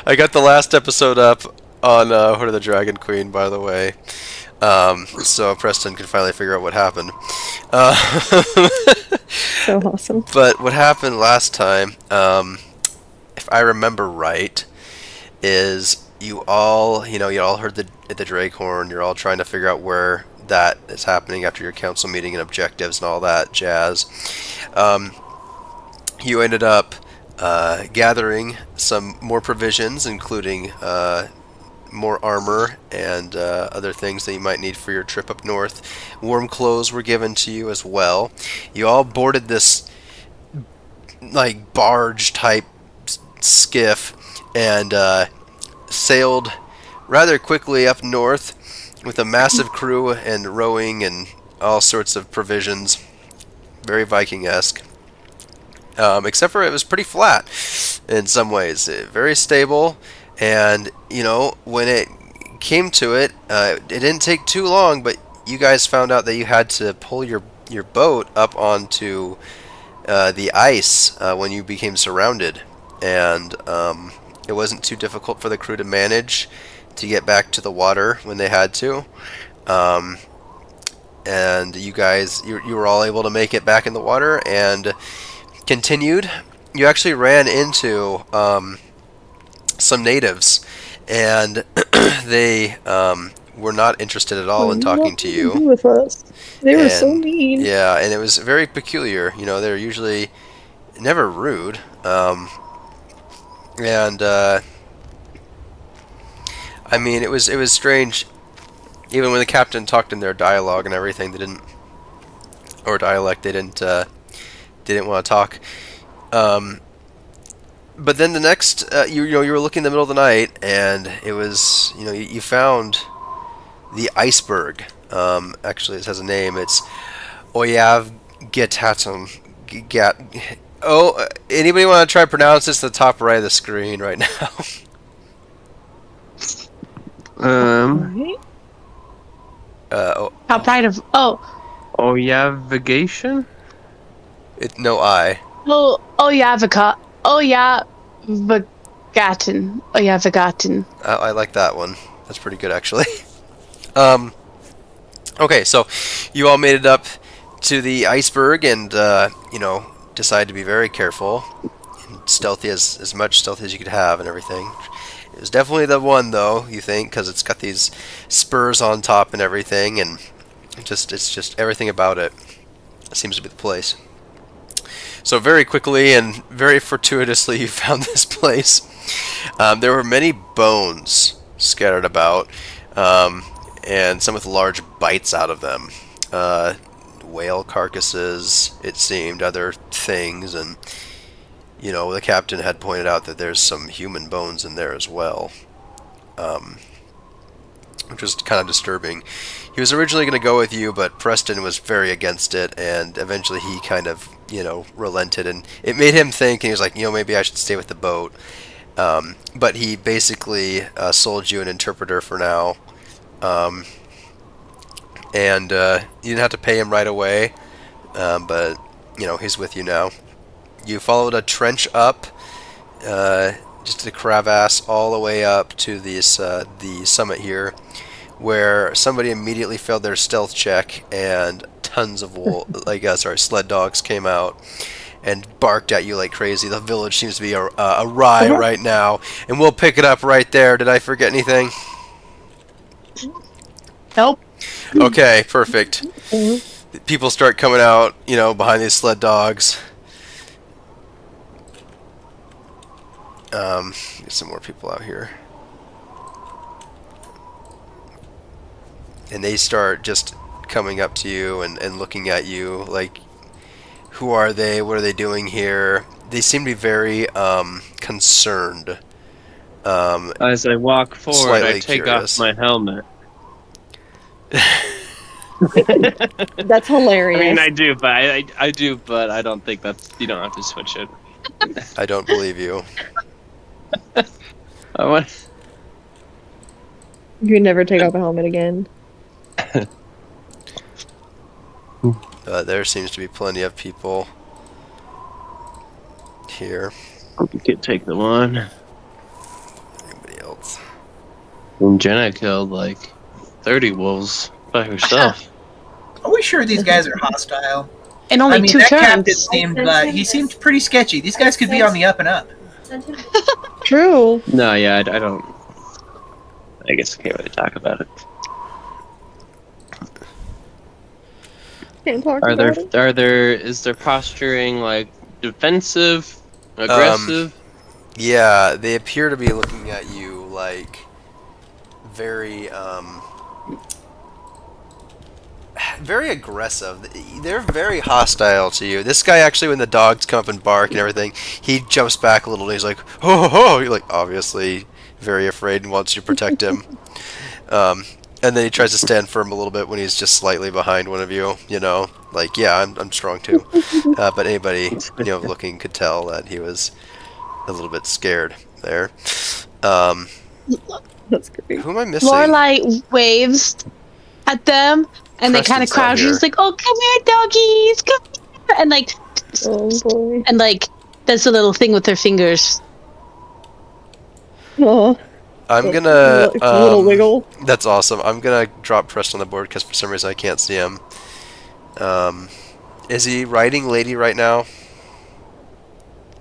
I got the last episode up on Hood of the Dragon Queen, by the way. So Preston can finally figure out what happened. Uh, So awesome. but what happened last time, if I remember right, is you all heard the Drake horn. You're all trying to figure out where that is happening after your council meeting and objectives and all that jazz. Um, you ended up gathering some more provisions, including more armor and other things that you might need for your trip up north. Warm clothes were given to you as well. You all boarded this like barge type skiff and sailed rather quickly up north with a massive crew and rowing and all sorts of provisions. Very Viking-esque. Except for it was pretty flat in some ways. Very stable. And, when it came to it, it didn't take too long, but you guys found out that you had to pull your boat up onto the ice when you became surrounded. And it wasn't too difficult for the crew to manage to get back to the water when they had to. And you guys, you were all able to make it back in the water and continued. You actually ran into some natives, and they were not interested at all in talking to you. With us. They were so And, mean. yeah, and it was very peculiar. They're usually never rude. And I mean, it was strange. Even when the captain talked in their dialogue and everything, they didn't, or dialect, they didn't want to talk. But then the next, you were looking in the middle of the night, and it was, you found the iceberg. Actually, it has a name. It's Oyavgetatum. Anybody want to try to pronounce this at the top right of the screen right now? Right? Top right of Oyavigation? No I. Vagatin. I like that one. That's pretty good, actually. Okay, so you all made it up to the iceberg and, decided to be very careful and stealthy, as much stealthy as you could have and everything. It was definitely the one, though, you think, because it's got these spurs on top and everything, and it's just everything about it seems to be the place. So very quickly and very fortuitously, you found this place. There were many bones scattered about, and some with large bites out of them. Whale carcasses, it seemed, other things, and the captain had pointed out that there's some human bones in there as well, which was kind of disturbing. He was originally going to go with you, but Preston was very against it, and eventually he kind of, relented, and it made him think, and he was like, maybe I should stay with the boat. But he basically sold you an interpreter for now, and you didn't have to pay him right away, but, he's with you now. You followed a trench up, just a crevasse all the way up to the summit here, where somebody immediately failed their stealth check, and tons of sled dogs came out and barked at you like crazy. The village seems to be awry right now, and we'll pick it up right there. Did I forget anything? Nope. Okay, perfect. People start coming out, behind these sled dogs. Get some more people out here. And they start just coming up to you and looking at you like, who are they? What are they doing here? They seem to be very concerned. As I walk forward, I take curious. off my helmet. That's hilarious. I mean, I do, but I do, but I don't think that's. You don't have to switch it. I don't believe you. I want. You can never take off a helmet again. There seems to be plenty of people here. You could take them on. And Jenna killed like 30 wolves by herself. Are we sure these guys are hostile? In only I mean, two that captain turns. seemed he seemed pretty sketchy. These guys could be on the up and up. True. No, yeah, I don't. I guess I can't really talk about it. Can't talk Are about it. is their posturing like defensive, aggressive? Yeah, they appear to be looking at you like very very aggressive. They're very hostile to you. This guy actually, when the dogs come up and bark and everything, he jumps back a little and he's like, "Ho ho ho!" You're like obviously very afraid and wants you to protect him. And then he tries to stand firm a little bit when he's just slightly behind one of you. You know, like yeah, I'm strong too. But anybody looking could tell that he was a little bit scared there. That's great. Who am I missing? Lorelai waves at them, and they kind of Preston's not crouch. here. She's like, "Oh, come here, doggies, come here," and like, Oh boy. and like, does a little thing with her fingers. Oh, I'm gonna a little wiggle. That's awesome. I'm gonna drop Preston on the board because for some reason I can't see him. Is he riding Lady right now?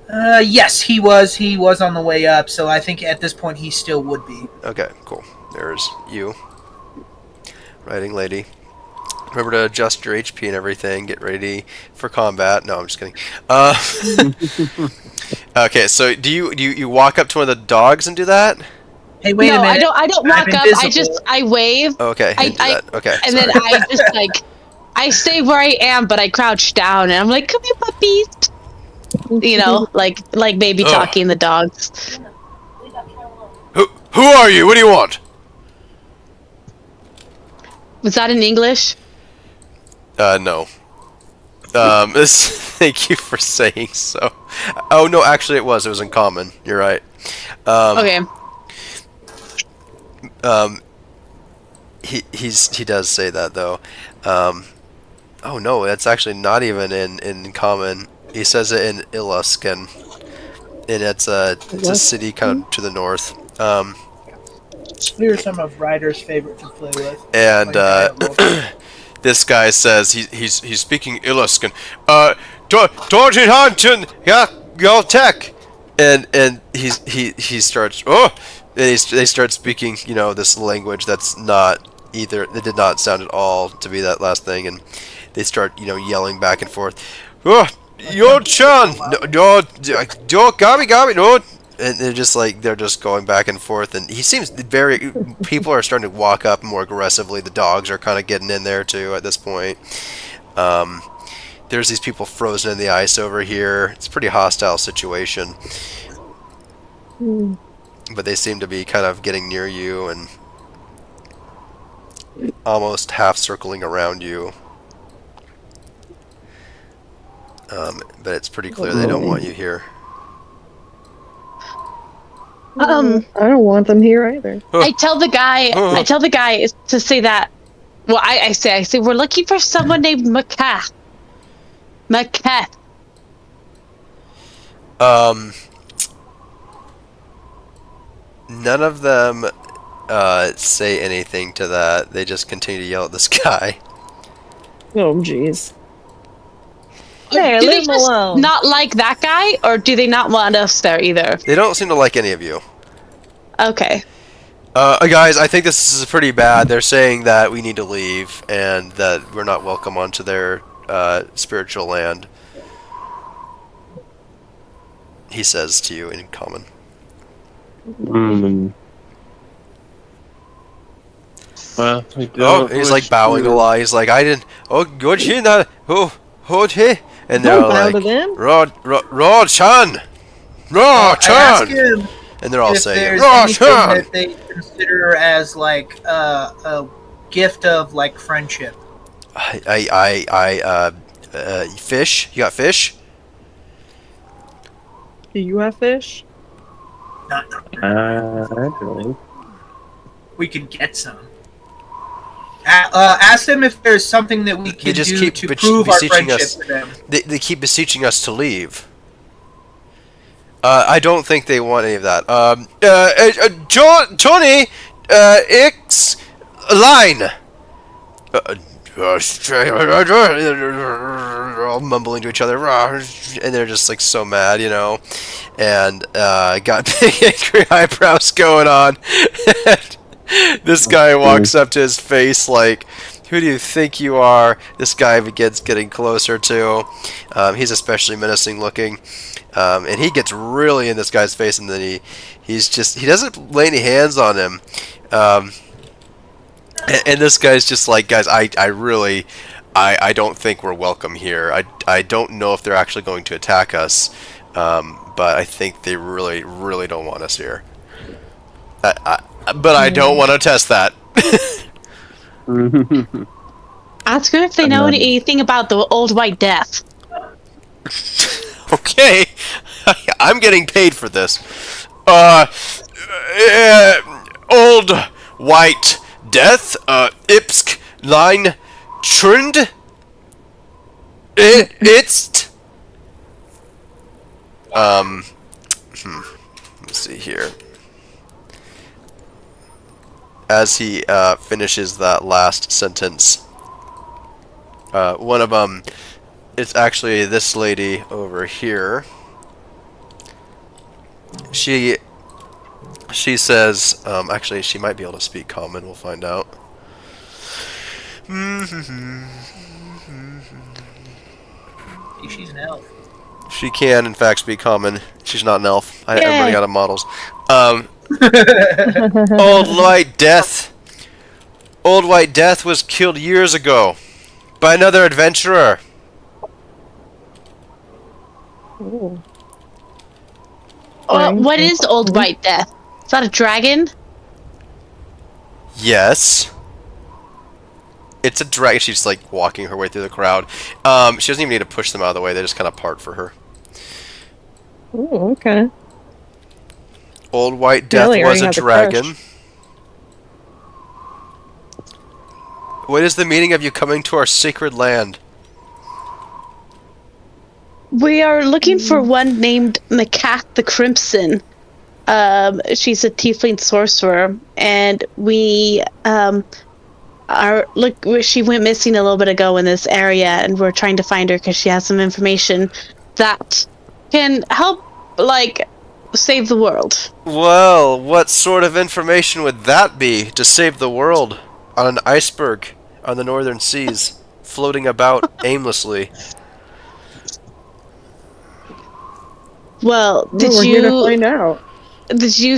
Yes, he was. He was on the way up, so I think at this point he still would be. Okay, cool. There's you. Riding Lady. Remember to adjust your HP and everything. Get ready for combat. No, I'm just kidding. Okay, so do you walk up to one of the dogs and do that? Hey, wait a No, minute. I don't I'm walk up. invisible. I wave, Okay, I- do that. Okay, and sorry. then I just like, I stay where I am, but I crouch down, and I'm like, "Come here, puppies." You know, like baby Ugh. talking the dogs. Who are you? What do you want? Was that in English? No. Thank you for saying so. Oh no, actually it was. It was in common. You're right. Okay. He does say that though. Oh no, that's actually not even in common. He says it in Iluskan, and it's a city kind of to the north. We are some of Ryder's favorite to play with. And Like, this guy says he's speaking Iluskan. Dorjen Hanchen, yeah, go tech. And he starts they start speaking this language that's not either. It did not sound at all to be that last thing, and they start yelling back and forth. Oh, yo chan, no, gabi no. And they're just going back and forth, and he seems very. People are starting to walk up more aggressively. The dogs are kind of getting in there too at this point. There's these people frozen in the ice over here. It's a pretty hostile situation, but they seem to be kind of getting near you and almost half circling around you. But it's pretty clear they don't want you here. I don't want them here either. I tell the guy to say that. Well, I say we're looking for someone named Macath. Macath. None of them say anything to that. They just continue to yell at this guy. Oh jeez. Do Hey, they leave him just alone. not like that guy, or do they not want us there either? They don't seem to like any of you. Okay. Guys, I think this is pretty bad. They're saying that we need to leave and that we're not welcome onto their spiritual land. He says to you in common. Well, He's like bowing a lot. He's like, I didn't. Oh, good shit. Oh, hey. And they're all Don't bow to like, them. Rod Chan. I ask Chan. him And they're all if saying, there's Rod anything Chan. that they consider as like a gift of like friendship. Fish. You got fish? Do you have fish? Not actually. we could get some. Ask them if there's something that we can just do keep to prove our beseeching friendship us. to them. They keep beseeching us to leave. I don't think they want any of that. Johnny, Ix line. All mumbling to each other, and they're just like so mad, you know, and got big angry eyebrows going on. And this guy walks up to his face like, "Who do you think you are?" This guy begins getting closer to. He's especially menacing looking, and he gets really in this guy's face, and then he doesn't lay any hands on him. And this guy's just like, guys, I don't think we're welcome here. I don't know if they're actually going to attack us, but I think they really, really don't want us here. But I don't want to test that. Ask her if they know anything about the Old White Death. Okay, I'm getting paid for this. Old White Death, Ipsk, Line, Trund, Let's see here. As he finishes that last sentence, one of them, it's actually this lady over here. She says, actually, she might be able to speak common. We'll find out. She's an elf. She can, in fact, speak common. She's not an elf. I'm running out of models. Old White Death. Old White Death was killed years ago by another adventurer. Ooh. What is Old White Death? Is that a dragon? Yes. It's a dragon. She's like walking her way through the crowd. She doesn't even need to push them out of the way. They just kind of part for her. Oh, okay. Old White Death Really, was already a have a dragon. crush. What is the meaning of you coming to our sacred land? We are looking for one named Macath the Crimson. She's a tiefling sorcerer, and we she went missing a little bit ago in this area, and we're trying to find her because she has some information that can help, like, save the world. Well, what sort of information would that be to save the world on an iceberg on the northern seas, floating about aimlessly? Well, We're here to find out. did you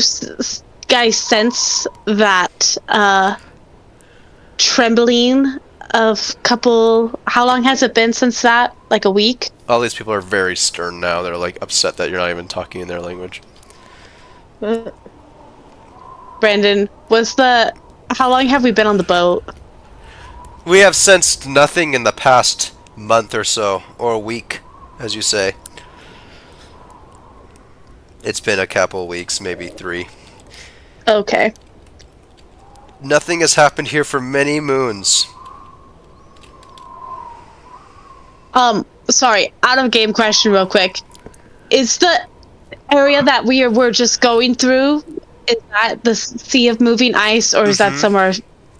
guys sense that trembling of couple? How long has it been since that? Like a week? All these people are very stern now. They're like upset that you're not even talking in their language. Brandon, how long have we been on the boat? We have sensed nothing in the past month or so, or a week, as you say. It's been a couple weeks, maybe 3. Okay. Nothing has happened here for many moons. Sorry, out of game question real quick. Is the area that we're just going through, is that the Sea of Moving Ice, or is that somewhere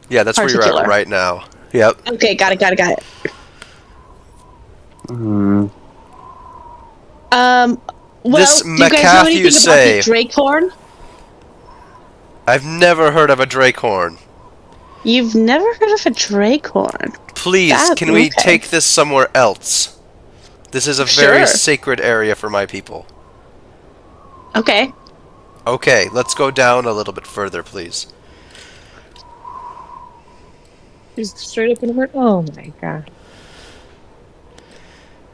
Yeah, that's where you're particular? at right now. Yep. Okay, got it. Well, This do you guys know Macath anything you about say. the Drakehorn? I've never heard of a Drakehorn. You've never heard of a Drakehorn? Please, can we okay. take this somewhere else? This is a very Sure. sacred area for my people. Okay. Okay, let's go down a little bit further, please. She's straight up in her. Oh my god.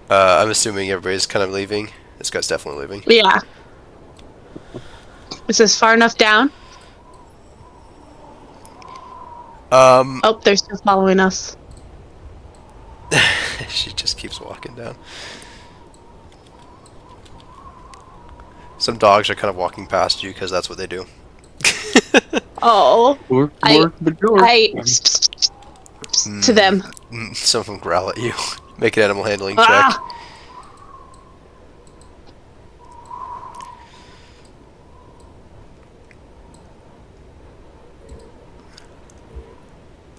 I'm assuming everybody's kind of leaving. This guy's definitely leaving. Yeah. Is this far enough down? Oh, they're still following us. She just keeps walking down. Some dogs are kind of walking past you because that's what they do. Oh. I to them. Some of them growl at you. Make an animal handling check. Ah.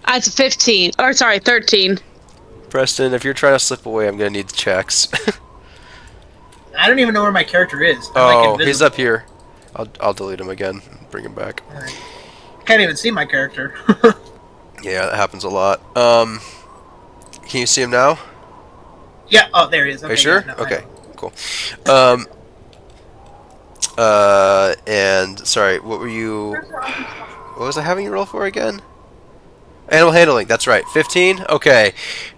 It's 15. Or sorry, 13. Preston, if you're trying to slip away, I'm gonna need the checks. I don't even know where my character is. I'm Oh, like he's invisible. up here. I'll delete him again. And bring him back. Can't even see my character. Yeah, that happens a lot. Can you see him now? Yeah. Oh, there he is. Okay, Are you sure? yeah, no, I Okay, know. cool. And sorry, what were you? What was I having you roll for again? Animal handling. That's right. 15. Okay.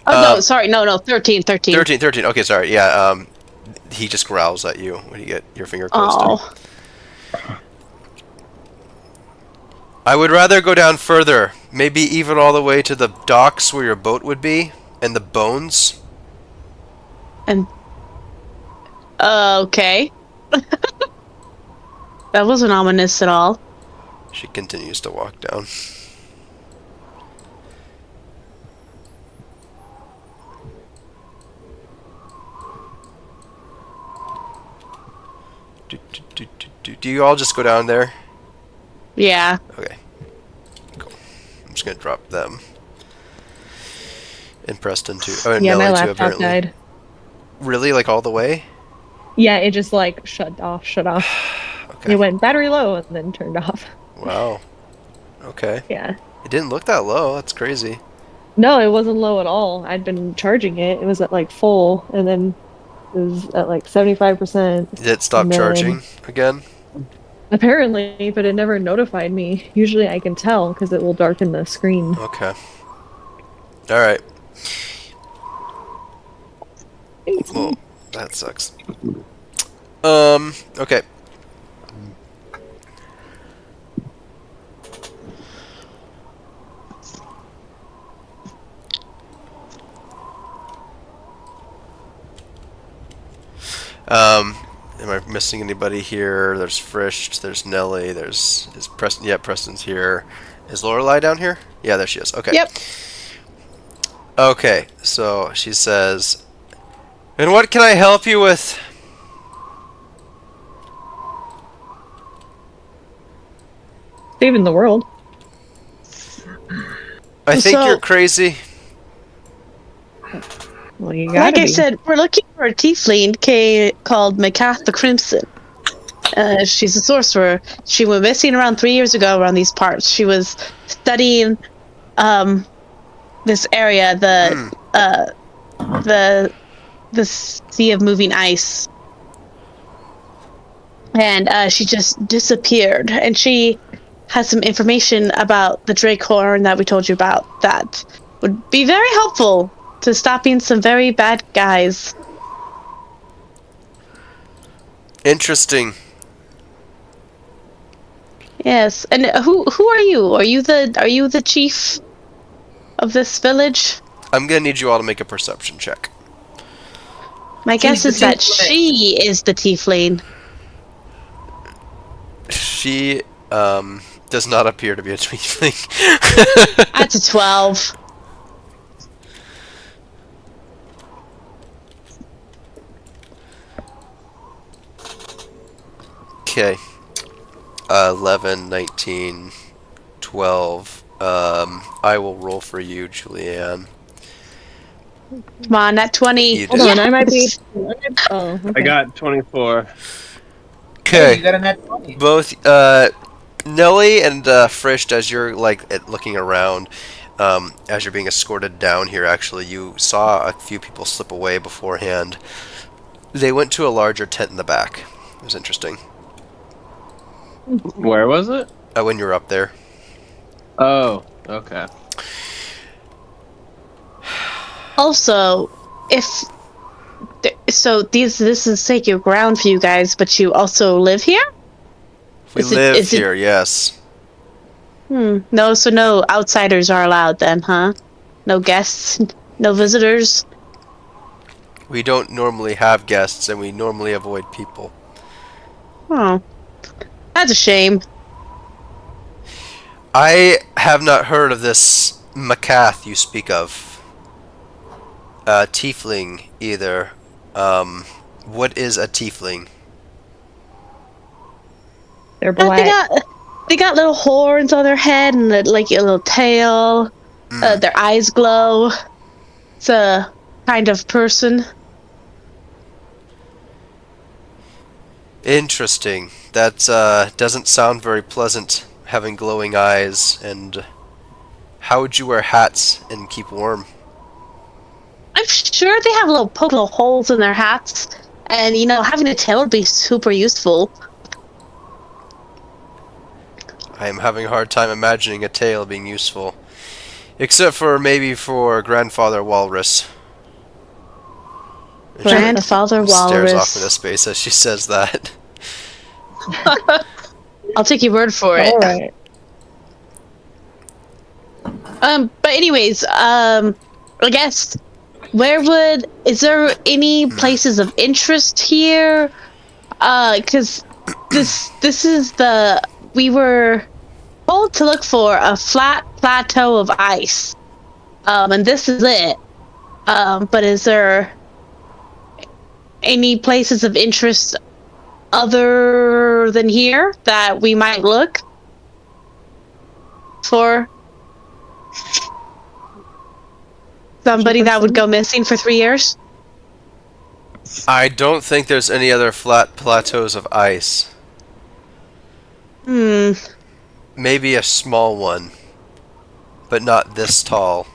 Oh, no, sorry. No, 13. 13. 13. Okay, sorry. Yeah. He just growls at you when you get your finger close to him. Oh. I would rather go down further. Maybe even all the way to the docks where your boat would be, and the bones. And. Okay. That wasn't ominous at all. She continues to walk down. Do you all just go down there? Yeah. Okay. Cool. I'm just gonna drop them. And Preston too. Oh, and Yeah, my Nelly too, laptop apparently. died. Really? Like all the way? Yeah, it just like shut off. Okay. It went battery low and then turned off. Wow. Okay. Yeah. It didn't look that low. That's crazy. No, it wasn't low at all. I'd been charging it. It was at like full, and then it was at like 75%. Did it stop And then- charging again? Apparently, but it never notified me. Usually I can tell because it will darken the screen. Okay. Alright. Well, that sucks. Okay. Am I missing anybody here? There's Frisch, there's Nelly, is Preston. Yeah, Preston's here. Is Lorelei down here? Yeah, there she is. Okay. Yep. Okay, so she says, "And what can I help you with?" Saving the world. I think So- you're crazy. Well, you gotta Like I be. said, we're looking for a tiefling called Macath the Crimson. She's a sorcerer. She went missing around 3 years ago around these parts. She was studying this area, the sea of moving ice. And she just disappeared. And she has some information about the Drakehorn that we told you about that would be very helpful to stopping some very bad guys. Interesting. Yes, and who are you? Are you the chief of this village? I'm gonna need you all to make a perception check. My guess the is that tiefling. she is the tiefling. She does not appear to be a tiefling. That's a 12. Okay. 11, 19, 12. I will roll for you, Julianne. Come on, that 20. You Hold did. on, I might be. Oh, okay. I got 24. Hey, you Okay. got a net 20. Both Nelly and Frisch, as you're looking around, as you're being escorted down here, actually, you saw a few people slip away beforehand. They went to a larger tent in the back. It was interesting. Where was it? When you were up there. Oh, okay. Also, this is sacred ground for you guys, but you also live here? We Is it- live is it- here, yes. No, so no outsiders are allowed then, huh? No guests, no visitors. We don't normally have guests, and we normally avoid people. Oh, that's a shame. I have not heard of this Macath you speak of. Tiefling, either. What is a tiefling? They're They black. got little horns on their head and like a little tail. Their eyes glow. It's a kind of person. Interesting. That doesn't sound very pleasant, having glowing eyes. And how would you wear hats and keep warm? I'm sure they have little poke little holes in their hats, and having a tail would be super useful. I am having a hard time imagining a tail being useful. Except for maybe for Grandfather Walrus. And she Grandfather stares off Walrus. into space as she says that. I'll take your word for it. All right. But anyways, I guess is there any places of interest here? Cause this is we were told to look for a flat plateau of ice. And this is it. But is there any places of interest other than here that we might look for? Somebody that would go missing for 3 years? I don't think there's any other flat plateaus of ice. Maybe a small one, but not this tall.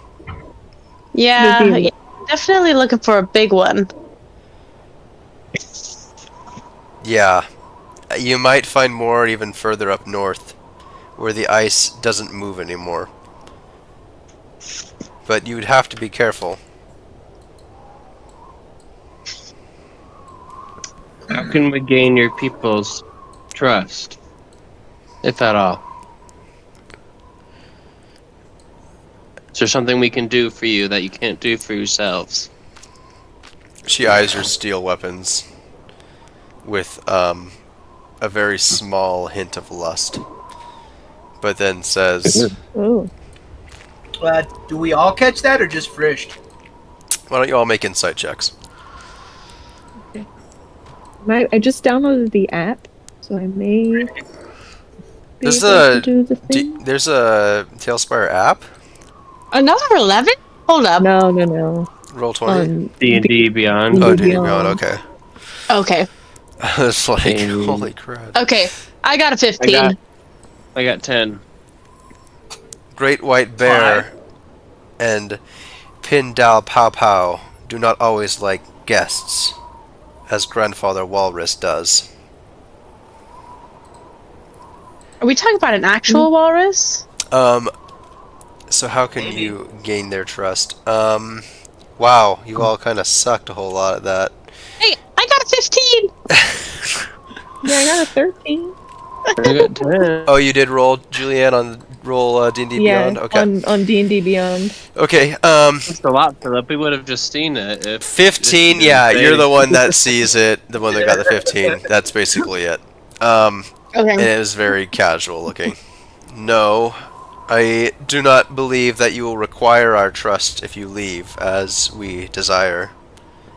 Yeah, Maybe- definitely looking for a big one. Yeah. You might find more even further up north, where the ice doesn't move anymore. But you would have to be careful. How can we gain your people's trust, if at all? Is there something we can do for you that you can't do for yourselves? She eyes her steel weapons with a very small hint of lust, but then says, Oh. Do we all catch that or just Frisch? "Why don't you all make insight checks?" I just downloaded the app, so I may be There's able a to do the thing. there's a Talespire app. Another 11? Hold up. No. Roll 20. On D&D Beyond. Oh, D&D D&D Beyond. Beyond. Okay. Okay. I was like, Dang. holy crap! Okay. I got a 15. I got 10. Great white bear and Pin Dao Pow Pow do not always like guests, as Grandfather Walrus does. Are we talking about an actual walrus? So how can you gain their trust? Wow, you all kind of sucked a whole lot at that. Hey, I got a 15! Yeah, I got a 13. I got 10. Oh, you did roll, Julianne, on roll D&D Yeah, Beyond? Okay. on D&D Beyond. Okay, That's a lot, Philip. We would have just seen it if... 15, if you yeah, didn't you're say the one that sees it, the one that got the 15. That's basically it. And Okay. it was very casual looking. No, I do not believe that you will require our trust if you leave as we desire.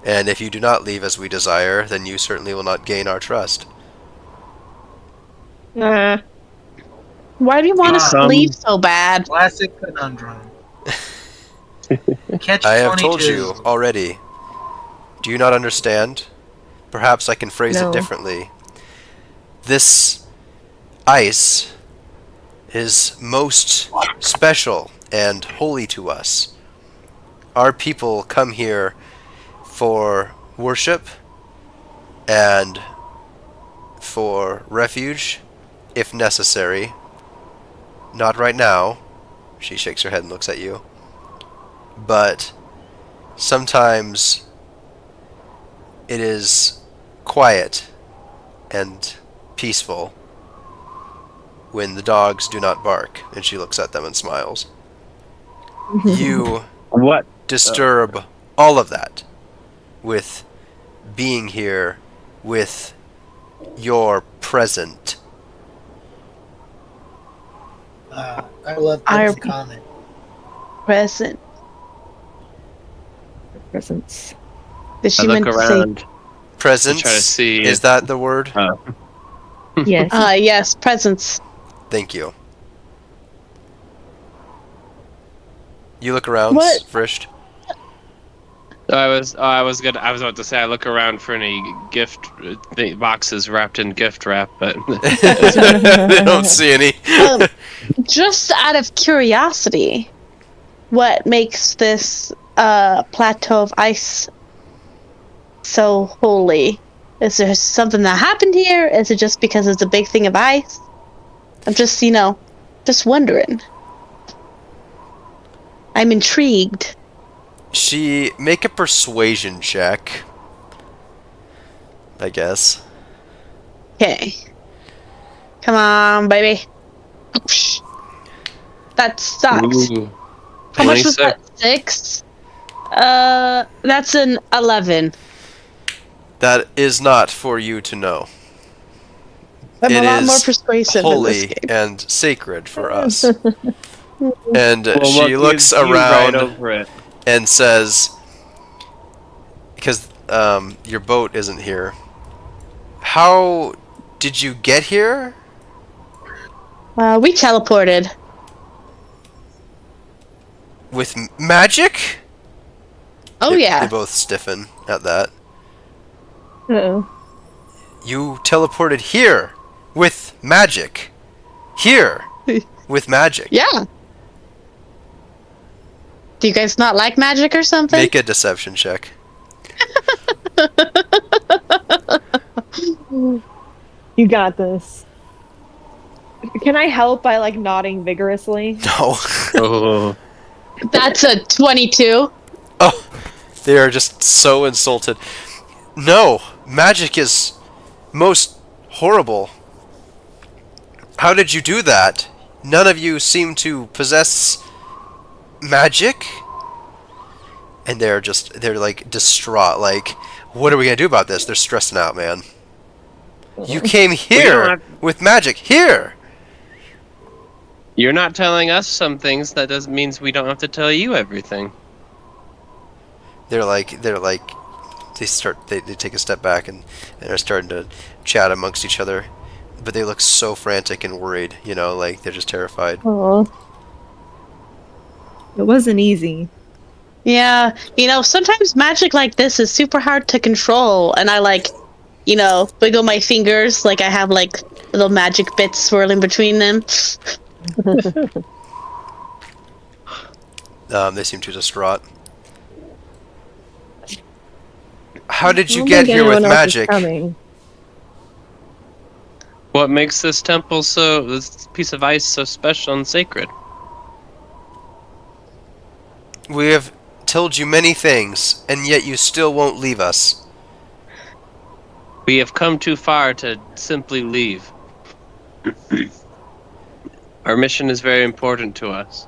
And if you do not leave as we desire, then you certainly will not gain our trust. Nah. Why do you want us to Some- leave so bad? Classic conundrum. Catch I have 22. told you already. Do you not understand? Perhaps I can phrase No. it differently. This ice is most special and holy to us. Our people come here for worship and for refuge, if necessary. Not right now. She shakes her head and looks at you. But sometimes it is quiet and peaceful when the dogs do not bark. And she looks at them and smiles. You What? disturb all of that with being here with your present. I love Our- that comment. Present. Presents. Did I she look meant to say? around. Presence? Try to see Is if- that the word? Yes. Yes, presents. Thank you. You look around, What? Frisht. I was about to say I look around for any gift boxes wrapped in gift wrap, but They don't see any. Just out of curiosity, what makes this plateau of ice so holy? Is there something that happened here? Is it just because it's a big thing of ice? I'm just, just wondering. I'm intrigued. She make a persuasion check. I guess. Okay. Come on, baby. That sucks. Ooh. How much was 26. that? 6? That's an 11. That is not for you to know. I'm It a lot more is persuasive in this holy game. and sacred for us. And Well, she look, looks you right around over it. and says, because your boat isn't here, how did you get here? We teleported. With magic? Oh, They yeah. both stiffen at that. Uh-oh. You teleported here with magic. Here with magic. Yeah. Do you guys not like magic or something? Make a deception check. You got this. Can I help by like nodding vigorously? No. Oh. That's a 22. Oh, they are just so insulted. No, magic is most horrible. How did you do that? None of you seem to possess magic? And they're like distraught, like, what are we gonna do about this? They're stressing out, man. You came here have- with magic. Here! You're not telling us some things. That doesn't means we don't have to tell you everything. They're like, they take a step back and they're starting to chat amongst each other. But they look so frantic and worried, like they're just terrified. Oh. It wasn't easy. Yeah. Sometimes magic like this is super hard to control. And I wiggle my fingers like I have like little magic bits swirling between them. They seem too distraught. How did I you don't get think here with anyone else is magic? coming. What makes this temple this piece of ice so special and sacred? We have told you many things, and yet you still won't leave us. We have come too far to simply leave. Our mission is very important to us.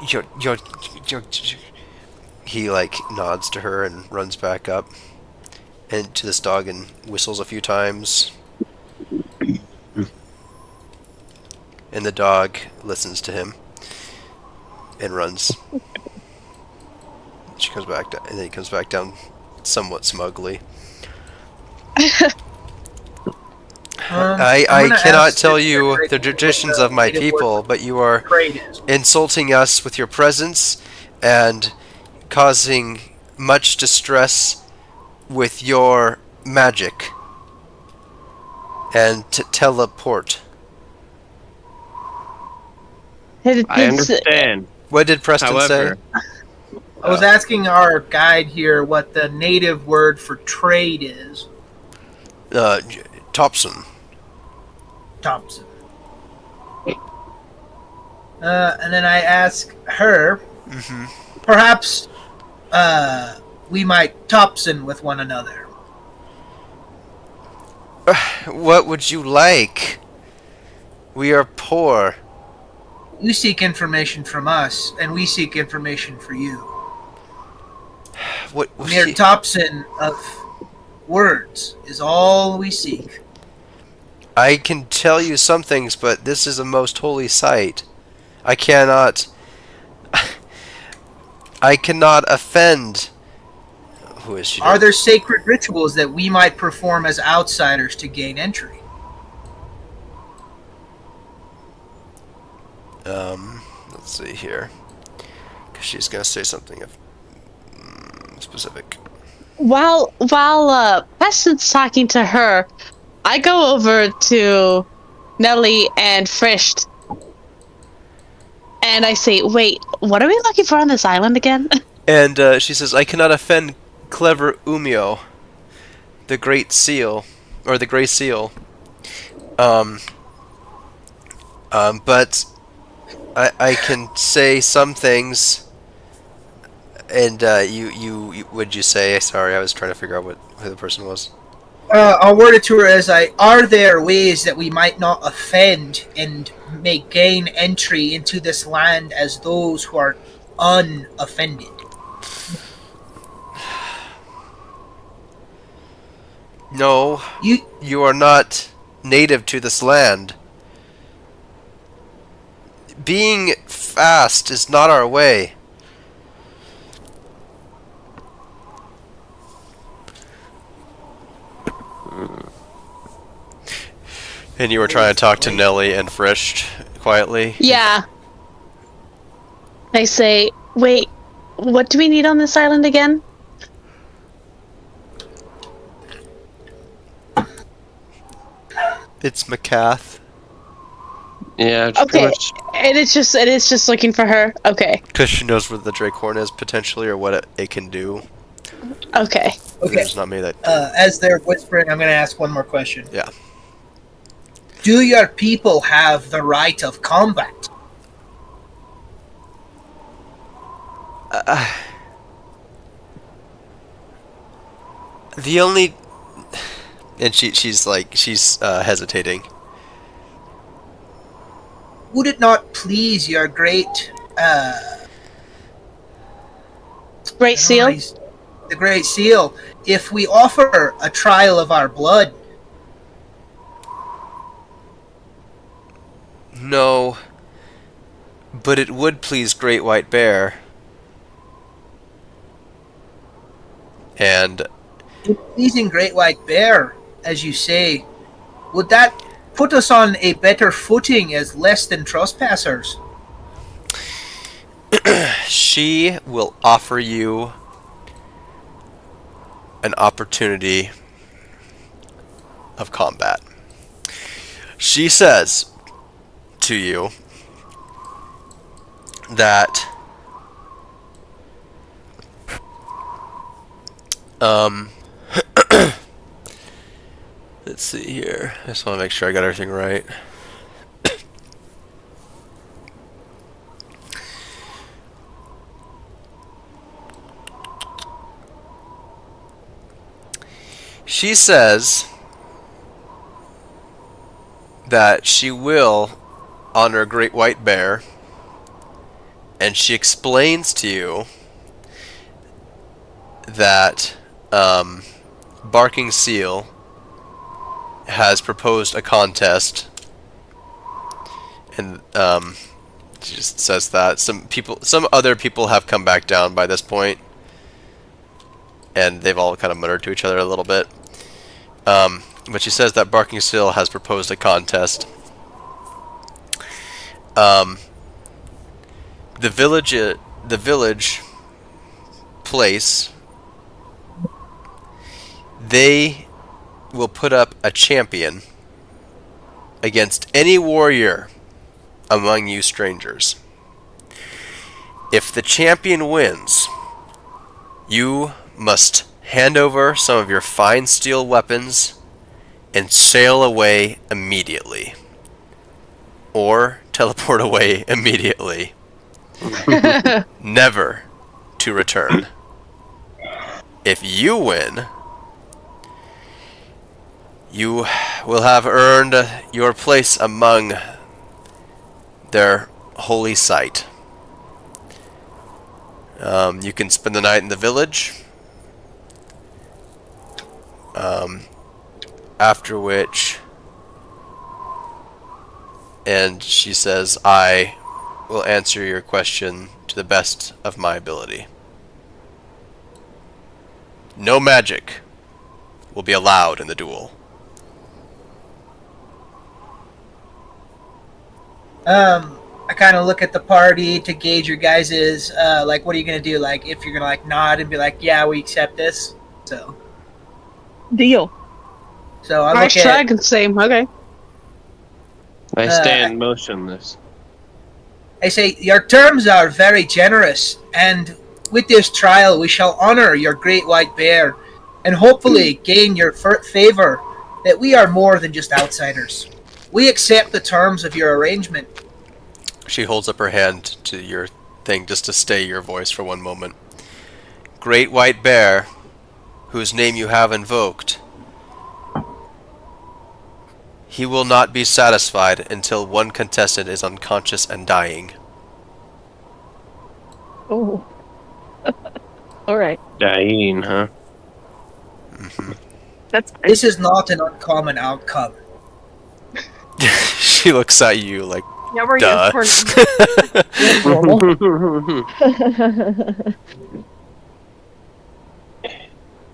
You're, he nods to her and runs back up and to this dog and whistles a few times. And the dog listens to him and runs. She comes back down, and then he comes back down somewhat smugly. I cannot tell you the traditions of my people, but you are insulting us with your presence and causing much distress with your magic and teleport. I understand. What did Preston However, say? I was asking our guide here what the native word for trade is. Thompson. Thompson. And then I ask her, perhaps we might Thompson with one another. What would you like? We are poor. You seek information from us, and we seek information for you. What Mere Thompson of words is all we seek. I can tell you some things, but this is a most holy site. I cannot offend. Who is she? Are there sacred rituals that we might perform as outsiders to gain entry? Let's see here. Because she's going to say something specific. While Preston's talking to her, I go over to Nelly and Frisht, and I say, "Wait, what are we looking for on this island again?" And she says, I cannot offend clever Umio, the Great Seal, or the Grey Seal. But I can say some things. And you would you say? Sorry, I was trying to figure out who the person was. I'll word it to her as are there ways that we might not offend and may gain entry into this land as those who are unoffended? No, you are not native to this land. Being fast is not our way. And you were trying to talk to Nelly and Frisch quietly? Yeah. I say, "Wait, what do we need on this island again?" It's McCath. Yeah. It's Okay, pretty much, and it is just looking for her. Okay, Because she knows where the Dracehorn is, potentially, or what it can do. okay. Okay. It's not me that... As they're whispering, I'm going to ask one more question. Yeah. Do your people have the right of combat? The only... And she's hesitating. Would it not please your great... Great Seal. the Great Seal, if we offer a trial of our blood? No. But it would please Great White Bear. And... Pleasing Great White Bear, as you say, would that put us on a better footing as less than trespassers? She will offer you an opportunity of combat. She says to you that let's see here. I just want to make sure I got everything right. She says that she will honor Great White Bear, and she explains to you that Barking Seal has proposed a contest, and she just says that some other people have come back down by this point, and they've all kind of muttered to each other a little bit. But she says that Barking Seal has proposed a contest. The village place, they will put up a champion against any warrior among you strangers. If the champion wins, you must hand over some of your fine steel weapons and sail away immediately. Or teleport away immediately. Never to return. If you win, you will have earned your place among their holy site. You can spend the night in the village. After which, and she says, I will answer your question to the best of my ability. No magic will be allowed in the duel. I kind of look at the party to gauge your guys's like, what are you gonna do? Like, if you're gonna like nod and be like, yeah, we accept this. Deal. So I Price look at. tag, same. Okay. I stand motionless. I say, your terms are very generous, and with this trial we shall honor your great white bear, and hopefully gain your favor that we are more than just outsiders. We accept the terms of your arrangement. She holds up her hand to your thing just to stay your voice for one moment. Great White Bear, whose name you have invoked, he will not be satisfied until one contestant is unconscious and dying. Oh. All right. Dying, huh? That's This is not an uncommon outcome. She looks at you like, yeah, we're duh.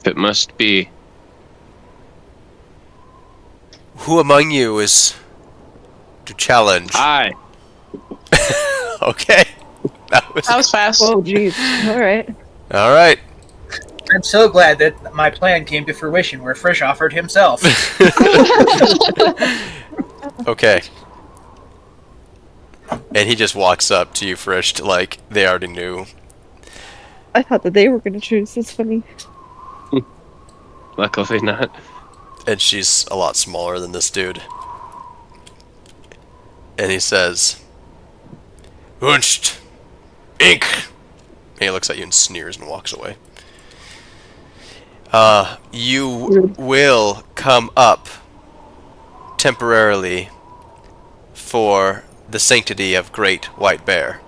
It must be. Who among you is to challenge? I. Okay. That was fast. Oh, jeez. All right. all right. I'm so glad that my plan came to fruition where Frisch offered himself. Okay. And he just walks up to you, Frisch, like they already knew. I thought that they were going to choose. That's funny. Luckily not. And she's a lot smaller than this dude. And he says, Unscht! Ink! And he looks at you and sneers and walks away. You will come up temporarily for the sanctity of Great White Bear.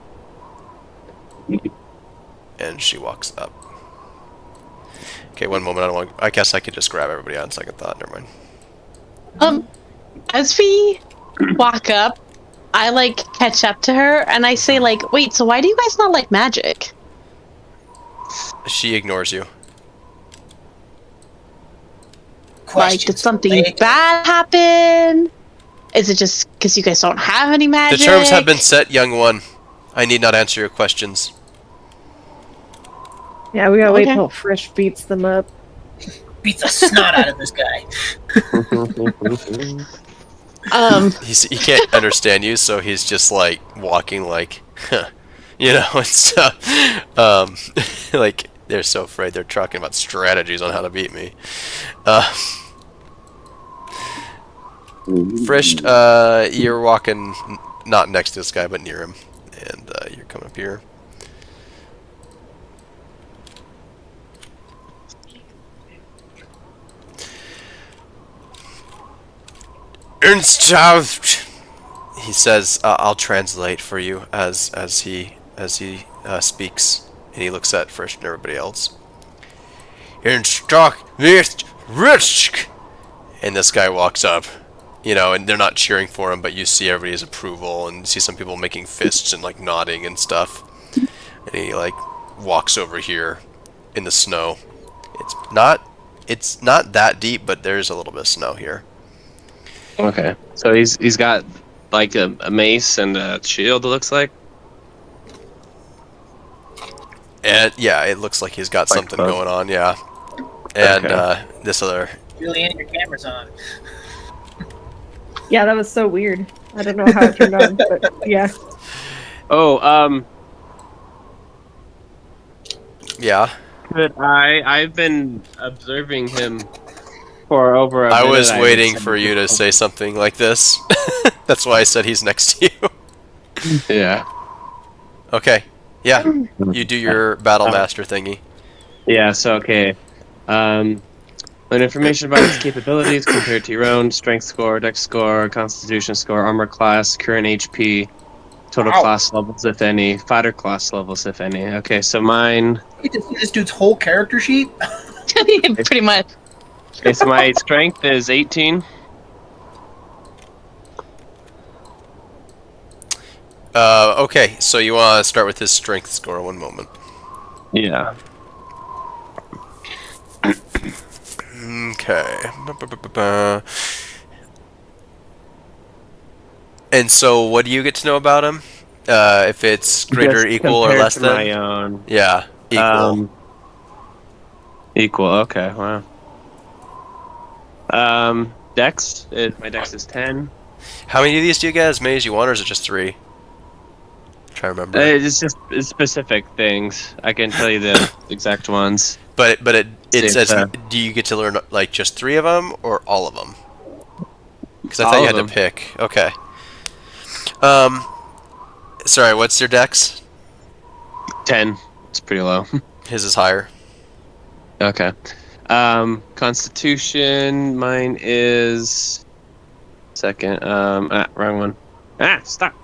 And she walks up. Okay, one moment. I guess I could just grab everybody on second thought. Never mind. As we walk up, I like catch up to her and I say like, wait, so why do you guys not like magic? She ignores you. Like, did something bad happen? Is it just because you guys don't have any magic? The terms have been set, young one. I need not answer your questions. Yeah, we gotta wait Okay. till Frisch beats them up. Beats the snot out of this guy. He can't understand you, so he's just like walking like, you know, and stuff. Like they're so afraid they're talking about strategies on how to beat me. Frisch, you're walking not next to this guy, but near him, and you're coming up here. Ernsthaft, he says. I'll translate for you as he speaks, and he looks at Frisch and everybody else. Ernsthaft wird Rutschk, and this guy walks up, you know, and they're not cheering for him, but you see everybody's approval, and you see some people making fists and like nodding and stuff. And he like walks over here in the snow. It's not that deep, but there's a little bit of snow here. Okay. So he's got like a mace and a shield, it looks like. And yeah, it looks like he's got Like something both. going on, yeah. And Okay. this other Julian, your camera's on. Yeah, that was so weird. I don't know how it turned on, but yeah. Oh, yeah. could I've been observing him for over a I minute. was waiting just- for you to say something like this. That's why I said he's next to you. Yeah. Okay. Yeah. You do your battle master thingy. Yeah, so okay. Learn information about its capabilities compared to your own: strength score, dex score, constitution score, armor class, current HP, total Wow. class levels if any, fighter class levels if any. Okay, so mine. You get to see this dude's whole character sheet. Pretty much. Okay, so my strength is 18. Okay, so you want to start with his strength score. One moment. Yeah. Okay. And so, what do you get to know about him? If it's greater, Just equal, or compared less to than. my own. Yeah, equal. Equal. Okay. Wow. Dex. My dex is 10. How many of these do you get? As many as you want, or is it just 3? Try to remember. It's just specific things. I can tell you the exact ones. But it See, says, it's, do you get to learn like just 3 of them or all of them? Because I thought all you of had them. to pick. Okay. Sorry, what's your dex? 10. It's pretty low. His is higher. Okay. Constitution. Mine is second. Wrong one. Stop.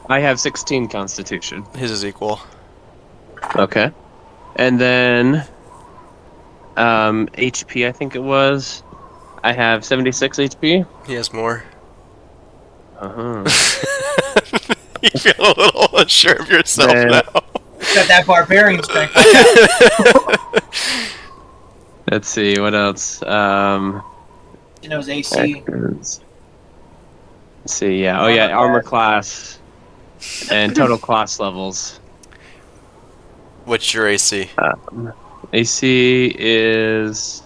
I have 16 Constitution. His is equal. Okay. And then HP, I think it was. I have 76 HP. He has more. Uh-huh. You feel a little unsure of yourself Then- now. Got that barbarian strength. Let's see, what else? You know his AC. Let's see, yeah. Oh, yeah, armor class. And total class levels. What's your AC? AC is...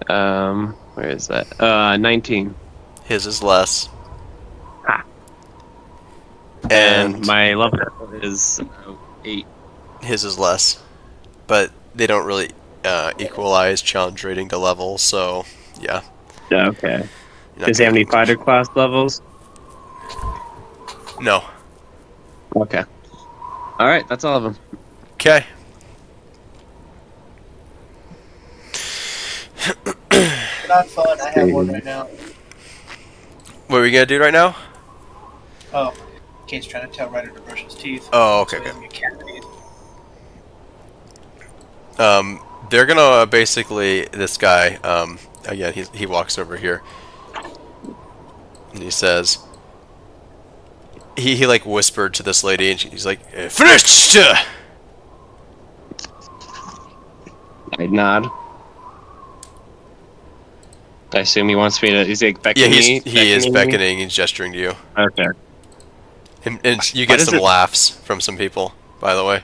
where is that? 19. His is less. Ha. And And my level is 8. his is less. But they don't really equalize challenge rating to level, so yeah. Yeah, okay. You're not Does he have gonna- any fighter class levels? No. Okay. Alright, that's all of them. Okay. Not fun. I have one right now. What are we gonna do right now? Oh, Kate's trying to tell Ryder to brush his teeth. Oh, okay, So he okay. doesn't get cat teeth. They're gonna basically, this guy, again, he walks over here and he says, he like whispered to this lady and he's like, finished! I nod. I assume he wants me to. He's like Yeah, beckoning me. he is me? beckoning, he's gesturing to you. Okay. And you Why get does some it- laughs from some people, by the way.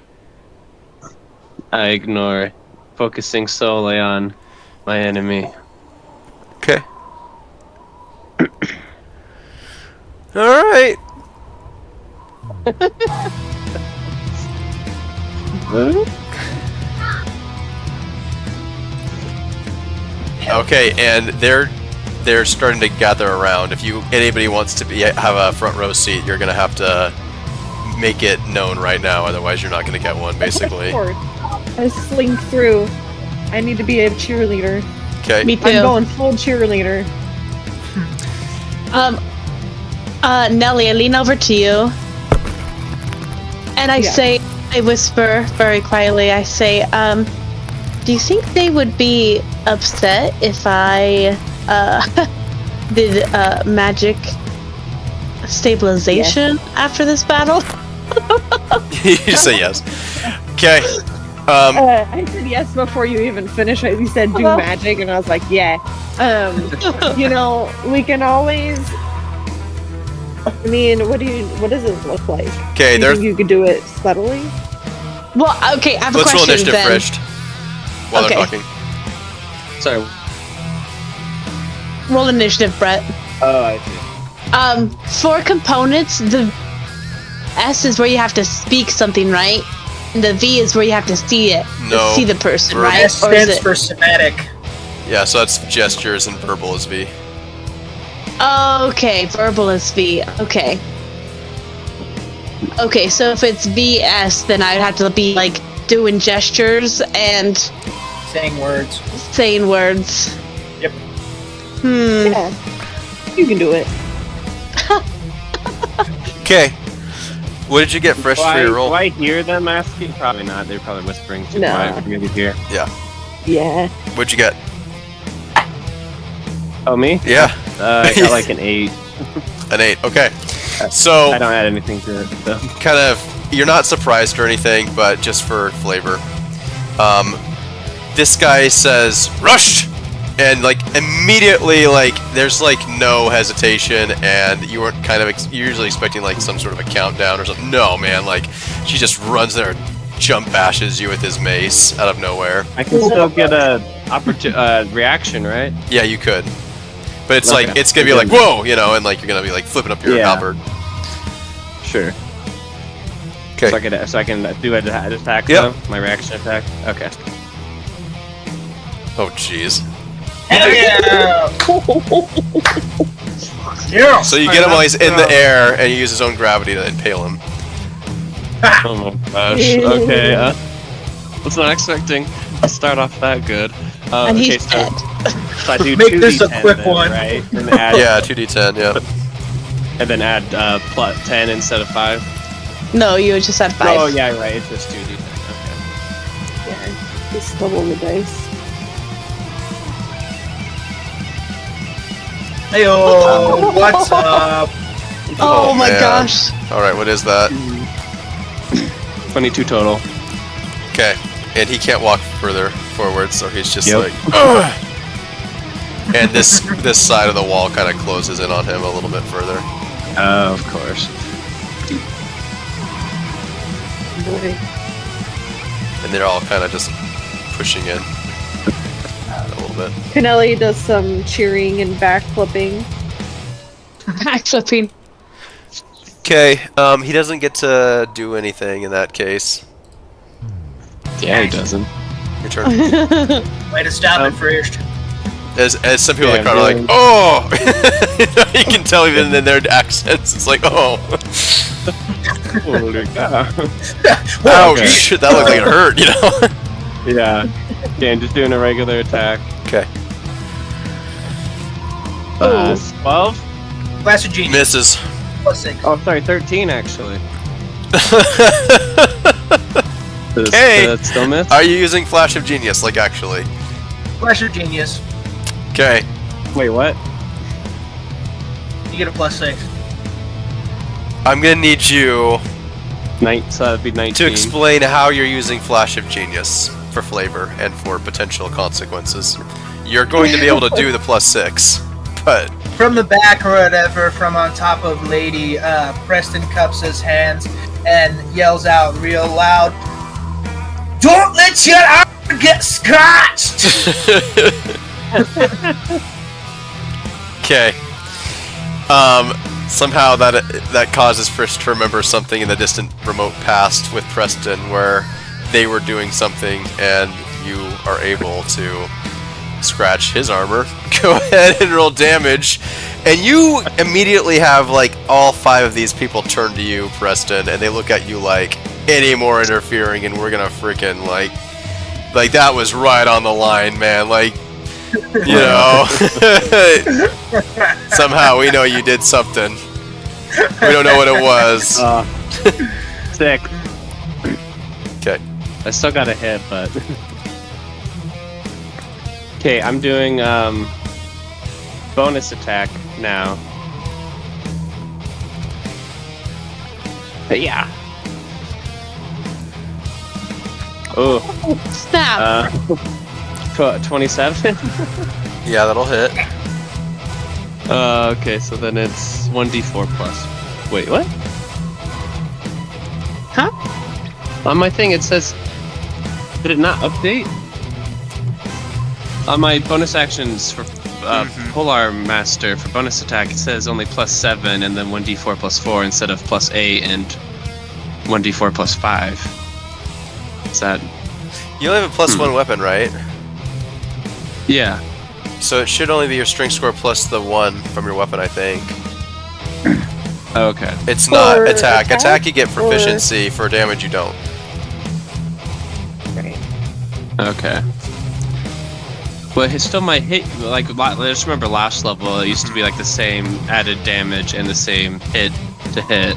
I ignore, focusing solely on my enemy. Okay. Alright. Okay, and they're starting to gather around. If anybody wants to have a front row seat, you're gonna have to make it known right now. Otherwise, you're not gonna get one. Basically. Of course. I slink through. I need to be a cheerleader. Okay. Me too. I'm going full cheerleader. Nelly, I lean over to you, and I Yeah. say, I whisper very quietly. I say, do you think they would be upset if I did magic stabilization after this battle? You say yes. Okay. I said yes before you even finished. You said do magic, and I was like, yeah. You know, we can always. I mean, what does it look like? Okay. Do you There's. think you could do it subtly? Well, okay, I have a Let's roll question initiative then. first. While Okay. they're talking. Sorry. Roll initiative, Brett. Oh, I see. For components, the S is where you have to speak something, right? And the V is where you have to see it. No. See the person, Verbal. right? S Or is stands it? for somatic. Yeah. So that's gestures and verbal is V. Okay, verbal is V. Okay. Okay, so if it's VS, then I'd have to be like doing gestures and Saying words. saying words. Yep. Yeah, you can do it. Okay. What did you get fresh for your roll? Do I hear them asking? Probably not. They're probably whispering too No. quiet for me to hear. Yeah. What'd you get? Oh, me? Yeah. I got like an 8. An 8. Okay. So I don't add anything to it, so. kind of, you're not surprised or anything, but just for flavor. This guy says, rushed! and like immediately, like there's like no hesitation, and you weren't kind of you're usually expecting like some sort of a countdown or something. No, man, like she just runs there, and jump bashes you with his mace out of nowhere. I can still get a reaction, right? Yeah, you could, but it's Okay. like it's gonna be like whoa, you know, and like you're gonna be like flipping up your Yeah. halberd. Sure. Okay. So I can do an attack. Yep. Though? My reaction attack. Okay. Oh jeez. Hell yeah! Yeah. So you get him while he's in the air, and you use his own gravity to impale him. Oh my gosh. Okay. Was not expecting to start off that good. And okay, he's dead. So I do Make 2d10 this a quick then, one. right? And add, Yeah, 2d10. Yeah. And then add plus 10 instead of 5. No, you just had 5. Oh yeah, right. It's just 2d10. Okay. Yeah, just double the dice. Heyo, what's up? Oh, my man. gosh. All right, what is that? 22 total. Okay, and he can't walk further forward, so he's just Yep. like, ugh! And this side of the wall kind of closes in on him a little bit further. Of course. Boy. And they're all kind of just pushing in a little bit. Pinelli does some cheering and backflipping. Backflipping. Okay, he doesn't get to do anything in that case. Yeah, he doesn't. Your turn. Way to stop it first. As some people Yeah, are kind of really. like, oh! You can tell even in their accents, it's like, oh. Holy cow. Ouch, Okay. shit, that looked like it hurt, you know? Yeah. Okay, I'm just doing a regular attack. Okay. 12? Class of genius. Misses. Plus 6. Oh, sorry, 13 actually. Does Okay. that still miss? Are you using Flash of Genius, like actually? Class of genius. Okay. Wait, what? You get a plus 6. I'm gonna need you So that'd be 19. to explain how you're using Flash of Genius for flavor and for potential consequences. You're going to be able to do the plus 6, but From the back or whatever, from on top of Lady, Preston cups his hands and yells out real loud, "Don't let your arm get scratched!" okay. Somehow that causes Frisk to remember something in the distant remote past with Preston where they were doing something and you are able to scratch his armor. Go ahead and roll damage. And you immediately have like all 5 of these people turn to you, Preston, and they look at you like any more interfering and we're gonna freaking like that was right on the line, man. Like, you know, somehow we know you did something. We don't know what it was. 6. Okay. I still got a hit, but... Okay, I'm doing, bonus attack now. But yeah. Oh, Snap. 27? Yeah, that'll hit. Okay, so then it's 1d4 plus. Wait, what? Huh? On my thing it says... Did it not update? On my bonus actions for Polar Master, for bonus attack, it says only plus 7 and then 1d4 plus 4 instead of plus 8 and 1d4 plus 5. Is that... You only have a plus 1 weapon, right? Yeah. So it should only be your strength score plus the 1 from your weapon, I think. Okay. It's not For attack. attack, Attack you get or- proficiency, for damage you don't. Right. Okay. But it's still my hit, like, I just remember last level, it used to be like the same added damage and the same hit to hit.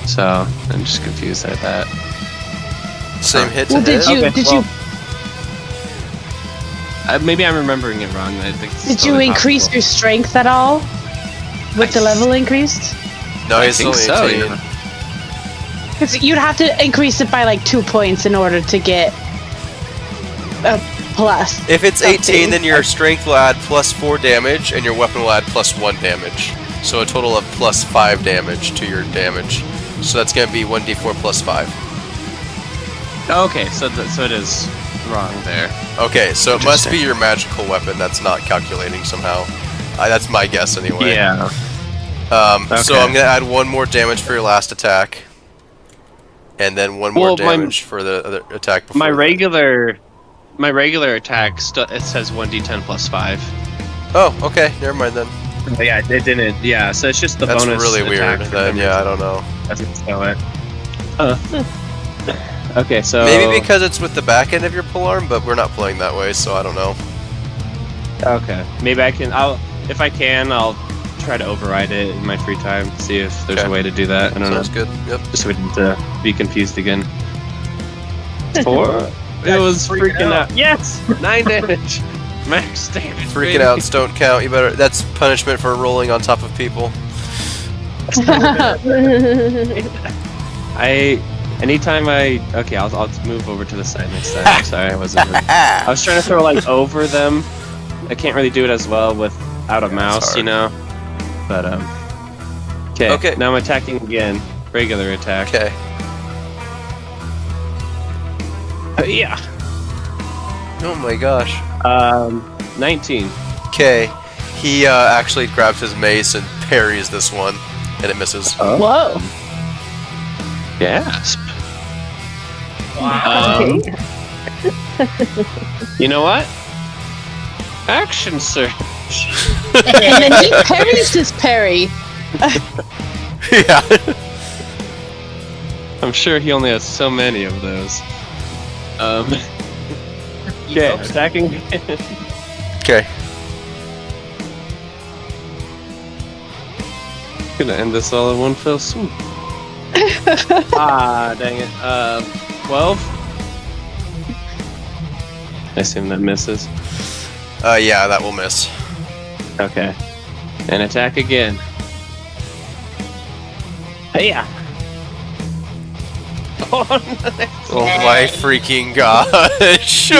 So, I'm just confused at that. Same hit to Well, hit. did you Maybe I'm remembering it wrong. I think it's did you totally increase possible. your strength at all? With the level increased? No, I he's think only so, 18. yeah. Because you'd have to increase it by like 2 points in order to get plus. If it's 18, something. then your strength will add +4 damage, and your weapon will add +1 damage. So a total of +5 damage to your damage. So that's going to be 1d4 plus 5. Okay, so it is wrong there. Okay, so it must be your magical weapon that's not calculating somehow. That's my guess anyway. Yeah. So I'm going to add 1 more damage for your last attack. And then 1 more damage for the other attack before My that. regular attack it says 1d10 plus 5. Oh, okay, never mind then. Yeah, it didn't. Yeah, so it's just the That's bonus. really attack weird. for Then, them. yeah, I don't know. Doesn't show it. Okay, so Maybe because it's with the back end of your polearm, but we're not playing that way, so I don't know. Okay, maybe if I can, I'll try to override it in my free time. See if there's Okay. a way to do that. I don't Sounds know. good. Yep. Just so we didn't be confused again. 4. It was freaking out. Yes, 9 damage. Max damage. Freaking outs don't count. You better. That's punishment for rolling on top of people. Okay, I'll move over to the side next time. I'm sorry, I was trying to throw like over them. I can't really do it as well without a mouse, hard. you know. But Okay. Okay. Now I'm attacking again. Regular attack. Okay. Yeah. Oh my gosh. 19. Okay. He actually grabs his mace and parries this one, and it misses. Whoa. Gasp. Okay. You know what? Action search. And then he parries his parry. Yeah. I'm sure he only has so many of those. Okay, attacking. Okay. Gonna end this all in one fell swoop. Dang it. 12? I assume that misses. Yeah, that will miss. Okay. And attack again. Yeah. Oh, nice. Oh my freaking gosh.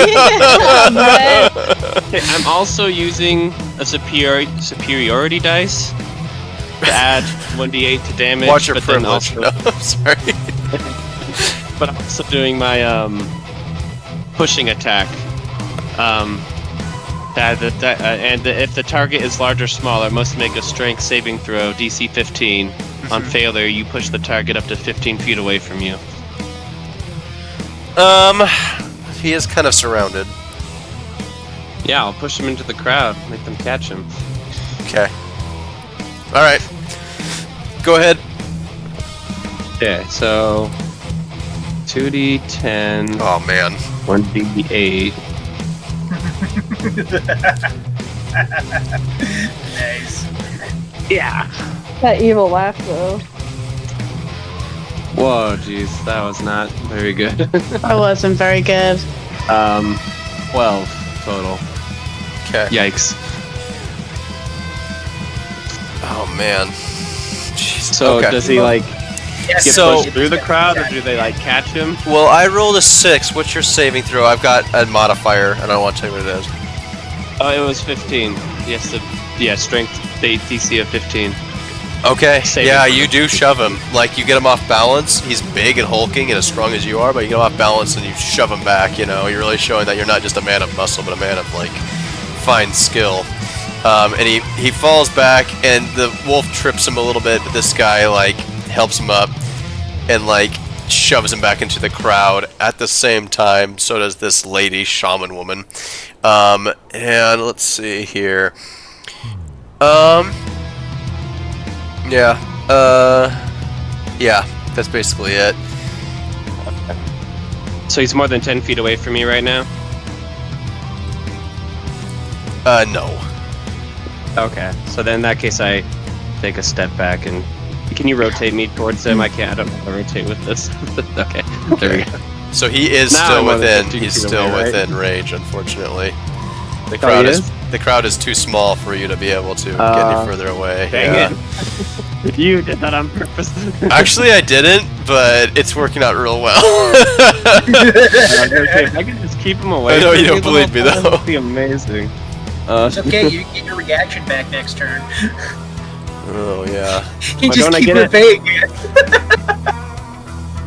Okay, I'm also using a superiority dice to add 1d8 to damage. Watch your but then privilege. also- No, I'm sorry. But I'm also doing my pushing attack. If the target is large or smaller, must make a strength saving throw, DC 15. On failure, you push the target up to 15 feet away from you. He is kind of surrounded. Yeah, I'll push him into the crowd, make them catch him. Okay. Alright. Go ahead. Okay, so 2d10, Oh man. 1d8. Nice. Yeah. That evil laugh, though. Whoa, jeez, that was not very good. I wasn't very good. 12 total. Okay. Yikes. Oh man. Jeez. So okay. does he like get So- pushed through the crowd, or do they like catch him? Well, I rolled a 6. What's your saving throw? I've got a modifier, and I don't want to tell you what it is. Oh, it was 15. Yes, strength DC of 15. Okay. Saving Yeah, throw. you do shove him. Like, you get him off balance. He's big and hulking and as strong as you are, but you get him off balance and you shove him back, you know. You're really showing that you're not just a man of muscle, but a man of, like, fine skill. And he falls back, and the wolf trips him a little bit, but this guy, like, helps him up and, like, shoves him back into the crowd. At the same time, so does this lady, shaman woman. And let's see here. Yeah, that's basically it. So he's more than 10 feet away from me right now? No. Okay. So then in that case, I take a step back and... Can you rotate me towards him? I don't know how to rotate with this. Okay. There we go. So he is Now still I'm more than within. 15 He's feet still away, right? within range, unfortunately. The Oh, crowd he is the crowd is too small for you to be able to get any further away. Dang yeah. it. You did that on purpose. Actually, I didn't, but it's working out real well. Okay, if I could just keep him away. I know from you don't believe me, that though. would be amazing. It's okay, you get your reaction back next turn. Oh yeah. You Why just don't I keep get it? evading it.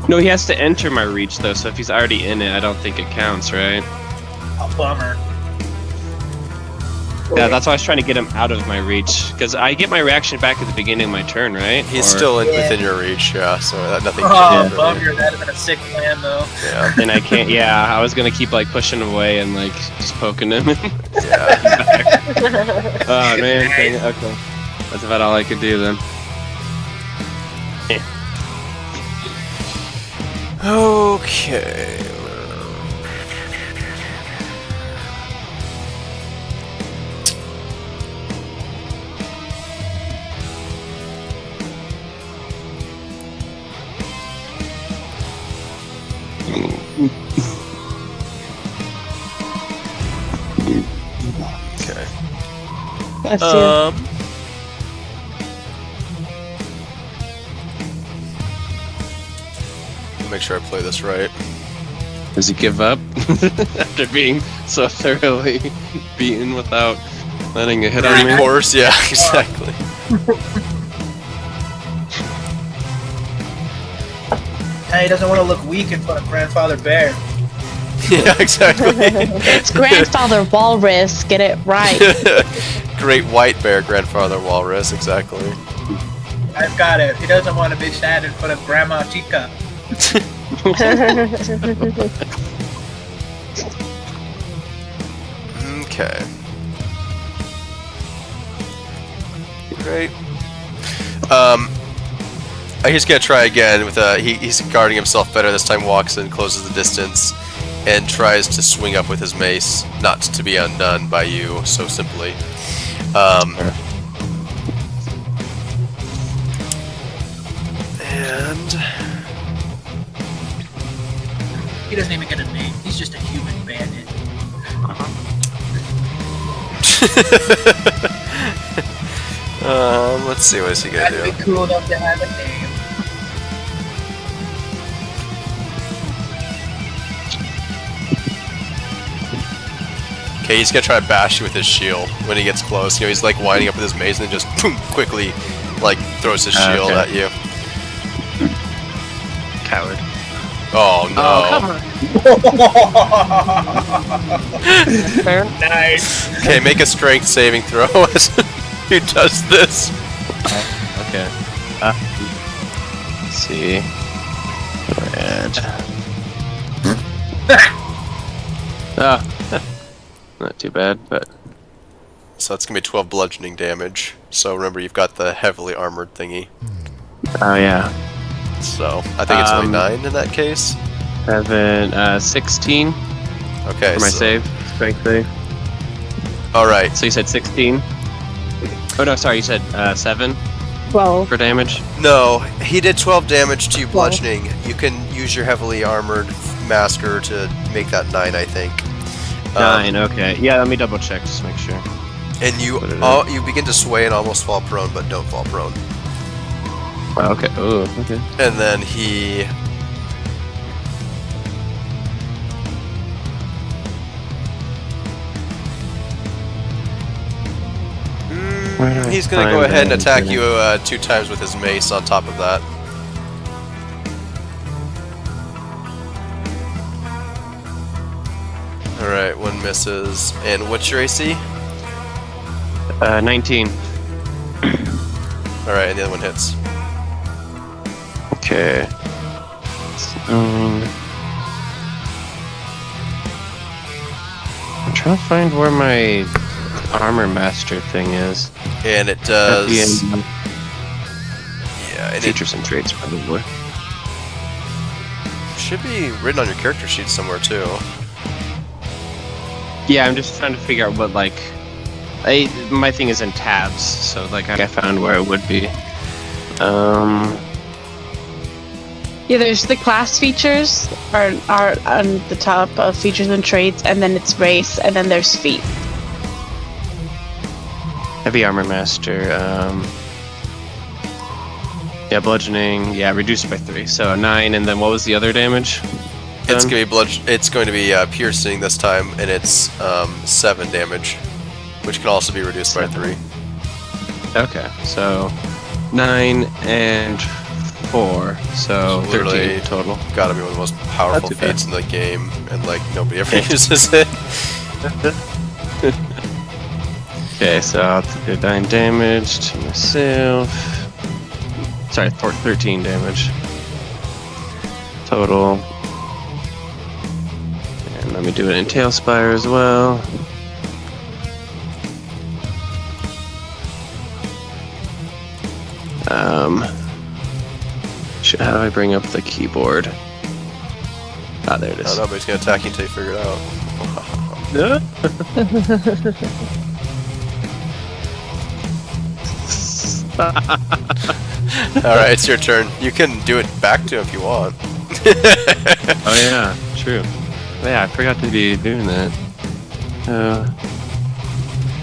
No, he has to enter my reach though. So if he's already in it, I don't think it counts, right? Oh, bummer. Yeah, that's why I was trying to get him out of my reach, because I get my reaction back at the beginning of my turn, right? He's Or- still Yeah. within your reach, yeah. So nothing. Oh, changed, really. bummer. That'd have been a sick plan, though. Yeah. and I can't. Yeah, I was gonna keep like pushing away and like just poking him. Yeah. Oh man, dang it. Okay, that's about all I could do then. Okay. Okay. Bless you. Make sure I play this right. Does he give up after being so thoroughly beaten without letting a hit on me? Recourse, yeah, exactly. Now he doesn't want to look weak in front of Grandfather Bear. Yeah, exactly. It's Grandfather Walrus. Get it right. Great white bear, grandfather walrus, exactly. I've got it. He doesn't want to be sad in front of Grandma Chica. Okay. Great. I just gotta try again with he's guarding himself better this time, walks in, closes the distance, and tries to swing up with his mace, not to be undone by you so simply. And He doesn't even get a name. He's just a human bandit. let's see, what is he gonna That'd do? be cool enough to have a name. Okay, he's gonna try to bash you with his shield when he gets close. You know, he's like winding up with his mace and then just boom, quickly, like throws his shield Okay. at you. Coward. Oh no! Fair. Nice. Okay, make a strength saving throw as who does this. Okay. Let's see. Red. Oh, not too bad, but So that's gonna be 12 bludgeoning damage. So remember, you've got the heavily armored thingy. oh yeah. So I think it's only Um, 9 in that case. 16 Okay. for my so, save, strength save. All right. So you said 16? Oh no, sorry, you said 7 Well, for damage. No, he did 12 damage to you bludgeoning. You can use your heavily armored masker to make that 9, I think. 9, okay. Yeah, let me double check just to make sure. And you What it you begin to sway and almost fall prone, but don't fall prone. Wow, okay. Oh, okay. And then he. Where do I He's gonna find go ahead and that? attack you 2 times with his mace on top of that. Alright, 1 misses. And what's your AC? 19. Alright, and the other one hits. Okay. I'm trying to find where my armor master thing is. And it At does. the end. Yeah, and it Features and traits, probably. should be written on your character sheet somewhere too. Yeah, I'm just trying to figure out what, like... my thing is in tabs, so, like, I found where it would be. yeah, there's the class features are on the top of features and traits, and then it's race, and then there's feat. Heavy armor master, Yeah, bludgeoning. Yeah, reduced by 3. So 9, and then what was the other damage? It's Done? gonna be It's going to be piercing this time, and it's 7 damage, which can also be reduced by 3. Okay, so 9 and 4, so It's literally 13 total. Gotta be one of the most powerful Not too bad. feats in the game, and like nobody ever uses it. Okay, so I'll do 9 damage to myself. Sorry, 13 damage total. And let me do it in Talespire as well. How do I bring up the keyboard? Ah, there it is. Nobody's gonna attack you until you figure it out. Alright, it's your turn. You can do it back to him if you want. Oh yeah, true. Yeah, I forgot to be doing that.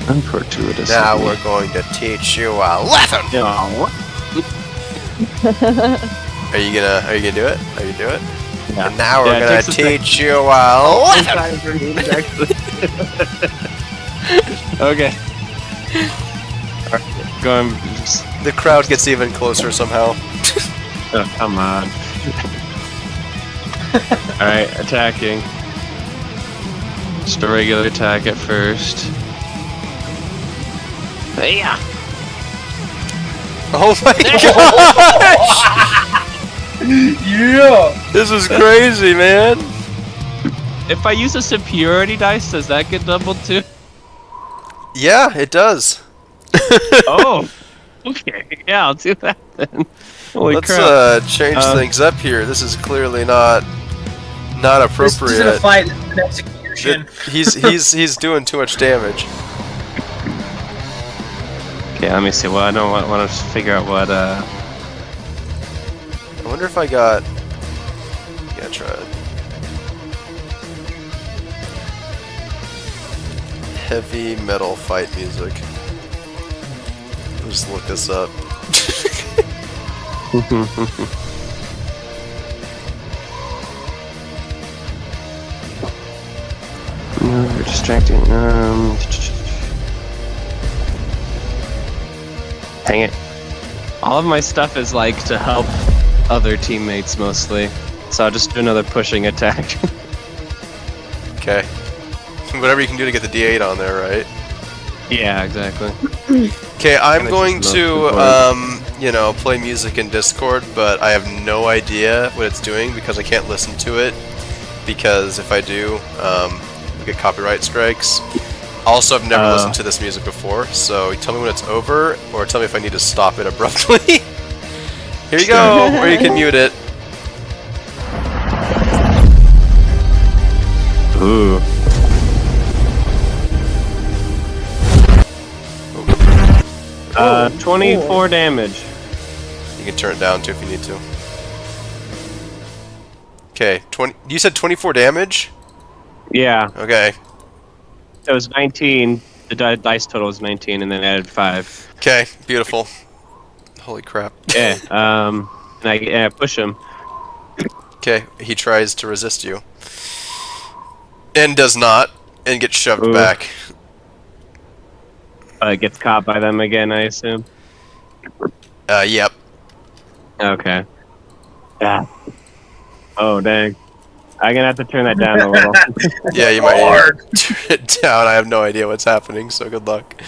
Unfortuitous. Now we're going to teach you a lesson! Are you gonna do it? Are you do it? Yeah. And now we're Yeah, it gonna takes a sec. teach you a lesson! Okay. Going. The crowd gets even closer somehow. Oh, come on. Alright, attacking. Just a regular attack at first. Yeah. Oh my gosh! Yeah! This is crazy, man! If I use a superiority dice, does that get doubled too? Yeah, it does. Oh. Okay. Yeah, I'll do that then. Holy Let's crap. change things up here. This is clearly not This isn't a appropriate. fight, it's an execution. He's doing too much damage. Okay, let me see. Well, I don't want to figure out what. I wonder if I got. Yeah, try it. Heavy metal fight music. Just look this up. No, you're distracting. Hang it. All of my stuff is like to help other teammates mostly. So I'll just do another pushing attack. Okay. Whatever you can do to get the D8 on there, right? Yeah, exactly. Okay, I'm Kinda going just to, look play music in Discord, but I have no idea what it's doing because I can't listen to it. Because if I do, we get copyright strikes. Also, I've never listened to this music before, so tell me when it's over, or tell me if I need to stop it abruptly. Here you go, or you can mute it. Ooh. 24 damage. You can turn it down too if you need to. Okay, 20. You said 24 damage? Yeah, Okay. it was 19. The dice total was 19, and then added 5. Okay, beautiful. Holy crap. Yeah. And I push him. Okay, he tries to resist you. And does not, and gets shoved Ooh. back. Gets caught by them again, I assume. Yep. Okay. Yeah. Oh dang. I'm gonna have to turn that down a little. Yeah, you might Hard. turn it down. I have no idea what's happening, so good luck.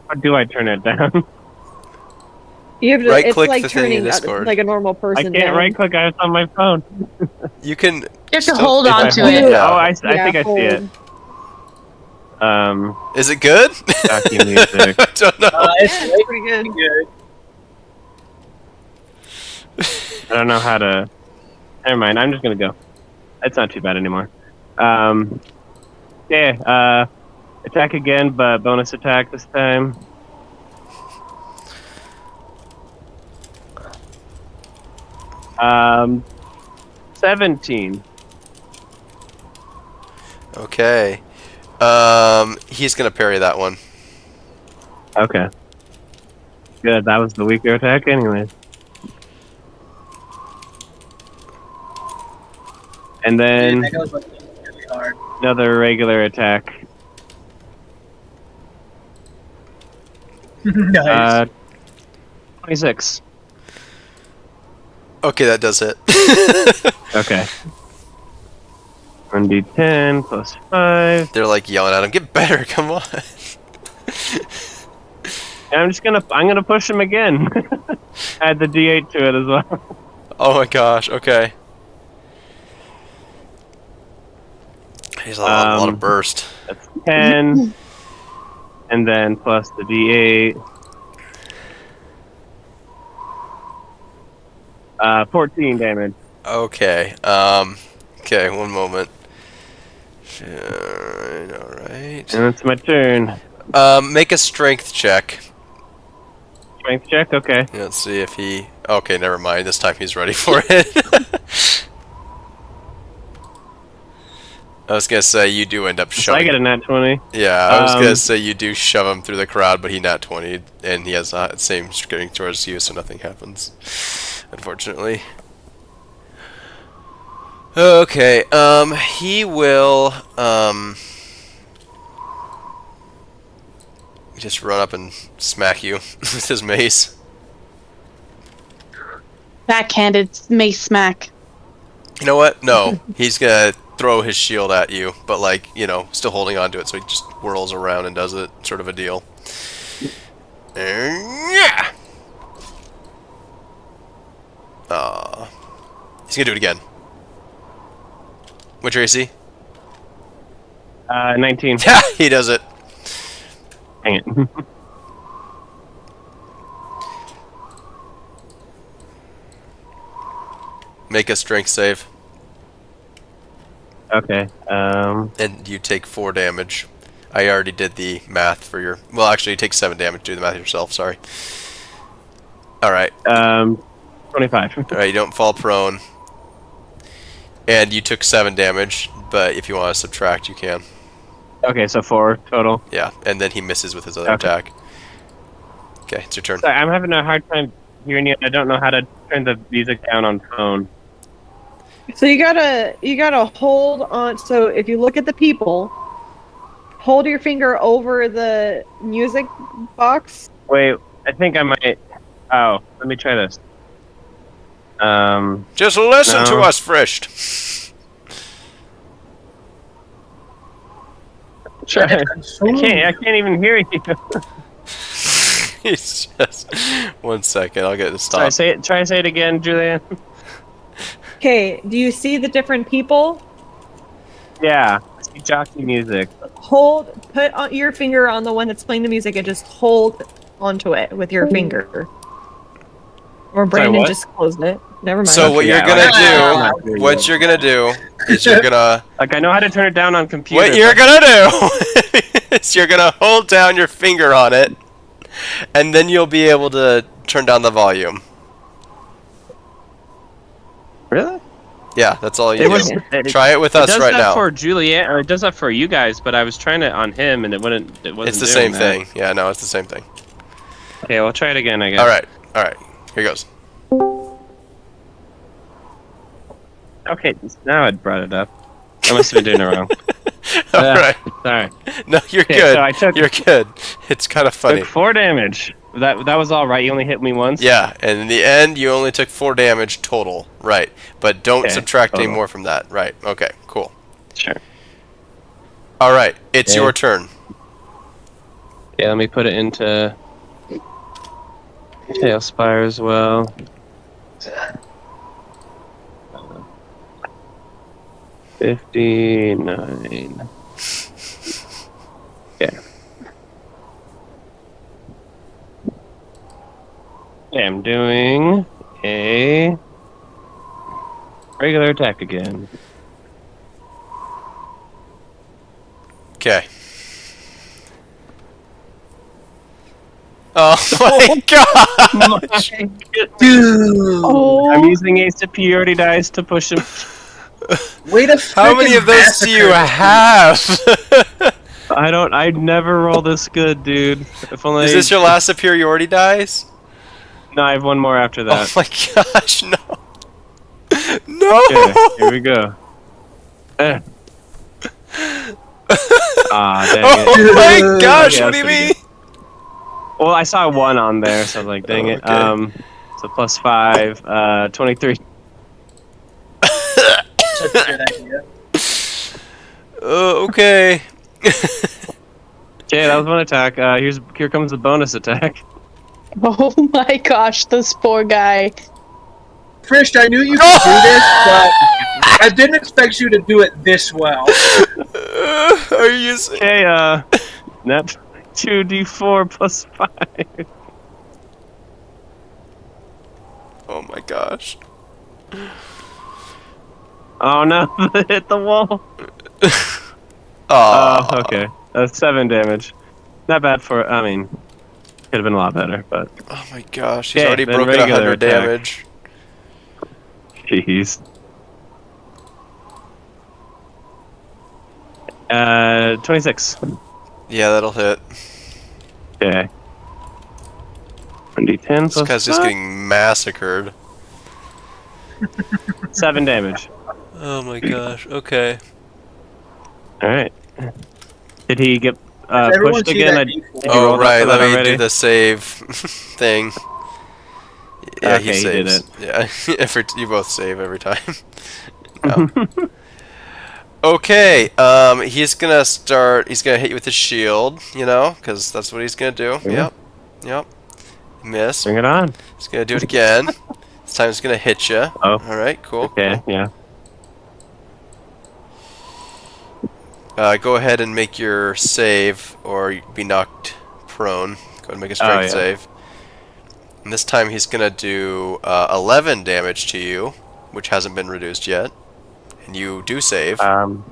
How do I turn it down? You have to. Right It's click like the thing in turning Discord. like a normal I person. can't down. right click. I was on my phone. You can. You have to still- hold if on I to hold it. down. Oh, I Yeah, think I see it. Is it good? Docu music. I don't know. It's Yeah, it's pretty good. good. I don't know how to. Never mind. I'm just gonna go. It's not too bad anymore. Yeah. Attack again, but bonus attack this time. Um, 17. Okay. He's gonna parry that one. Okay. Good, that was the weaker attack anyway. And then I know it's really hard. another regular attack. Nice. 26. Okay, that does hit. Okay. 1d10 plus 5. They're like yelling at him, "Get better! Come on!" And I'm gonna push him again. Add the d8 to it as well. Oh my gosh. Okay. He's a lot of burst. That's 10. And then plus the d8. 14 damage. Okay. Okay. One moment. All right. And it's my turn. Make a strength check. Strength check? Okay. Let's see if he. Okay, never mind. This time he's ready for it. I was gonna say you do end up So I shoving. get a nat 20. Yeah, I was gonna say you do shove him through the crowd, but he nat 20, and he has the same strength towards you, so nothing happens. Unfortunately. Okay. He will. Just run up and smack you with his mace. Backhanded mace smack. You know what? No, he's gonna throw his shield at you, but like, you know, still holding on to it, so he just whirls around and does it, sort of a deal. Yeah. He's gonna do it again. What's your AC? 19. Yeah, he does it. Dang it. Make a strength save, Okay. and you take 4 damage. I already did the math for your. Well, actually, you take 7 damage. Do the math yourself. Sorry. All right. 25. All right. You don't fall prone, and you took 7 damage. But if you want to subtract, you can. Okay, so 4 total. Yeah, and then he misses with his other Okay. attack. Okay, it's your turn. Sorry, I'm having a hard time hearing you. I don't know how to turn the music down on phone. So you gotta hold on. So if you look at the people, hold your finger over the music box. Wait, I think I might. Oh, let me try this. Just listen to No. us, Frisht. Try. I can't even hear you. He's just 1 second. I'll get it to stop. Try say it again, Julian. Okay, do you see the different people? Yeah, I see jockey music. Put your finger on the one that's playing the music and just hold onto it with your finger. Or Brandon what? just closed it. Never mind. So what Yeah, you're gonna like- do? What you're gonna do is you're gonna. Like I know how to turn it down on computer. What you're gonna do is you're gonna hold down your finger on it, and then you'll be able to turn down the volume. Really? Yeah, that's all you It do. was. Try it with It us does right that now. for Juliet, or it does that for you guys. But I was trying it on him, and it wasn't. It's the doing same that. thing. Yeah, no, it's the same thing. Okay, we'll try it again. I guess. All right. Here goes. Okay, now I brought it up. I must have been doing it wrong. All right. Sorry. No, you're Okay, good. so I took- You're good. It's kind of funny. Took 4 damage. That was all right. You only hit me once. Yeah, and in the end, you only took 4 damage total. Right. But don't Okay, subtract any total. more from that. Right. Okay, cool. Sure. All right. It's Okay. your turn. Yeah, let me put it into Talespire as well. Uh, 59. Yeah. Okay, I'm doing a regular attack again. Okay. Oh my god! Dude, Oh, I'm using a superiority dice to push him. way to How many frickin' of those do you massacre. have? I never roll this good, dude. If only. Is this your last superiority dice? No, I have one more after Oh that. my gosh, no. No! Okay, here we go. Dang it. Oh my gosh, Okay, what do you that's pretty mean? Well, I saw 1 on there, so I was like, dang it. Okay. So plus 5, 23. Such a good idea. Okay. Okay, that was one attack. Here comes the bonus attack. Oh my gosh, this poor guy. Frisch, I knew you could do this, but I didn't expect you to do it this well. Are you Okay, net 2d4 plus 5. Oh my gosh. Oh no, hit the wall. Oh, Okay. That's 7 damage. Not bad for, I mean, could have been a lot better, but. Oh my gosh, he's Okay, already then broken regular 100 attack. damage. Jeez. 26. Yeah, that'll hit. Okay. 1d10 This plus guy's just 5. getting massacred. 7 damage. Oh my gosh, okay. Alright. Did he get Does everyone pushed see again? that Did you D4? Oh roll that right, for let that me already? do the save thing. Yeah, Okay, he he did saves. Yeah, you both save every time. No. Okay, he's gonna hit you with his shield, you know, because that's what he's gonna do. Yeah. Yep. Miss. Bring it on. He's gonna do it again. This time he's gonna hit you. Oh. Alright, cool. Okay, cool. yeah. Go ahead and make your save, or be knocked prone. Go ahead and make a strength yeah. save. And this time he's gonna do 11 damage to you, which hasn't been reduced yet. And you do save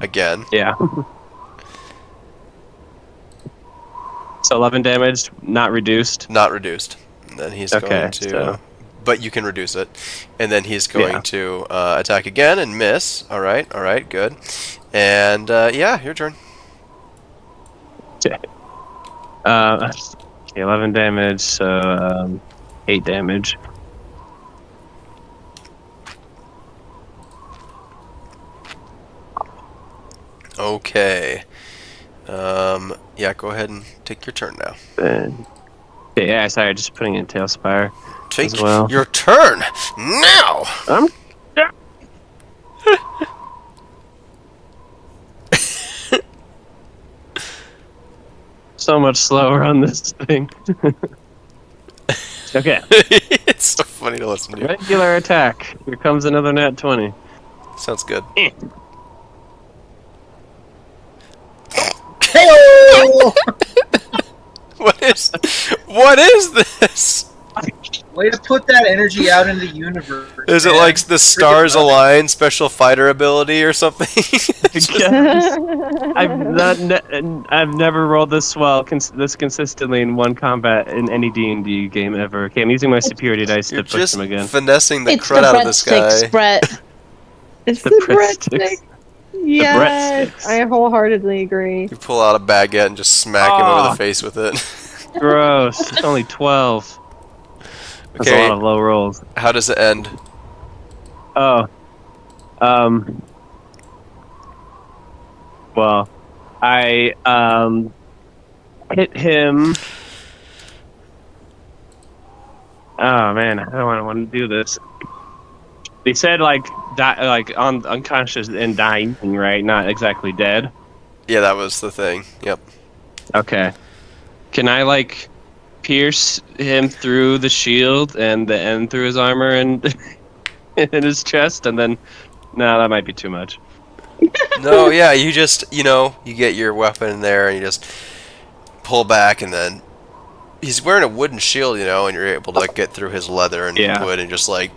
again. Yeah. So 11 damage, not reduced. Not reduced. And then he's Okay, going to... so- But you can reduce it. And then he's going Yeah. to attack again and miss. Alright, good. And yeah, your turn. Okay. 11 damage, so 8 damage. Okay. Yeah, go ahead and take your turn now. Then, okay, yeah, sorry, just putting in Talespire Take as well. your turn now! So much slower on this thing. Okay, It's so funny to listen to. regular attack. Here comes another nat 20. Sounds good. Hey-o! What is this? Way to put that energy out in the universe. Is it man. like the stars love it. align special fighter ability or something? I've never rolled this well, this consistently in one combat in any D&D game ever. Okay, I'm using my superiority dice You're to push just them again. finessing the It's the crud out of this guy. breadsticks, Brett. It's The the breadsticks. breadstick. Yes, breadsticks. I wholeheartedly agree. You pull out a baguette and just smack him over Aw. the face with it. Gross. It's only 12. That's a Okay, lot of low rolls. how does it end? Oh. Well, I hit him. Oh man, I don't want to do this. They said like unconscious and dying, right? Not exactly dead. Yeah, that was the thing. Yep. Okay. Can I like pierce him through the shield and the end through his armor and in his chest, and then no, that might be too much. No, yeah, you just, you get your weapon in there and you just pull back, and then he's wearing a wooden shield, and you're able to like get through his leather and Yeah. wood and just like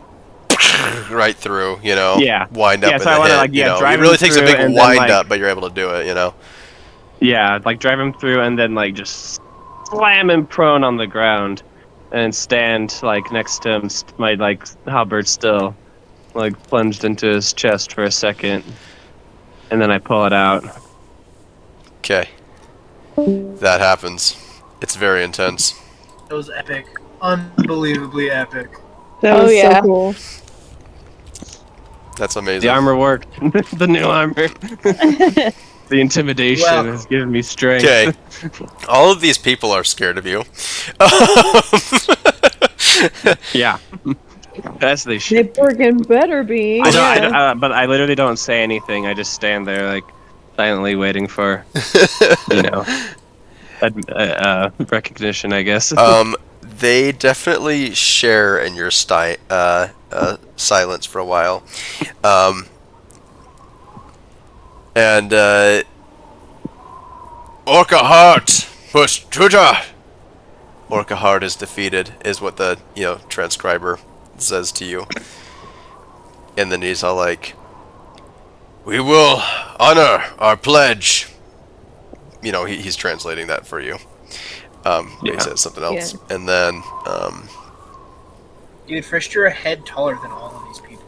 right through, Yeah. wind up Yeah, in so I the wanna, hit, like, yeah, drive It really him takes a through big and then, wind like- up, but you're able to do it, Yeah, like drive him through and then like just slam him prone on the ground and stand like next to him, my like halberd still like plunged into his chest for a second, and then I pull it out. Okay. that happens. It's very intense. It was epic. Unbelievably epic. That Oh, was yeah. so cool. That's The amazing. armor worked. The new armor. The intimidation Well- has given me strength. Okay. All of these people are scared of you. Yeah. As they They should. freaking better be. I don't, yeah. but I literally don't say anything. I just stand there, like, silently waiting for, you know, recognition, I guess. They definitely share in your silence for a while. And Orca Heart, push Tuja. Orca Heart is defeated, is what the transcriber says to you. And then he's all like, "We will honor our pledge." He's translating that for you. He Yeah. says something else, Yeah. and then Dude, first you're a head taller than all of these people.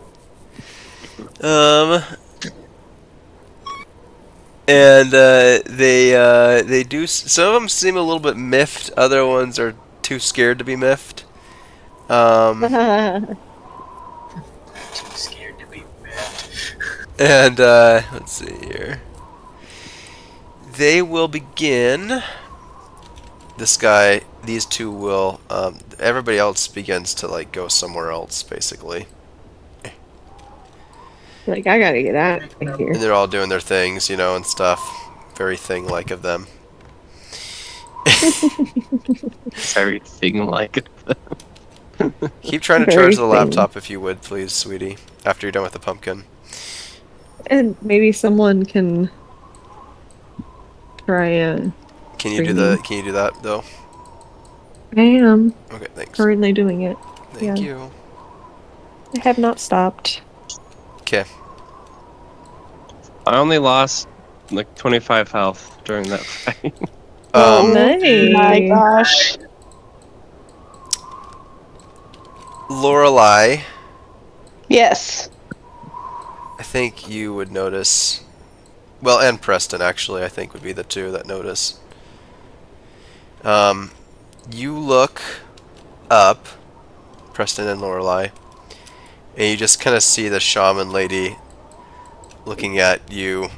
and they do. Some of them seem a little bit miffed. Other ones are too scared to be miffed. Too scared to be mad. And let's see here. They will begin. These two will. Everybody else begins to go somewhere else, basically, Like, I gotta get out of here. and they're all doing their things, and stuff. Very thing-like of them. Everything like it. Keep trying to Very charge the thing. laptop if you would, please, sweetie. After you're done with the pumpkin. And maybe someone can try Can you do that though? I am Okay, thanks. currently doing it. Thank yeah. you. I have not stopped. Okay. I only lost like 25 health during that fight. Nice. My gosh. Lorelei, Yes. I think you would notice. Well, and Preston actually, I think would be the two that notice. You look up, Preston and Lorelei, and you just kind of see the shaman lady looking at you,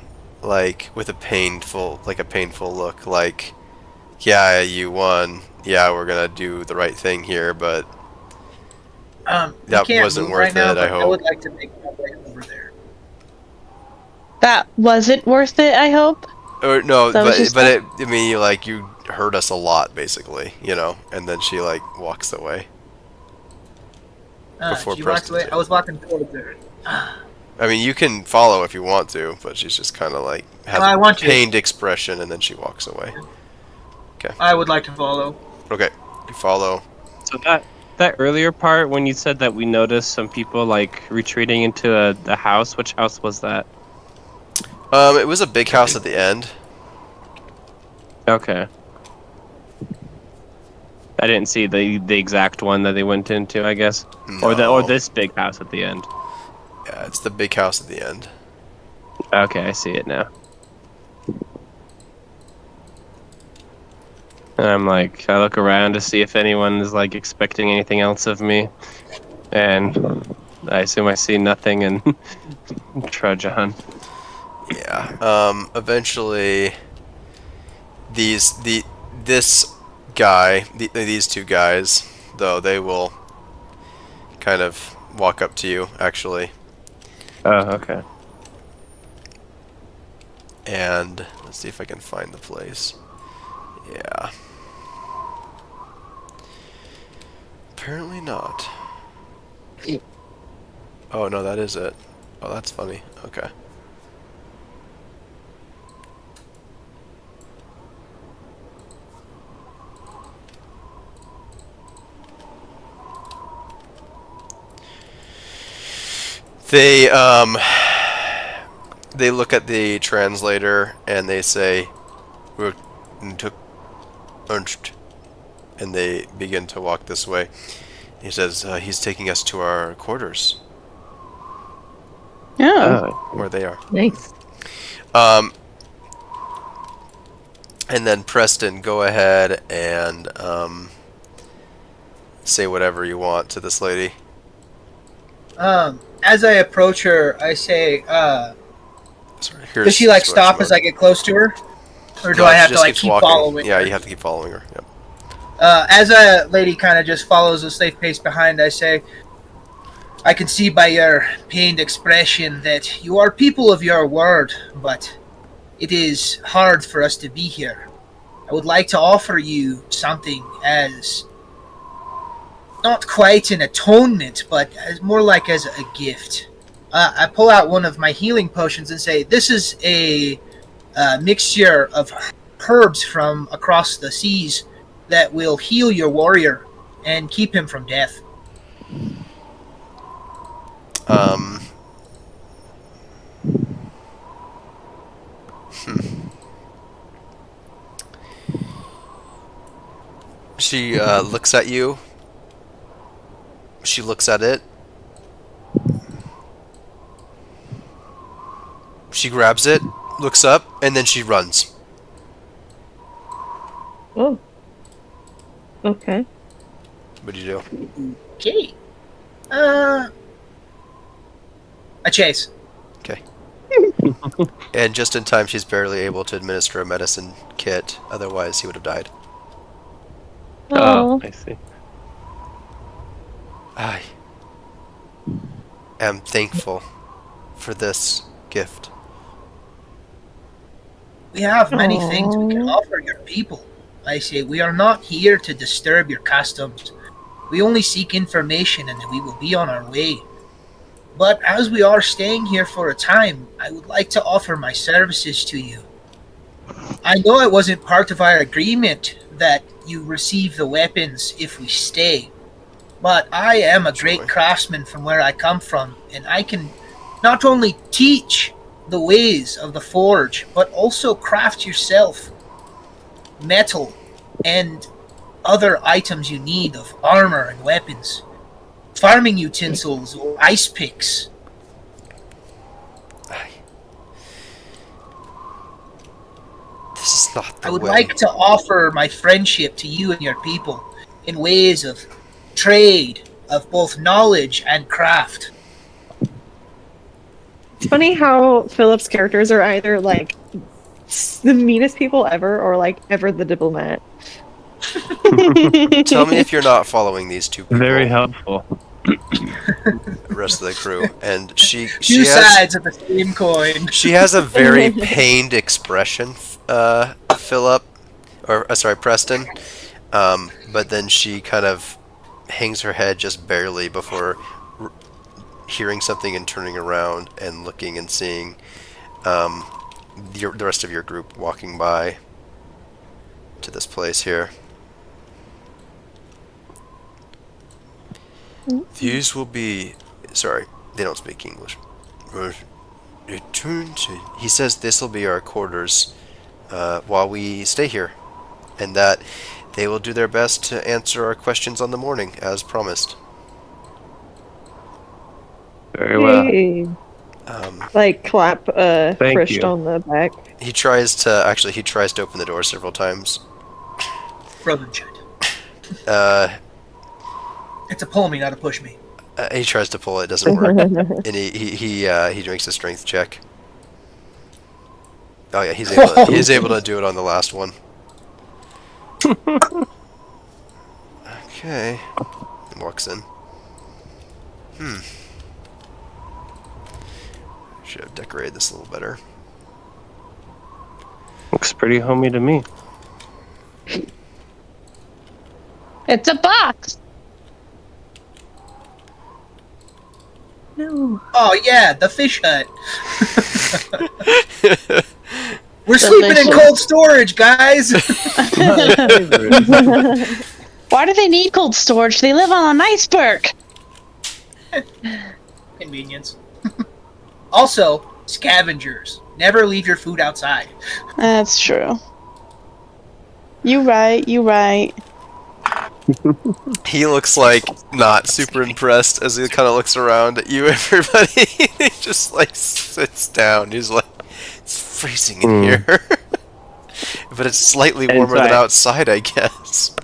like with a painful look, like, yeah, you won. Yeah, we're gonna do the right thing here, but I That can't wasn't move worth right now, it, I but I hope. would like to make my way over there. That wasn't worth it, I hope. or no, That was just but I mean, you hurt us a lot, basically, and then she walks away. Before She walked Preston away. did. I was walking towards her. I mean, you can follow if you want to, but she's just kind of has I a want to. pained expression, and then she walks away. I would like to follow. Okay, you follow. So that earlier part when you said that we noticed some people retreating into the house, which house was that? It was a big house at the end. Okay. I didn't see the exact one that they went into, I guess. Or No. this big house at the end. Yeah, it's the big house at the end. Okay, I see it now. And I look around to see if anyone is expecting anything else of me. And I assume I see nothing and trudge on. Yeah. Eventually, these two guys, though, they will kind of walk up to you, actually, Oh, okay. and let's see if I can find the place. Yeah. Apparently not. Oh no, that is it. Oh, that's funny. Okay. They look at the translator and they say, "We're took Ernst," and they begin to walk this way. He says, "He's taking us to our quarters, Oh. where they are." Nice. Um, And then Preston, go ahead and say whatever you want to this lady. As I approach her, I say, Sorry, does she here's what stop you as I get close to her? Or do No, I she have to just keeps keep walking. following Yeah, her? you have to keep following her. Yep. As a lady kind of just follows a safe pace behind, I say, I can see by your pained expression that you are people of your word, but it is hard for us to be here. I would like to offer you something as not quite an atonement, but as more like as a gift. I pull out one of my healing potions and say, this is a mixture of herbs from across the seas that will heal your warrior and keep him from death. She looks at you. She looks at it. She grabs it, looks up, and then she runs. Oh. Okay. What do you do? Okay. A chase. Okay. And just in time, she's barely able to administer a medicine kit. Otherwise, he would have died. Oh. I see. I am thankful for this gift. We have many Aww. things we can offer your people. I say, we are not here to disturb your customs. We only seek information and we will be on our way. But as we are staying here for a time, I would like to offer my services to you. I know it wasn't part of our agreement that you receive the weapons if we stay, but I am a great craftsman from where I come from, and I can not only teach the ways of the forge, but also craft yourself metal and other items you need of armor and weapons, farming utensils or ice picks. This is not the I would way. like to offer my friendship to you and your people in ways of trade, of both knowledge and craft. It's funny how Philip's characters are either like the meanest people ever or like ever the diplomat. Tell me if you're not following these two people. Very helpful. The rest of the crew, and she Two has sides of the same coin. she has a very pained expression, Philip, or sorry, Preston. But then she kind of hangs her head just barely before hearing something and turning around and looking and seeing the rest of your group walking by to this place here. These will be... Sorry, they don't speak English. He says this will be our quarters while we stay here, and that they will do their best to answer our questions on the morning, as promised. Very well. Hey. Like clap Thank Frisch you. on the back. He tries to open the door several times. Brother Chad. It's a pull me, not a push me. He tries to pull it, doesn't work, and he drinks a strength check. Oh yeah, he is able to do it on the last one. Okay, he walks in. Should have decorated this a little better. Looks pretty homey to me. It's a box. No. Oh yeah, the fish hut. We're sleeping in Delicious. cold storage, guys. Why do they need cold storage? They live on an iceberg. Convenience. Also, scavengers. Never leave your food outside. That's true. You right. He looks like not super impressed as he kind of looks around at you, everybody. He just like sits down. He's like, it's freezing in here. But but it's slightly And warmer so than I- outside, I guess.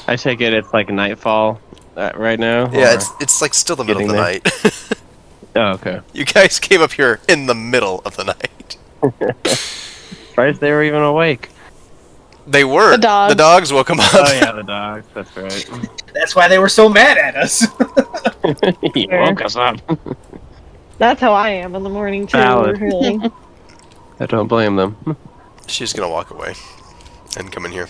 I take it it's like nightfall right now? Yeah, or- it's like still the middle of the Getting night. Oh, okay. You guys came up here in the middle of the night. Surprised they were even awake. They weren't. The dogs. The dogs woke them up. Oh yeah, the dogs. That's right. That's why they were so mad at us. He woke us up. That's how I am in the morning too. Valid. Really. I don't blame them. She's gonna walk away and come in here.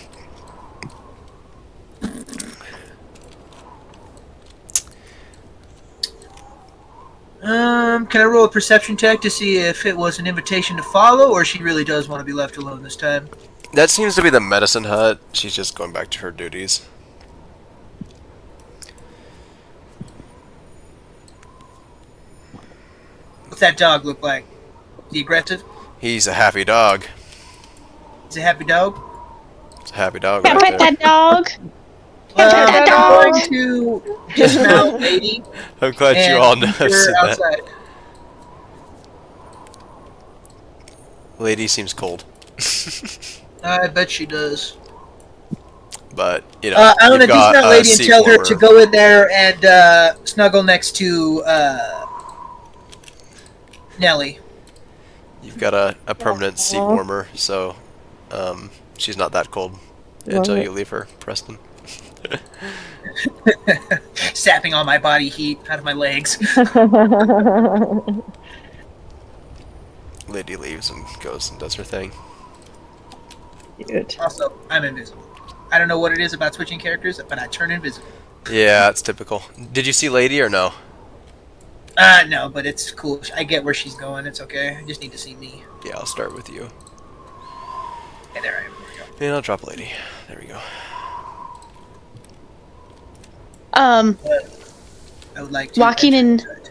Can I roll a perception check to see if it was an invitation to follow, or she really does want to be left alone this time? That seems to be the medicine hut. She's just going back to her duties. What's that dog look like? Is he aggressive? He's a happy dog. Is he a happy dog? It's a happy dog Pet right there. that dog. I'm dog. going to dismount lady I'm glad and you all know meet I've her said that. outside. Lady seems cold. I bet she does. But, you know, I'm you've gonna got dismount a lady and seat tell her warmer. to go in there and snuggle next to Nellie. You've got a permanent seat Aw. warmer, so she's not that cold Love until it. you leave her, Preston. Sapping all my body heat out of my legs. Lady leaves and goes and does her thing. Cute. Also, I'm invisible. I don't know what it is about switching characters, but I turn invisible. Yeah, it's typical. Did you see Lady or no? No, but it's cool. I get where she's going. It's okay. I just need to see me. Yeah, I'll start with you. Okay, there I am. There we go. And I'll drop Lady. There we go. Um, I would like to Walking enter-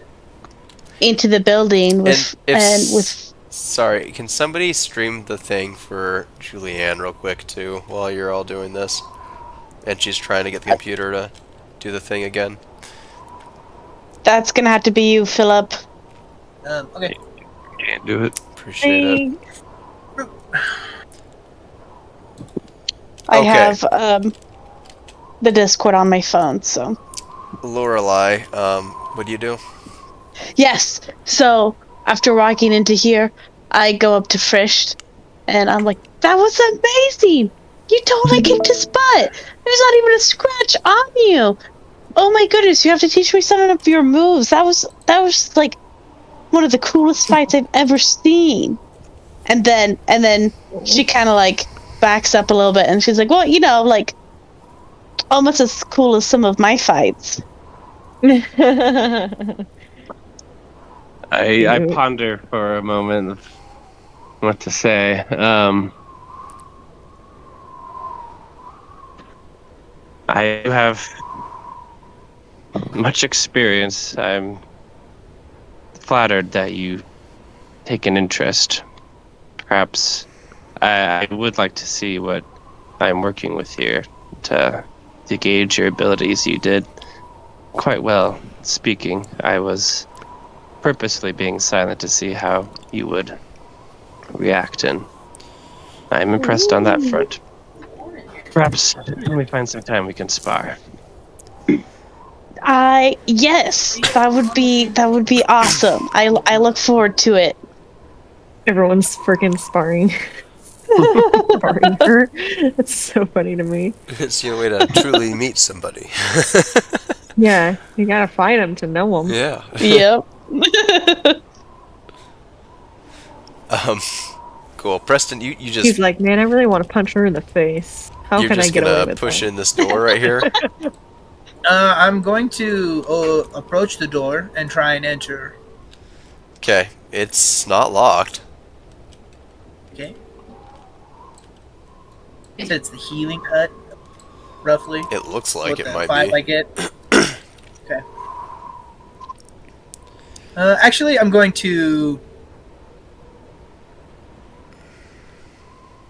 into the building with And if and with Sorry, can somebody stream the thing for Julianne real quick too while you're all doing this? And she's trying to get the computer to do the thing again. that's gonna have to be you, Philip. Okay. Can't do it. Appreciate it. I Okay. have the Discord on my phone, so Lorelei, what do you do? yes. So after walking into here, I go up to Frisch, and I'm like, "That was amazing! You totally kicked his butt. There's not even a scratch on you. Oh my goodness! You have to teach me some of your moves. That was like one of the coolest fights I've ever seen." And then she kind of like backs up a little bit, and she's like, "Well, you know, like almost as cool as some of my fights." I ponder for a moment of what to say. I have much experience. I'm flattered that you take an interest. Perhaps I would like to see what I'm working with here to gauge your abilities. You did quite well speaking. I was purposely being silent to see how you would react, and I'm impressed on that front. Perhaps when we find some time we can spar. Yes, that would be awesome. I look forward to it. Everyone's freaking sparring. Sparring her. It's so funny to me. It's the only way to truly meet somebody. Yeah, you gotta fight him to know him. Yeah. Yep. Cool. Preston, you just He's like, man, I really want to punch her in the face. How you're can I just get away gonna with push that? in this door right here. I'm going to approach the door and try and enter. Okay, it's not locked. Okay. You said it's the healing hut, roughly. It looks like What it the might vibe be. I get. Okay. Actually, I'm going to.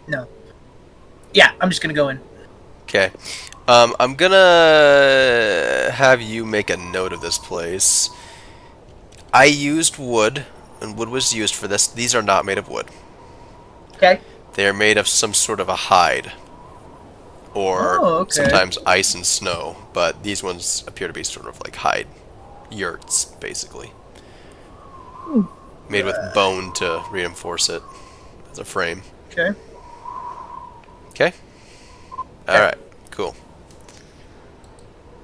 No. Yeah, I'm just gonna go in. Okay. I'm gonna have you make a note of this place. I used wood, and wood was used for this. These are not made of wood. Okay. They are made of some sort of a hide, or Oh, okay. sometimes ice and snow, but these ones appear to be sort of like hide yurts, basically. Made with bone to reinforce it as a frame. Okay. Okay? Alright, cool.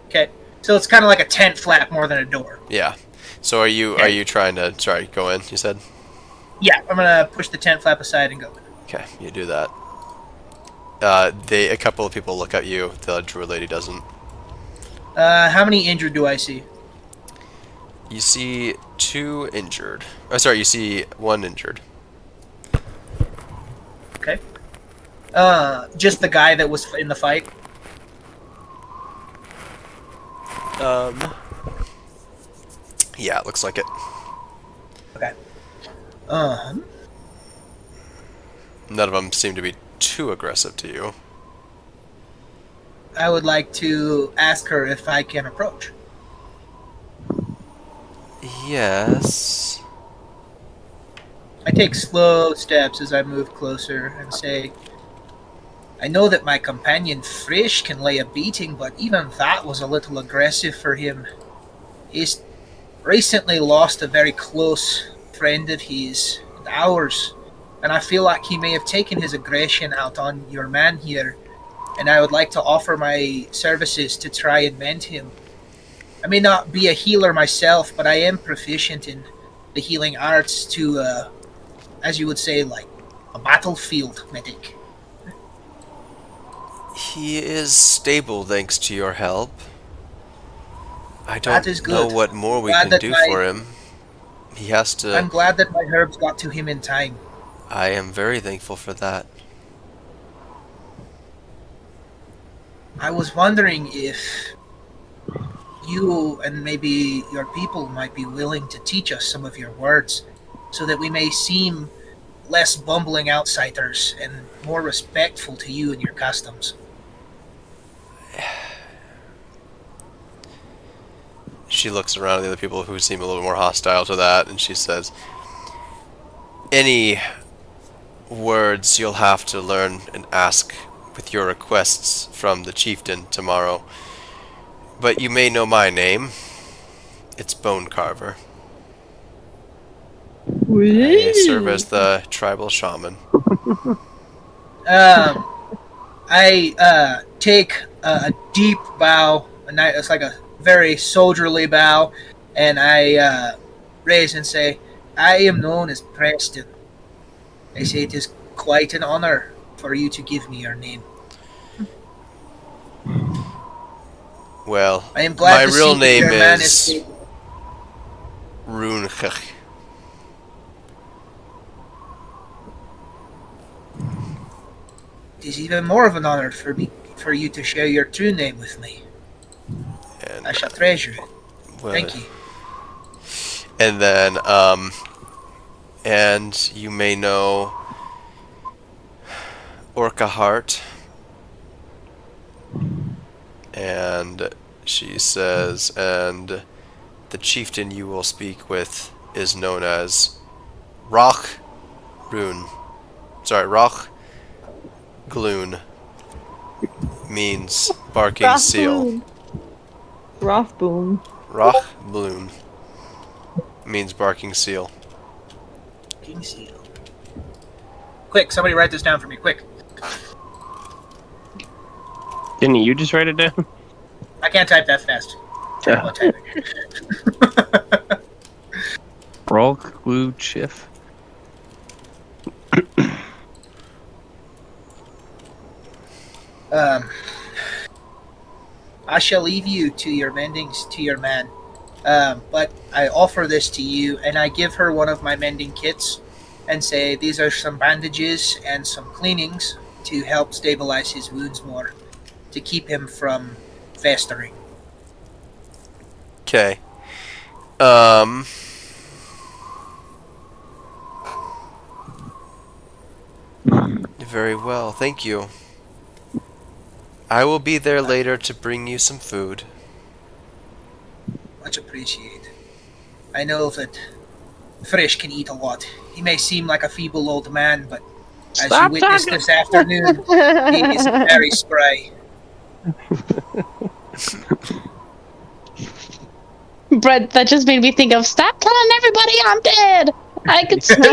Okay. So it's kind of like a tent flap more than a door. Yeah. So are you trying to, sorry, go in, you said? Yeah, I'm gonna push the tent flap aside and go. Okay, you do that. A couple of people look at you, the druid lady doesn't. How many injured do I see? You see 2 injured. Oh, sorry, you see 1 injured. Okay. Just the guy that was in the fight. Yeah, it looks like it. Okay. None of them seem to be too aggressive to you. I would like to ask her if I can approach. Yes. I take slow steps as I move closer and say, I know that my companion Frisch can lay a beating, but even that was a little aggressive for him. He's recently lost a very close friend of his, and ours, and I feel like he may have taken his aggression out on your man here, and I would like to offer my services to try and mend him. I may not be a healer myself, but I am proficient in the healing arts to, as you would say, like a battlefield medic. He is stable thanks to your help. I That don't is know good. what more we Glad can that do my- for him. He has to... I'm glad that my herbs got to him in time. I am very thankful for that. I was wondering if you and maybe your people might be willing to teach us some of your words so that we may seem less bumbling outsiders and more respectful to you and your customs. She looks around at the other people who seem a little more hostile to that, and she says, any words you'll have to learn and ask with your requests from the chieftain tomorrow. But you may know my name. It's Bone Carver. I serve as the tribal shaman. I take a deep bow, it's like a very soldierly bow, and I raise and say, I am known as Preston. I say it is quite an honor for you to give me your name. Well, I am glad my to real see that name your man is Runchich. It is even more of an honor for you to share your true name with me. And, I shall treasure it. well, Thank you. And then, and you may know Orca Heart. And she says, and the chieftain you will speak with is known as Roch Rune. Sorry, Roch Gloon. Means barking seal. Rothboom. Roch Bloon means barking seal. King Seal. Quick, somebody write this down for me, quick. Didn't you just write it down? I can't type that fast. Terrible at typing. Rolk, Woo, Chiff. I shall leave you to your mendings to your man. But I offer this to you, and I give her one of my mending kits and say these are some bandages and some cleanings to help stabilize his wounds more, to keep him from festering. Okay. Very well, thank you. I will be there later to bring you some food. Much appreciated. I know that Frisch can eat a lot. He may seem like a feeble old man, but As you Stop witnessed talking. this afternoon, he is very spry. Brett, that just made me think of stop telling everybody I'm dead. I could speak.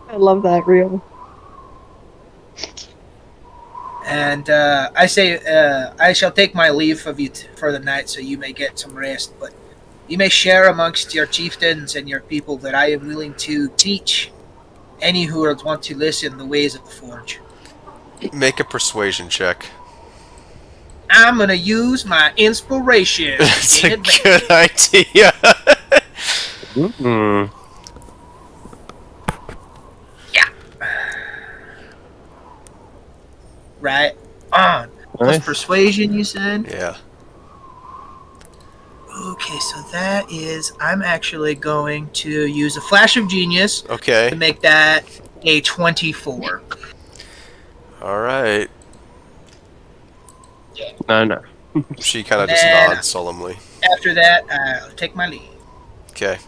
I love that reel. And I say, I shall take my leave of you for the night, so you may get some rest. But you may share amongst your chieftains and your people that I am willing to teach any who would want to listen the ways of the forge. Make a persuasion check. I'm gonna use my inspiration. That's to a gain good idea. Mm-mm. Right on. Plus Nice. persuasion, you said? Yeah. Okay, so that is. I'm actually going to use a flash of genius to Okay. make that a 24. All right. No. She kind of just Man. nods solemnly. After that, I'll take my leave. Okay.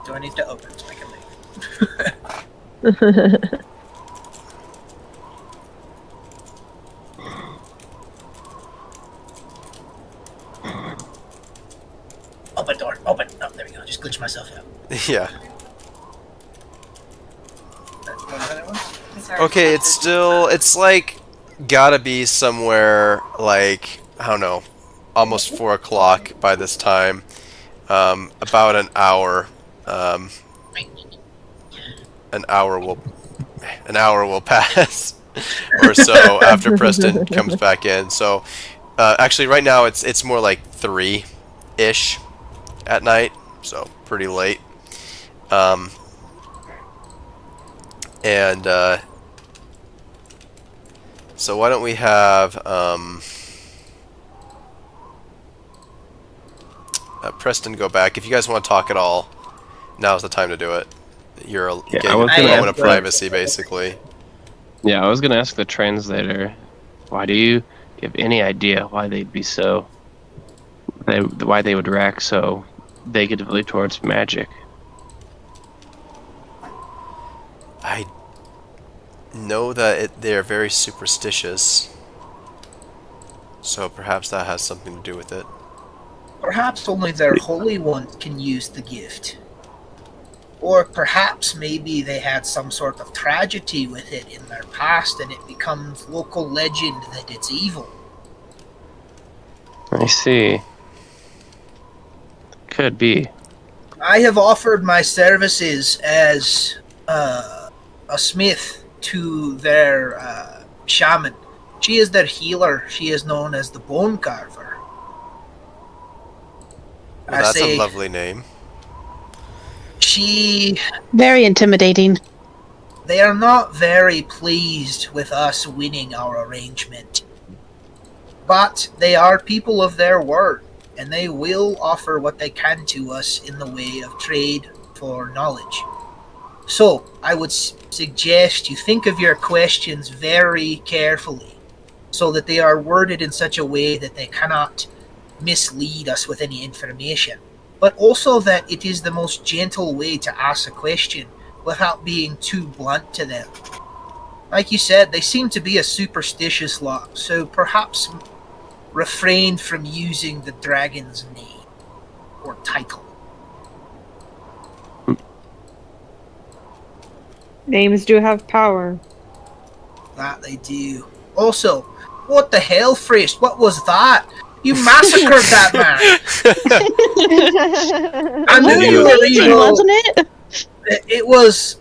Do I need to open so I can leave? Open door. Open. Oh, there we go. Just glitch myself out. Yeah. That one? Okay, it's like gotta be somewhere like, I don't know, almost 4 o'clock by this time. About an hour. An hour will pass or so after Preston comes back in. So actually right now it's more like 3-ish at night, so pretty late. And so why don't we have Preston go back. If you guys want to talk at all, now's the time to do it. You're getting I was a gonna moment of ask privacy, basically. Yeah, I was gonna ask the translator. Do you have any idea why they'd be so? Why they would react so negatively towards magic? I know that they're very superstitious, so perhaps that has something to do with it. Perhaps only their holy ones can use the gift. Or perhaps maybe they had some sort of tragedy with it in their past and it becomes local legend that it's evil. I see. Could be. I have offered my services as a smith to their shaman. She is their healer. She is known as the Bone Carver. Well, that's a lovely name. Very intimidating. They are not very pleased with us winning our arrangement. But they are people of their word, and they will offer what they can to us in the way of trade for knowledge. So, I would suggest you think of your questions very carefully, so that they are worded in such a way that they cannot mislead us with any information, but also that it is the most gentle way to ask a question without being too blunt to them. Like you said, they seem to be a superstitious lot, so perhaps refrain from using the dragon's name or title. Names do have power. That they do. Also, what the hell, Frist? What was that? You massacred that man! I knew you were evil. Wasn't it? It was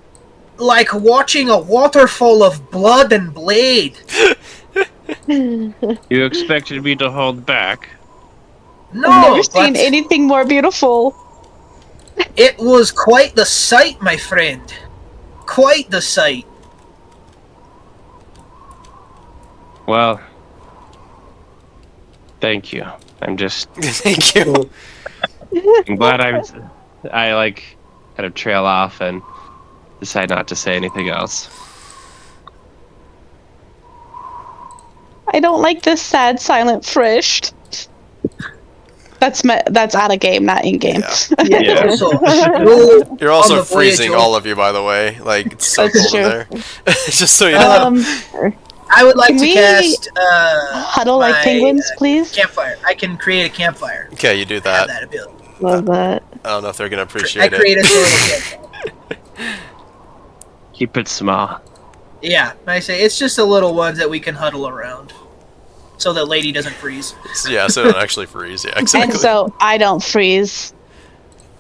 like watching a waterfall of blood and blade. You expected me to hold back? No, I've never seen but anything more beautiful. it was quite the sight, my friend. Quite the sight. Well, thank you. I'm Thank you. glad I like kind of trail off and decide not to say anything else. I don't like this sad, silent Frisch. That's out of game, not in game. Yeah. Yeah. Also, roll You're on also the voyage freezing, over. all of you, by the way. Like, it's so That's cold in true. there. Just so you know. I would like Can to we cast Huddle like my, penguins, please. campfire. I can create a campfire. Okay, you do I have that. that ability. Love that. I don't know if they're gonna I appreciate create it. a little campfire. Keep it small. Yeah, I say it's just the little ones that we can huddle around, so that lady doesn't freeze. Yeah, so it don't actually freeze. Yeah, exactly. And so I don't freeze.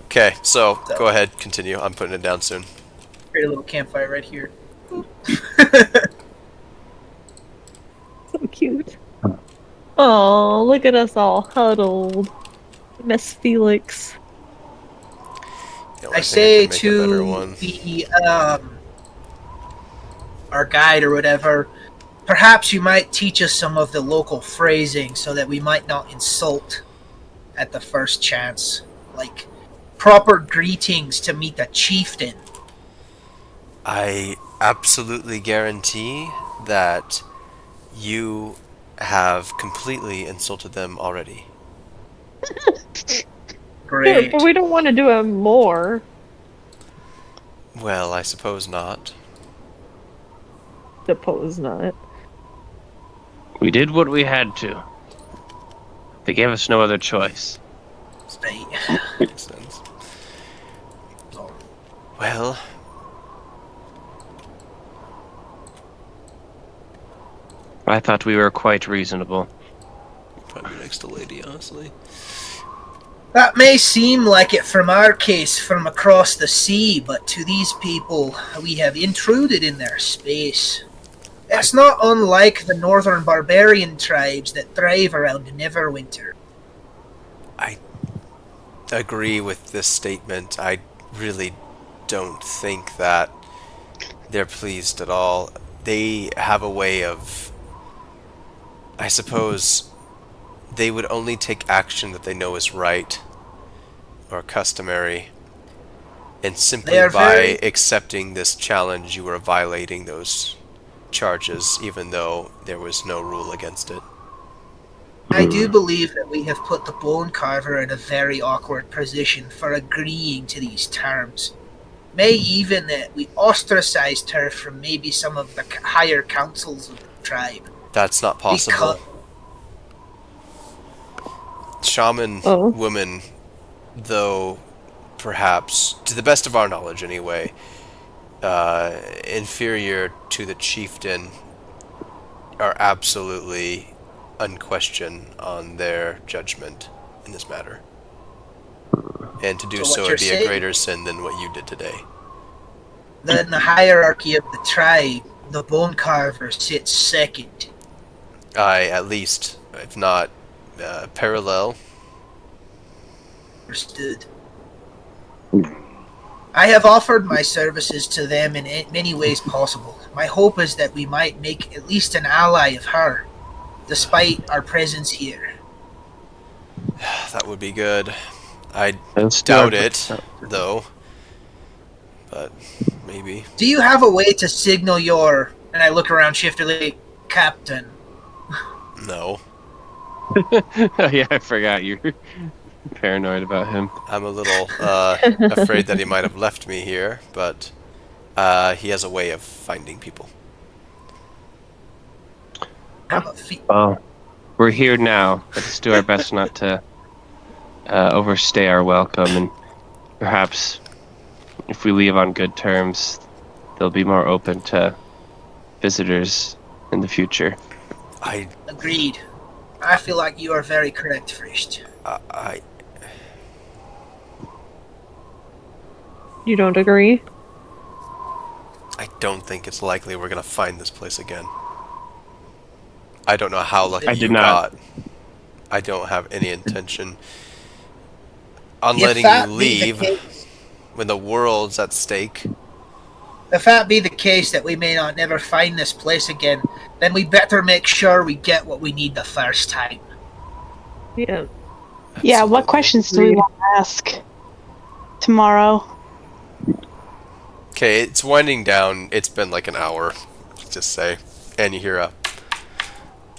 Okay, so go ahead, continue. I'm putting it down soon. Create a little campfire right here. So cute. Oh, look at us all huddled. Miss Felix. You know, I think say can make a better to one. the our guide or whatever, perhaps you might teach us some of the local phrasing so that we might not insult at the first chance, like proper greetings to meet the chieftain. I absolutely guarantee that you have completely insulted them already. Great. But we don't want to do it more. Well, I suppose not. Suppose not. We did what we had to. They gave us no other choice. Right. Makes sense. Well, I thought we were quite reasonable. probably next to Lady, honestly. That may seem like it from our case from across the sea, but to these people, we have intruded in their space. It's not unlike the northern barbarian tribes that thrive around Neverwinter. I agree with this statement. I really don't think that they're pleased at all. They have a way of... I suppose they would only take action that they know is right or customary. And simply They are by very- accepting this challenge, you are violating those charges, even though there was no rule against it. I do believe that we have put the Bone Carver in a very awkward position for agreeing to these terms. May even that we ostracized her from maybe some of the higher councils of the tribe. That's not possible. Shaman Oh. women, though perhaps, to the best of our knowledge anyway, inferior to the chieftain, are absolutely unquestioned on their judgment in this matter. And to do So what so you're would be a saying- greater sin than what you did today. Then the hierarchy of the tribe, the Bone Carver sits second. At least, if not parallel. Understood. I have offered my services to them in many ways possible. My hope is that we might make at least an ally of her, despite our presence here. That would be good. I Let's do doubt our- it, though. But maybe. Do you have a way to signal your, and I look around shiftily, Captain? No. Yeah, I forgot you're paranoid about him. I'm a little afraid that he might have left me here, but he has a way of finding people. Have a fe- Well, we're here now. Let's do our best not to overstay our welcome, and perhaps if we leave on good terms, they'll be more open to visitors in the future. I Agreed. I feel like you are very correct, Frisht. I You don't agree? don't think it's likely we're gonna find this place again. I don't know how lucky I you did not. got. I don't have any intention on If letting that you be the leave case- when the world's at stake. If that be the case that we may not never find this place again, then we better make sure we get what we need the first time. Yeah. Yeah, what Absolutely. questions do we want to ask tomorrow? Okay, it's winding down. It's been like an hour, let's just say, and you hear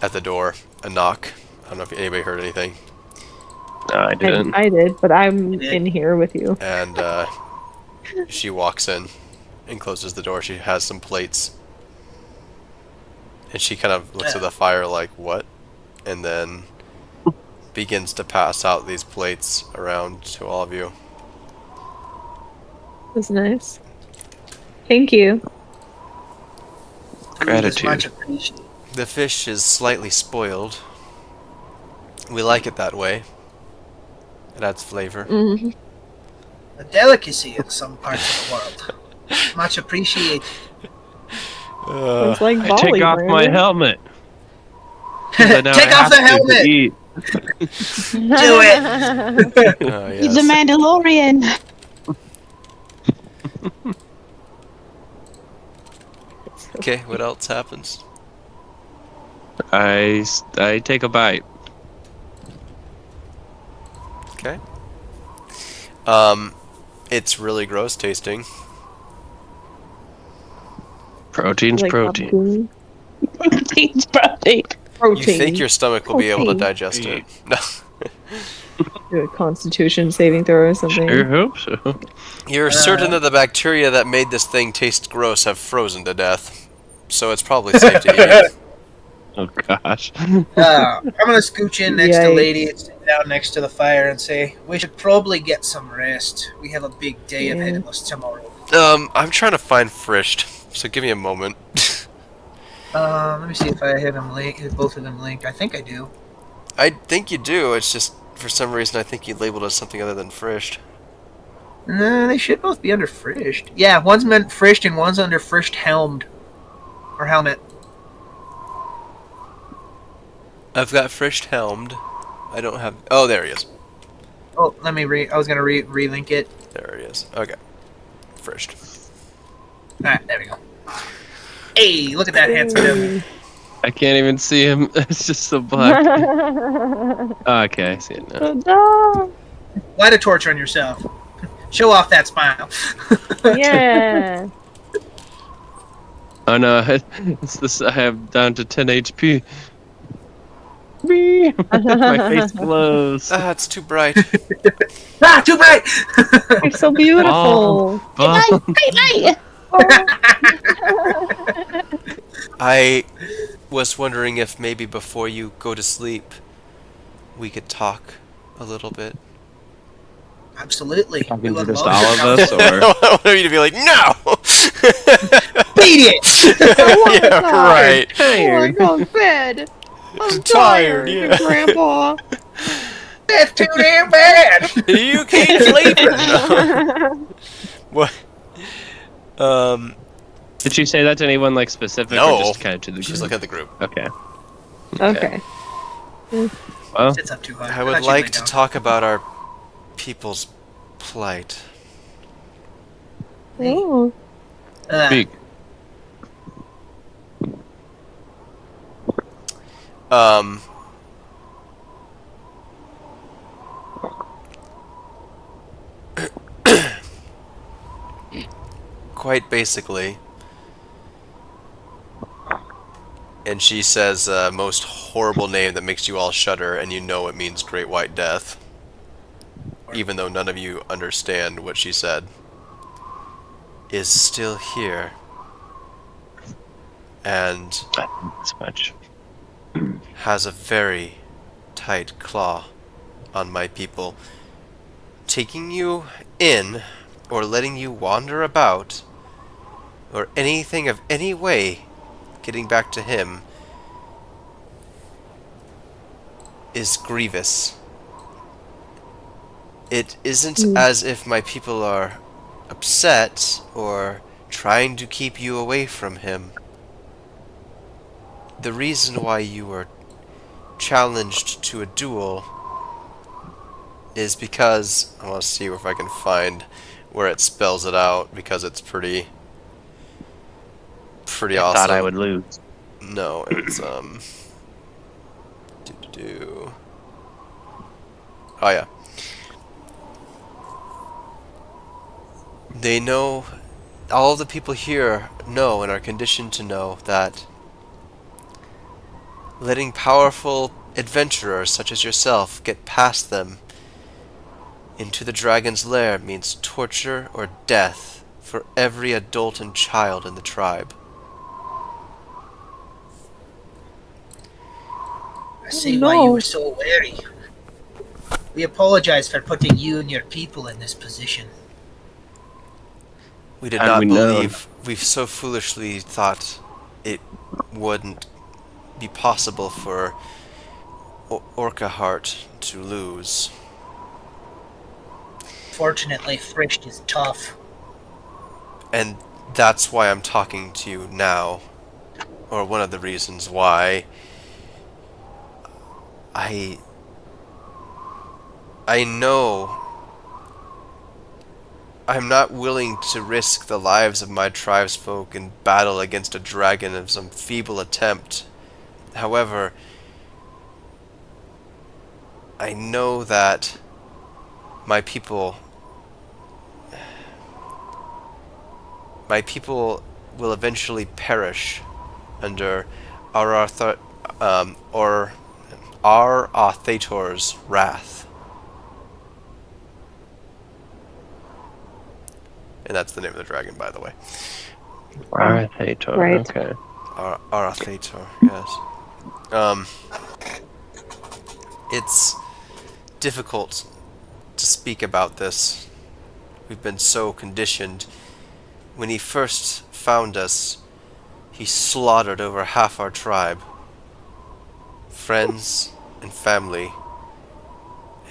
at the door a knock. I don't know if anybody heard anything. No, I didn't. I did, but I'm You did. in here with you. And she walks in and closes the door. She has some plates. And she kind of looks at the fire like, what? And then begins to pass out these plates around to all of you. That's nice. Thank you. Food is Gratitude. much appreciated. The fish is slightly spoiled. We like it that way. It adds flavor. Mhm. A delicacy in some parts of the world. Much appreciated. It's like I Bali, take off my Brandon. helmet. 'Cause I now Take off have the to helmet! eat. Do it! He's a Yes. Mandalorian. Okay, what else happens? I take a bite. Okay. It's really gross tasting. Protein's Like protein. Protein's protein. Protein. You think your stomach will be able to Protein. digest it. No. Do a Constitution saving throw or something. Sure hope so. You're certain that the bacteria that made this thing taste gross have frozen to death. So it's probably safe to eat. Oh gosh. I'm gonna scooch in next to Yikes. Lady and sit down next to the fire and say, we should probably get some rest. We have a big day Yeah. ahead of us tomorrow. I'm trying to find Frisht, so give me a moment. Let me see if I have them linked, both of them linked. I think I do. I think you do, it's just, for some reason, I think you labeled as something other than Frisht. No, they should both be under Frisht. Yeah, one's meant Frisht and one's under Frisht Helmed. Or Helmet. I've got Frisht helmed. I don't have... Oh, there he is. Oh, let me I was gonna relink it. There he is. Okay. Frisht. Alright, there we go. Hey, look at that handsome dude. I can't even see him. It's just so black. Oh, okay, I see it now. No. Light a torch on yourself. Show off that smile. Yeah. Oh no, it's this. I have down to 10 HP. Me, my face glows. Ah, it's too bright. Ah, too bright! You're so beautiful. Bomb. Hey, I was wondering if maybe before you go to sleep, we could talk a little bit. Absolutely. Talking We to would just love all to of us, I or want you to be like, no! Beat it! Yeah, right. I want to go to bed. I'm Tired, tired, yeah. Grandpa. That's too damn bad! You keep sleeping! What? did she say that to anyone like specific, No. or just kind of to the She's group? looking at the group. Okay. Okay. Well, Sits up too high. I would thought you like laid to down. talk about our people's plight. Oh. speak. Um, quite basically, and she says a most horrible name that makes you all shudder, and you know it means Great White Death, even though none of you understand what she said, is still here, and As much. has a very tight claw on my people, taking you in or letting you wander about or anything of any way getting back to him is grievous. It isn't as if my people are upset or trying to keep you away from him. The reason why you were challenged to a duel is because I want to see if I can find where it spells it out, because it's pretty I awesome. thought I would lose. No, it's oh yeah. They know, all of the people here know and are conditioned to know that letting powerful adventurers such as yourself get past them into the dragon's lair means torture or death for every adult and child in the tribe. I see why you were so wary. We apologize for putting you and your people in this position. We did Had not we known. believe. We so foolishly thought it wouldn't be possible for Orca Heart to lose. Fortunately, Frisch is tough. And that's why I'm talking to you now. Or one of the reasons why. I know I'm not willing to risk the lives of my tribesfolk in battle against a dragon of some feeble attempt. However, I know that my people will eventually perish under Ar-Athator's wrath. And that's the name of the dragon, by the way. Arthator, Right. okay. Ar-Athator, yes. It's difficult to speak about this. We've been so conditioned. When he first found us, he slaughtered over half our tribe. Friends and family,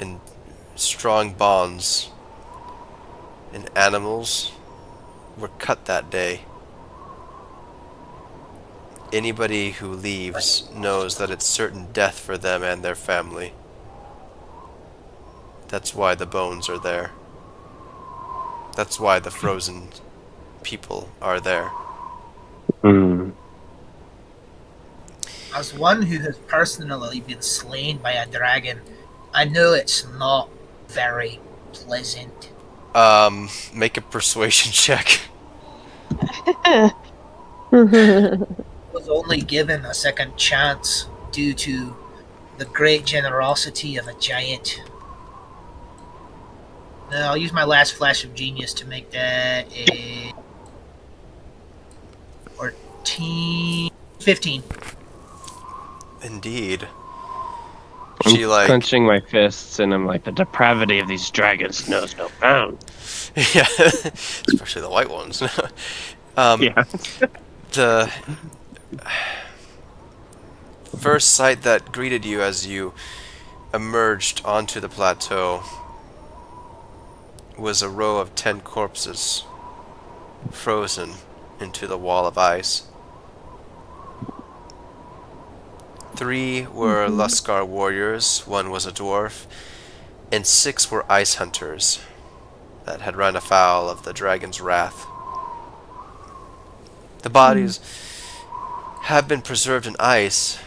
and strong bonds, and animals were cut that day. Anybody who leaves knows that it's certain death for them and their family. That's why the bones are there. That's why the frozen people are there. Hmm. As one who has personally been slain by a dragon, I know it's not very pleasant. Make a persuasion check. Was only given a second chance due to the great generosity of a giant. Now, I'll use my last flash of genius to make that a 15. Indeed. I'm She like clenching my fists, and I'm like, the depravity of these dragons knows no bound. yeah, especially the white ones. Yeah. The first sight that greeted you as you emerged onto the plateau was a row of 10 corpses frozen into the wall of ice. 3 were Luskar warriors, 1 was a dwarf, and 6 were ice hunters that had run afoul of the dragon's wrath. The bodies have been preserved in ice,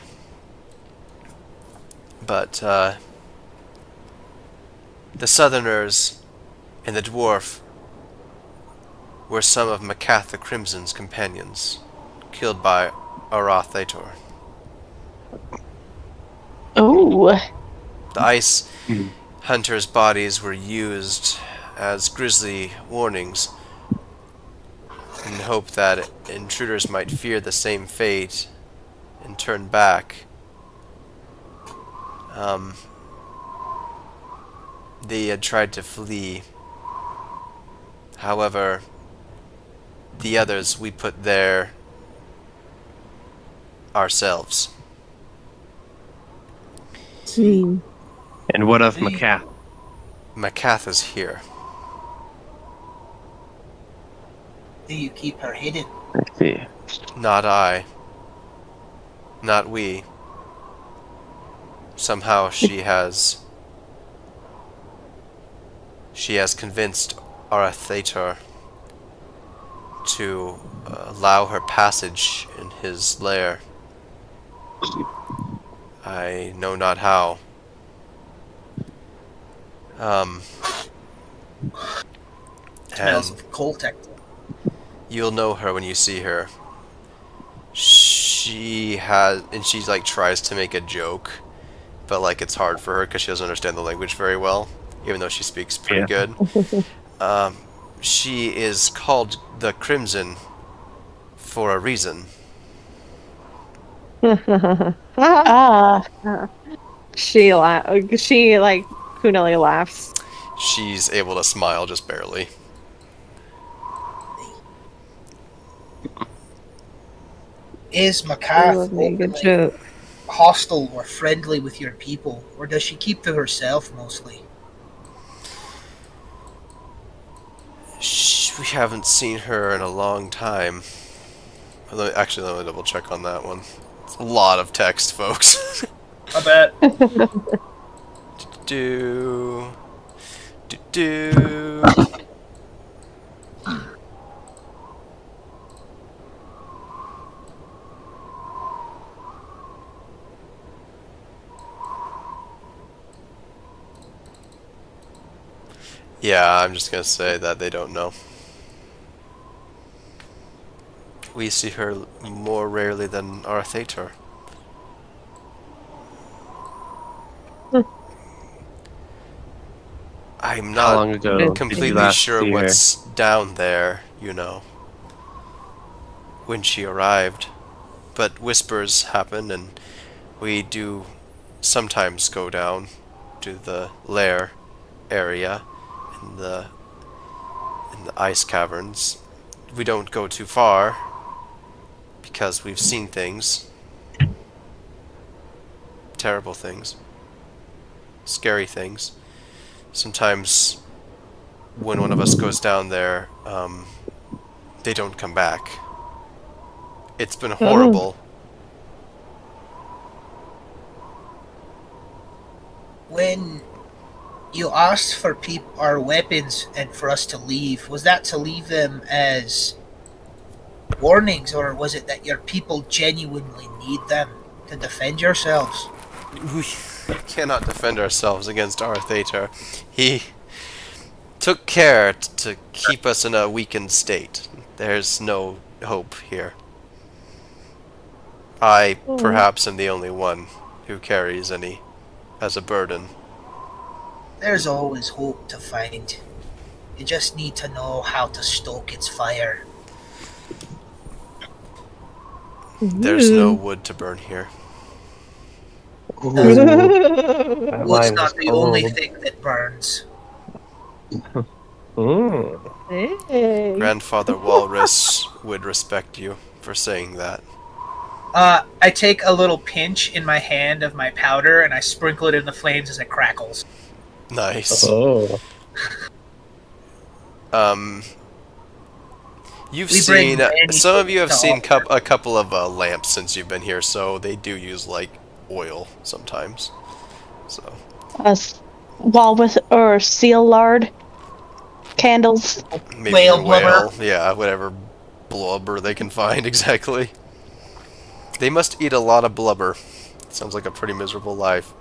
but the southerners and the dwarf were some of Makath the Crimson's companions, killed by Arathator. Oh. The ice hunters' bodies were used as grisly warnings in hope that intruders might fear the same fate and turn back. They had tried to flee. However, the others we put there ourselves. Hmm. And what of Makath? Makath is here. Do you keep her hidden? Let's see. Not I. Not we. Somehow she has convinced Arathator to allow her passage in his lair. I know not how. Smells And of Coltec. you'll know her when you see her. She has, and she's like tries to make a joke, but like it's hard for her because she doesn't understand the language very well. even though she speaks pretty Yeah. good. She is called the Crimson for a reason. Ah, She like Kunali laughs. She's able to smile just barely. Is I Macath love me a good openly joke. hostile or friendly with your people, or does she keep to herself mostly? We haven't seen her in a long time. Actually, let me double check on that one. It's a lot of text, folks. I bet. do do. Yeah, I'm just gonna say that they don't know. We see her more rarely than our Theater. I'm How not long ago did you completely last sure see her? what's down there, when she arrived. But whispers happen, and we do sometimes go down to the lair area in the ice caverns. We don't go too far because we've seen things, terrible things, scary things. Sometimes when one of us goes down there, they don't come back. It's been horrible. When you asked for our weapons and for us to leave, was that to leave them as warnings, or was it that your people genuinely need them to defend yourselves? We cannot defend ourselves against our Theater. He took care to keep us in a weakened state. There's no hope here. I perhaps am the only one who carries any as a burden. There's always hope to find. You just need to know how to stoke its fire. There's no wood to burn here. Wood's Mine not was the only cold. thing that burns. Hey. Grandfather Walrus would respect you for saying that. I take a little pinch in my hand of my powder and I sprinkle it in the flames as it crackles. Nice. Oh. You've We bring seen many some of you have to seen offer. a couple of lamps since you've been here, so they do use like oil sometimes. So walrus or seal lard candles. maybe Whale a whale, blubber. yeah, whatever blubber they can find exactly. They must eat a lot of blubber. Sounds like a pretty miserable life.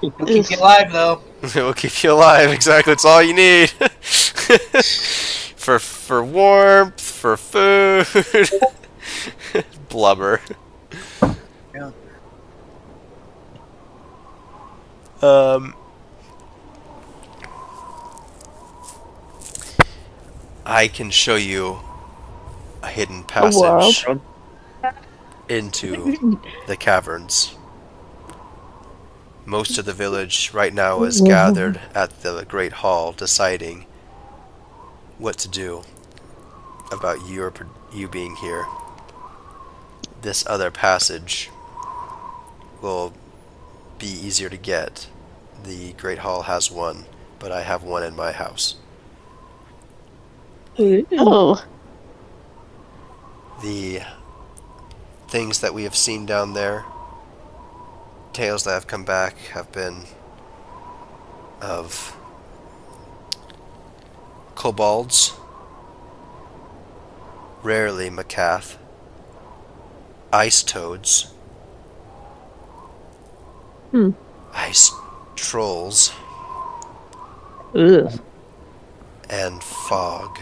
It'll keep you alive, though. It will keep you alive. Exactly, it's all you need. for warmth, for food, blubber. Yeah. I can show you a hidden A world. passage into the caverns. Most of the village right now is gathered at the Great Hall deciding what to do about you being here. This other passage will be easier to get. The Great Hall has one, but I have one in my house. Oh, The things that we have seen down there, tales that have come back, have been of kobolds, rarely macath, ice toads, ice trolls, Ugh. and fog.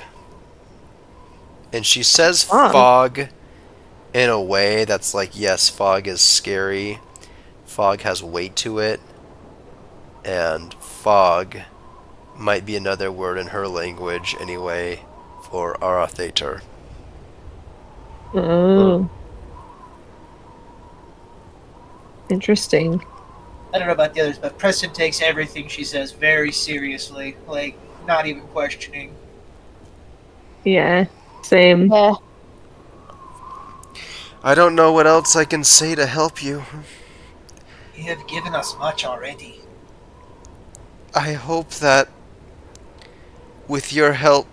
And she says Fog? fog in a way that's like, yes, fog is scary. Fog has weight to it. And fog might be another word in her language anyway for Arathator. Oh. Interesting. I don't know about the others, but Preston takes everything she says very seriously, like not even questioning. Yeah, same. Yeah. I don't know what else I can say to help you. You have given us much already. I hope that with your help,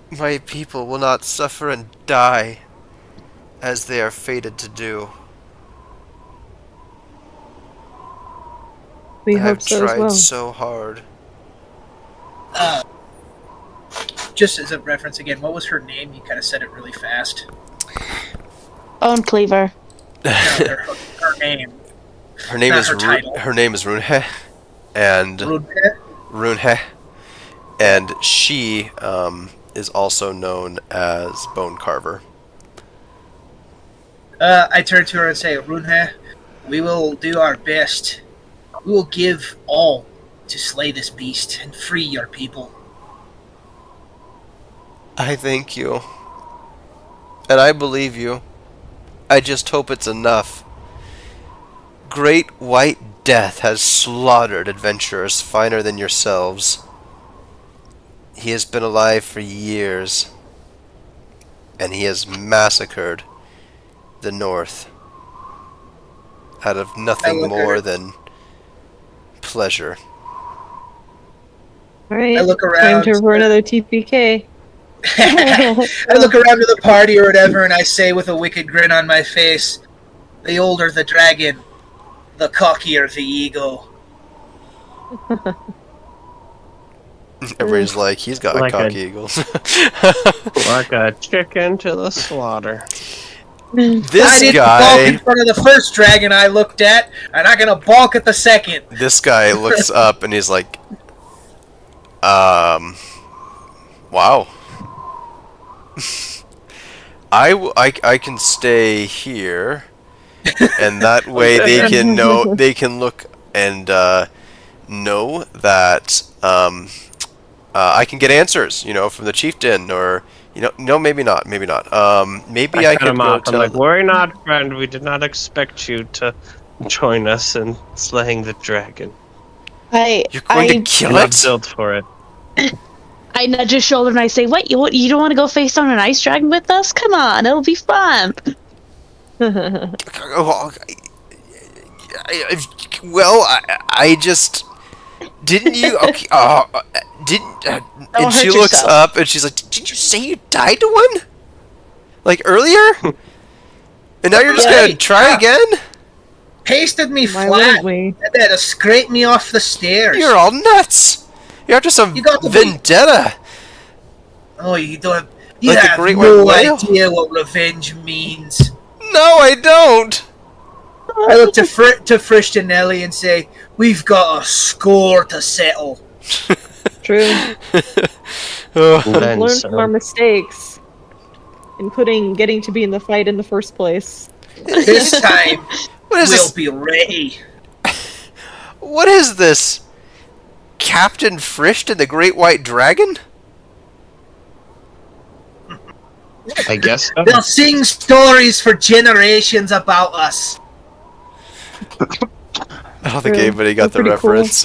my people will not suffer and die as they are fated to do. We I hope have so as tried well. so hard. Just as a reference again, what was her name? You kind of said it really fast. Bone Cleaver. No, her name. Her name Not is her title. her name is Runhe, and Rudbeh? Runhe, and she is also known as Bone Carver. I turn to her and say, Runhe, we will do our best. We will give all to slay this beast and free your people. I thank you, and I believe you. I just hope it's enough. Great White Death has slaughtered adventurers finer than yourselves. He has been alive for years, and he has massacred the North out of nothing look at more her. than pleasure. All right, I look time around. to for another TPK. I look around to the party or whatever, and I say with a wicked grin on my face, the older the dragon, the cockier the ego. Everybody's like, he's got Like cocky eagles. Like a chicken to the slaughter. I This didn't balk in guy, front of the first dragon I looked at, and I'm gonna balk at the second. this guy looks up and he's like, wow. I can stay here, and that way they can look and know that I can get answers, from the chieftain, or no, maybe not. Maybe I cut could him go off. I'm tell. like, worry not, friend. We did not expect you to join us in slaying the dragon. You're going to kill You're not it? built for it. I nudge his shoulder and I say, "What? You don't want to go face down an ice dragon with us? Come on, it'll be fun." Oh, well, I just didn't you? Okay, didn't. And she hurt looks yourself. up and she's like, "Did you say you died to one? Like earlier? And now you're just Yeah. gonna try again? Pasted me Why flat, wouldn't we? and then to scrape me off the stairs. You're all nuts. You're after some You got to be- vendetta." Oh, you don't have. You Like the have great no white whale? idea what revenge means. No, I don't. I look to Frisch and Nelly and say, "We've got a score to settle." True. Oh, Then Learn some. from our mistakes, including getting to be in the fight in the first place. This time, what is we'll this? be ready. What is this? Captain Frisht and the Great White Dragon? I guess so. They'll sing stories for generations about us. I don't think True. anybody got the They're pretty cool. reference.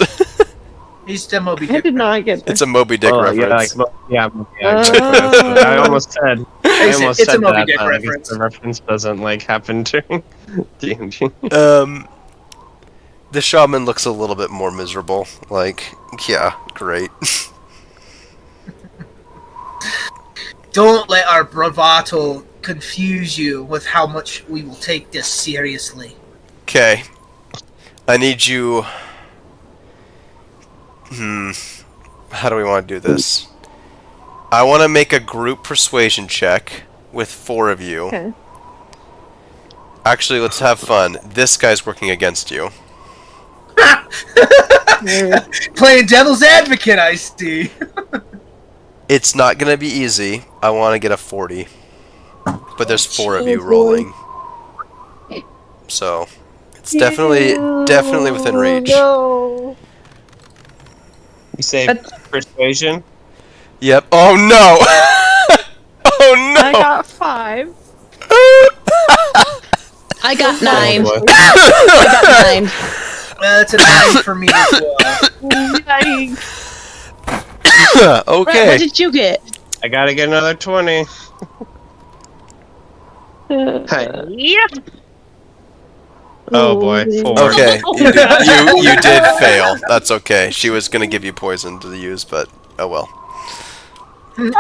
He's the Moby I Dick. did not get It's a Moby Dick Oh, reference. yeah, Oh. I almost said. I almost It's a said Moby that. Dick I guess reference. the reference doesn't happen during D&D. The shaman looks a little bit more miserable. Like, yeah, great. Don't let our bravado confuse you with how much we will take this seriously. Okay. I need you... How do we want to do this? I want to make a group persuasion check with 4 of you. Okay. Actually, let's have fun. This guy's working against you. There. Playing devil's advocate, I see. It's not going to be easy. I want to get a 40. But there's 4 of you boy. rolling. So, it's definitely within reach. No. You say persuasion? Yep. Oh no! Oh no! I got 5. I got 9. Oh, boy. I got 9. That's a 9 for me as well. Yikes. Brett, Okay. what did you get? I gotta get another 20. Hey. Oh boy, 4. Okay. You did fail. That's okay. She was gonna give you poison to use, but oh well.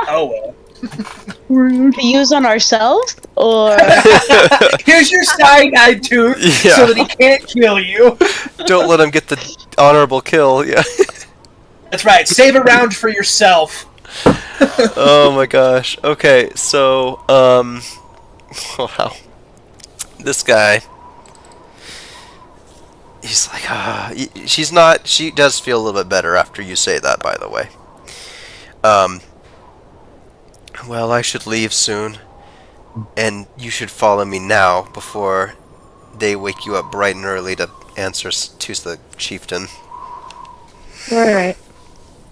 Oh well. To use on ourselves? Or. Here's your cyanide tooth Yeah. so that he can't kill you. Don't let him get the honorable kill. Yeah. That's right. Save a round for yourself. Oh my gosh. Okay, so wow. This guy, he's like, she does feel a little bit better after you say that, by the way. Well, I should leave soon, and you should follow me now before they wake you up bright and early to answer to the chieftain. Alright.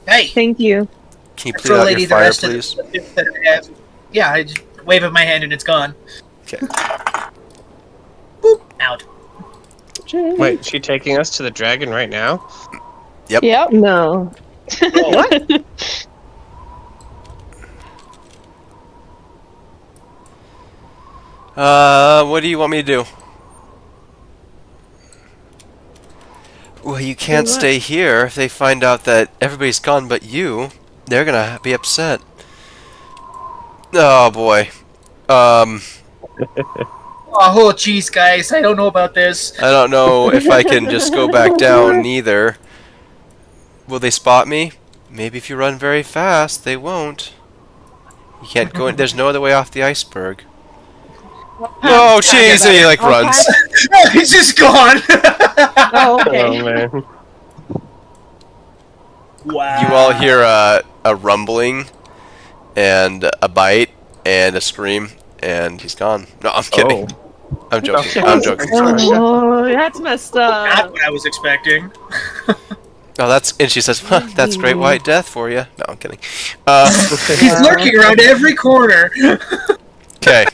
Hey, Can Thank you. you I please throw out lady your the fire, rest please? of the tips that I have. Yeah, I just wave of my hand and it's gone. Okay. Boop, out. Wait, she taking us to the dragon right now? Yep. No. Oh, what? What do you want me to do? Well, you can't Do what? stay here. If they find out that everybody's gone but you, they're gonna be upset. Oh boy. Oh, jeez, guys, I don't know about this. I don't know if I can just go back down either. Will they spot me? Maybe if you run very fast, they won't. You can't go in. There's no other way off the iceberg. Oh, jeez, and he like runs. He's just gone. Oh, okay. Oh man. Wow. You all hear a rumbling and a bite and a scream, and he's gone. No, I'm kidding. I'm joking. I'm joking. Oh, that's messed Not up. what I was expecting. Oh, that's and she says, huh, "That's great white death for you." No, I'm kidding. He's lurking around every corner. Okay.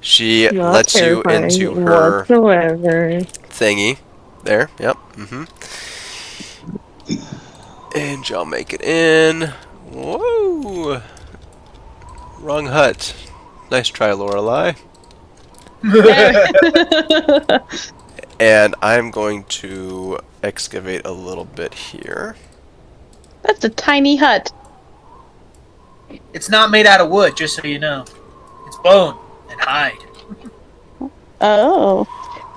She Not lets you terrifying into her whatsoever. thingy. There. Yep. And y'all make it in. Whoa. Wrong hut. Nice try, Lorelei. And I'm going to excavate a little bit here. That's a tiny hut. It's not made out of wood, just so you know. It's bone and hide. Oh.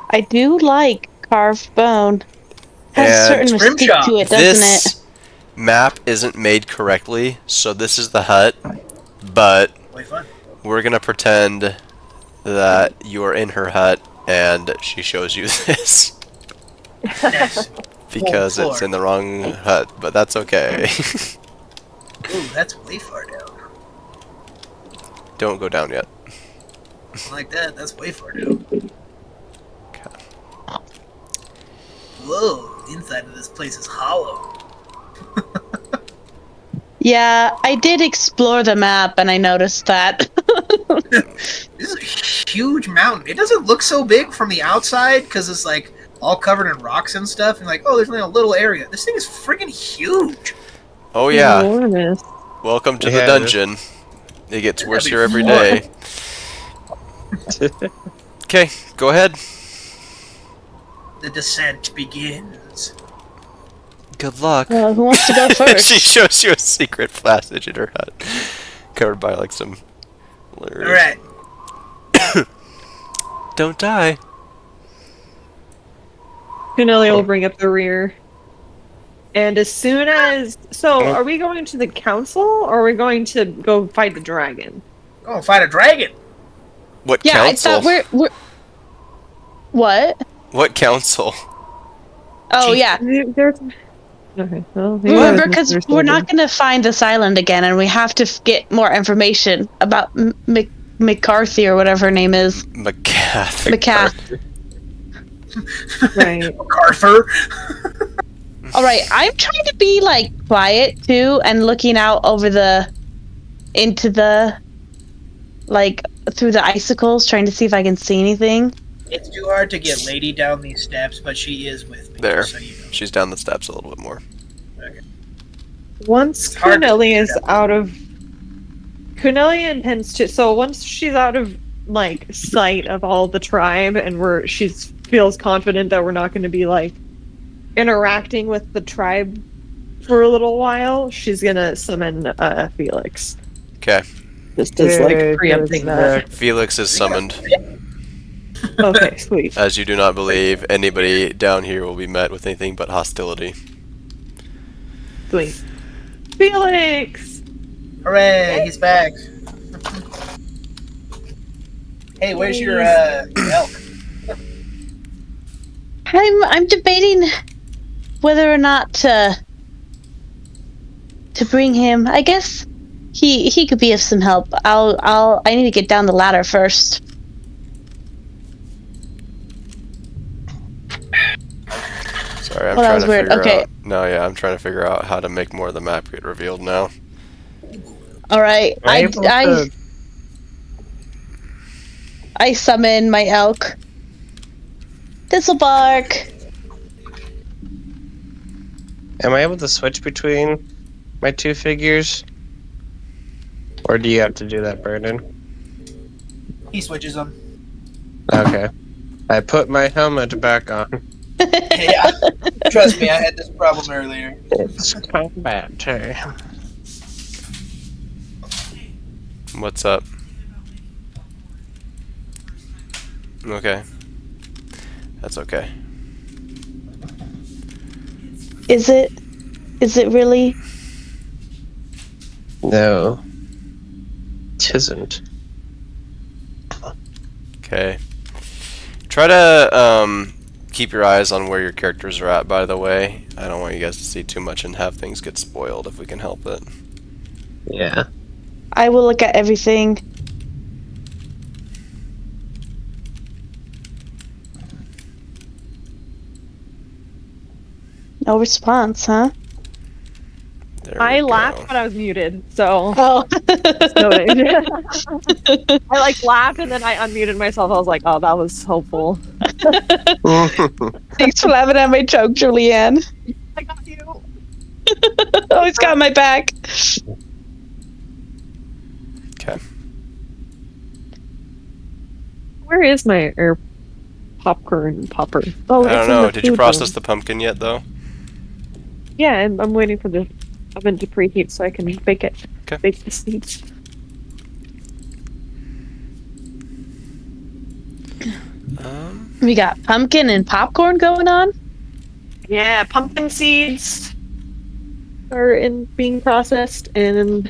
I do like carved bone. Has a And certain Scrimshaw. mystique to it, doesn't This it? map isn't made correctly, so this is the hut, but Way fun. we're gonna pretend that you are in her hut and she shows you this Nice. because Whole it's floor. in the wrong hut, but that's okay. Ooh, that's way far down. Don't go down yet. Like that, that's way far down. Whoa, the inside of this place is hollow. Yeah, I did explore the map and I noticed that. This is a huge mountain. It doesn't look so big from the outside because it's like all covered in rocks and stuff. And like, oh, there's only a little area. This thing is freaking huge. Oh yeah, Enormous. welcome to the Yeah, dungeon. It gets That'd worse be here every fun. day. Okay, go ahead. The descent begins. Good luck. Well, who wants to go She first? shows you a secret passage in her hut, covered by like some. All right. Don't die. Cornelia will bring up the rear. And as soon as... So, are we going to the council, or are we going to go fight the dragon? Go fight a dragon. What Yeah, council? I thought we're... What? What council? Oh, Chief. yeah. There's... Okay, well, Remember, because we're not going to find this island again, and we have to get more information about McCarthy or whatever her name is. McCath. McCath. Right. MacArthur. All right, I'm trying to be like quiet too, and looking out over into the like through the icicles, trying to see if I can see anything. It's too hard to get Lady down these steps, but she is with me. There. Just so you know. She's down the steps a little bit more. Okay. Once It's hard to Cornelia figure is out of Cornelia intends to, so once she's out of like sight of all the tribe and feels confident that we're not going to be like interacting with the tribe for a little while, she's gonna summon Felix. Okay. Just as like Yay, preempting that. Felix is summoned. Okay, sweet. As you do not believe anybody down here will be met with anything but hostility. Sweet. Felix! Hooray, he's back. Hey, where's your elk? I'm debating whether or not to bring him. I guess he could be of some help. I need to get down the ladder first. Sorry, I'm Well, that trying was to weird. figure Okay. out. No, yeah, I'm trying to figure out how to make more of the map get revealed now. All right, I summon my elk. This'll bark. Am I able to switch between my two figures? Or do you have to do that, Brandon? He switches them. Okay. I put my helmet back on. Yeah, trust me, I had this problem earlier. It's combat time. What's up? Okay. That's okay. Is it really? No. Tisn't. Okay. Try to keep your eyes on where your characters are at, by the way. I don't want you guys to see too much and have things get spoiled if we can help it. Yeah. I will look at everything. No response, huh? There I we laughed, go. but I was muted, so Oh. noted. I like laughed and then I unmuted myself. I was like, oh, that was hopeful. Thanks for laughing at my joke, Julianne. I got you. Always got my back. Okay. Where is my air popcorn popper? Oh, I don't it's in know. the Did you food process room. the pumpkin yet, though? Yeah, I'm waiting for the oven to preheat so I can bake it. Okay. Bake the seeds. We got pumpkin and popcorn going on. Yeah, pumpkin seeds are being processed, and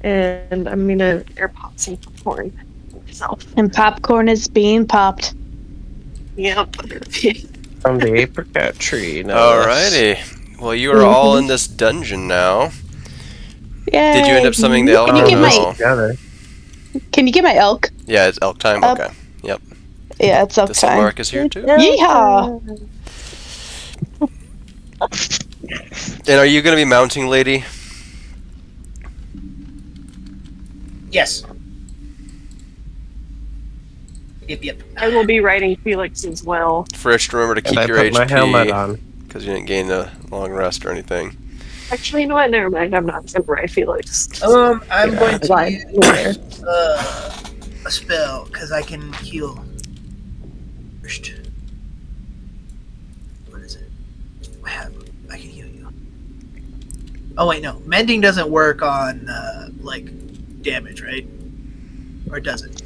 I'm gonna air pop some popcorn myself. And popcorn is being popped. Yep. From the apricot tree. No Alrighty. Well, you are all in this dungeon now. Yay. Did you end up summoning the elk? Can you or get no? Together. Can you get my elk? Yeah, it's elk time? Up. Okay. Yep. Yeah, it's elk The time. Mark is here, too. Yeehaw! And are you going to be mounting, lady? Yes. Yep. I will be writing Felix as well. First, remember to And keep I your put my helmet HP, on. because you didn't gain a long rest or anything. Actually, you know what? Never mind. I'm not gonna write Felix. I'm Yeah. going to Why? use a spell because I can heal first. What is it? I can heal you. Oh wait, no. Mending doesn't work on like damage, right? Or does it?